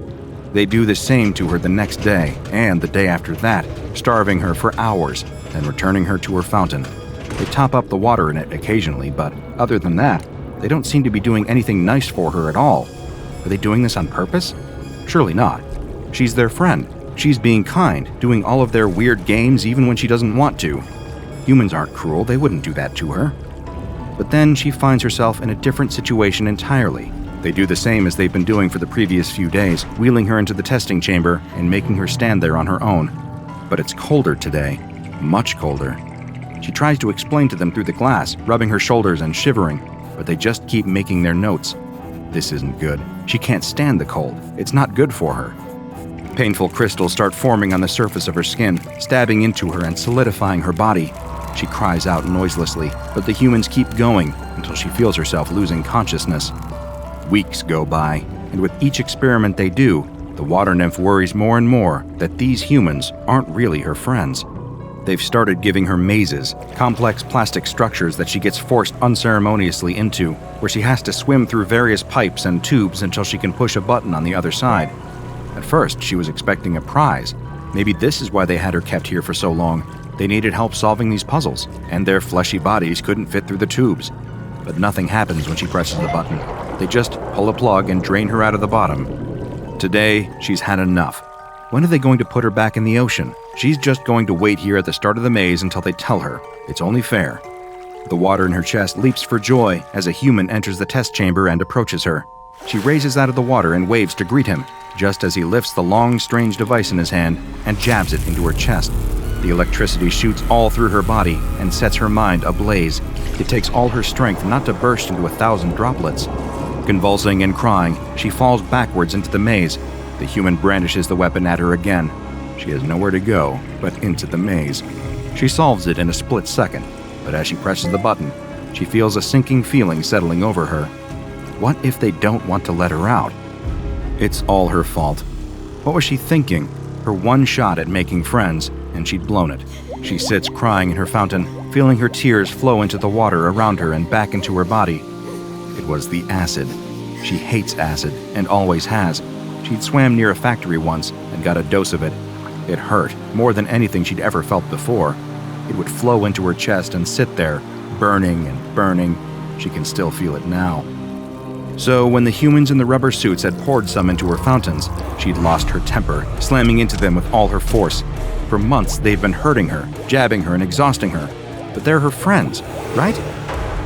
They do the same to her the next day, and the day after that, starving her for hours, then returning her to her fountain. They top up the water in it occasionally, but other than that, they don't seem to be doing anything nice for her at all. Are they doing this on purpose? Surely not. She's their friend. She's being kind, doing all of their weird games even when she doesn't want to. Humans aren't cruel, they wouldn't do that to her. But then she finds herself in a different situation entirely. They do the same as they've been doing for the previous few days, wheeling her into the testing chamber and making her stand there on her own. But it's colder today, much colder. She tries to explain to them through the glass, rubbing her shoulders and shivering, but they just keep making their notes. This isn't good. She can't stand the cold. It's not good for her. Painful crystals start forming on the surface of her skin, stabbing into her and solidifying her body. She cries out noiselessly, but the humans keep going until she feels herself losing consciousness. Weeks go by, and with each experiment they do, the water nymph worries more and more that these humans aren't really her friends. They've started giving her mazes, complex plastic structures that she gets forced unceremoniously into, where she has to swim through various pipes and tubes until she can push a button on the other side. At first, she was expecting a prize. Maybe this is why they had her kept here for so long. They needed help solving these puzzles, and their fleshy bodies couldn't fit through the tubes. But nothing happens when she presses the button. They just pull a plug and drain her out of the bottom. Today, she's had enough. When are they going to put her back in the ocean? She's just going to wait here at the start of the maze until they tell her. It's only fair. The water in her chest leaps for joy as a human enters the test chamber and approaches her. She raises out of the water and waves to greet him, just as he lifts the long, strange device in his hand and jabs it into her chest. The electricity shoots all through her body and sets her mind ablaze. It takes all her strength not to burst into 1,000 droplets. Convulsing and crying, she falls backwards into the maze. The human brandishes the weapon at her again. She has nowhere to go but into the maze. She solves it in a split second, but as she presses the button, she feels a sinking feeling settling over her. What if they don't want to let her out? It's all her fault. What was she thinking? Her one shot at making friends, and she'd blown it. She sits crying in her fountain, feeling her tears flow into the water around her and back into her body. It was the acid. She hates acid, and always has. She'd swam near a factory once and got a dose of it. It hurt, more than anything she'd ever felt before. It would flow into her chest and sit there, burning and burning. She can still feel it now. So when the humans in the rubber suits had poured some into her fountains, she'd lost her temper, slamming into them with all her force. For months they've been hurting her, jabbing her and exhausting her. but they're her friends, right?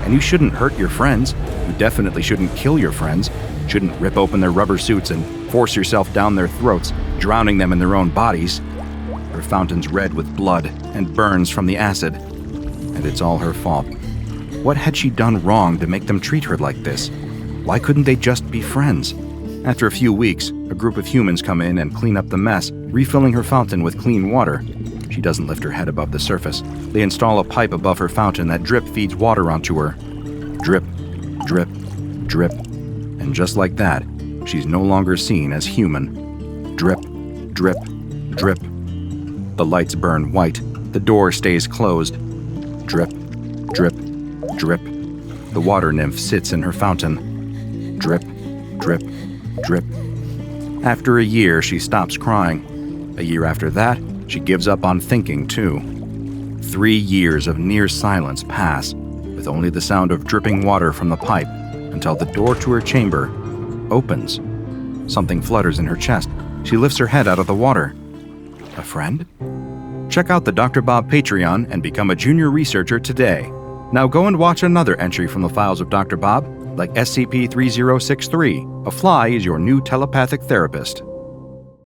And you shouldn't hurt your friends. You definitely shouldn't kill your friends. Shouldn't rip open their rubber suits and force yourself down their throats, drowning them in their own bodies. Her fountain's red with blood and burns from the acid. And it's all her fault. What had she done wrong to make them treat her like this? Why couldn't they just be friends? After a few weeks, a group of humans come in and clean up the mess, refilling her fountain with clean water. She doesn't lift her head above the surface. They install a pipe above her fountain that drip feeds water onto her. Drip, drip, drip. And just like that, she's no longer seen as human. Drip, drip, drip. The lights burn white. The door stays closed. Drip, drip, drip. The water nymph sits in her fountain. Drip, drip, drip. After a year, she stops crying. A year after that, she gives up on thinking, too. 3 years of near silence pass, with only the sound of dripping water from the pipe, until the door to her chamber opens. Something flutters in her chest. She lifts her head out of the water. A friend? Check out the DrBob Patreon and become a junior researcher today. Now go and watch another entry from the files of DrBob, like SCP-3063. A fly is your new telepathic therapist.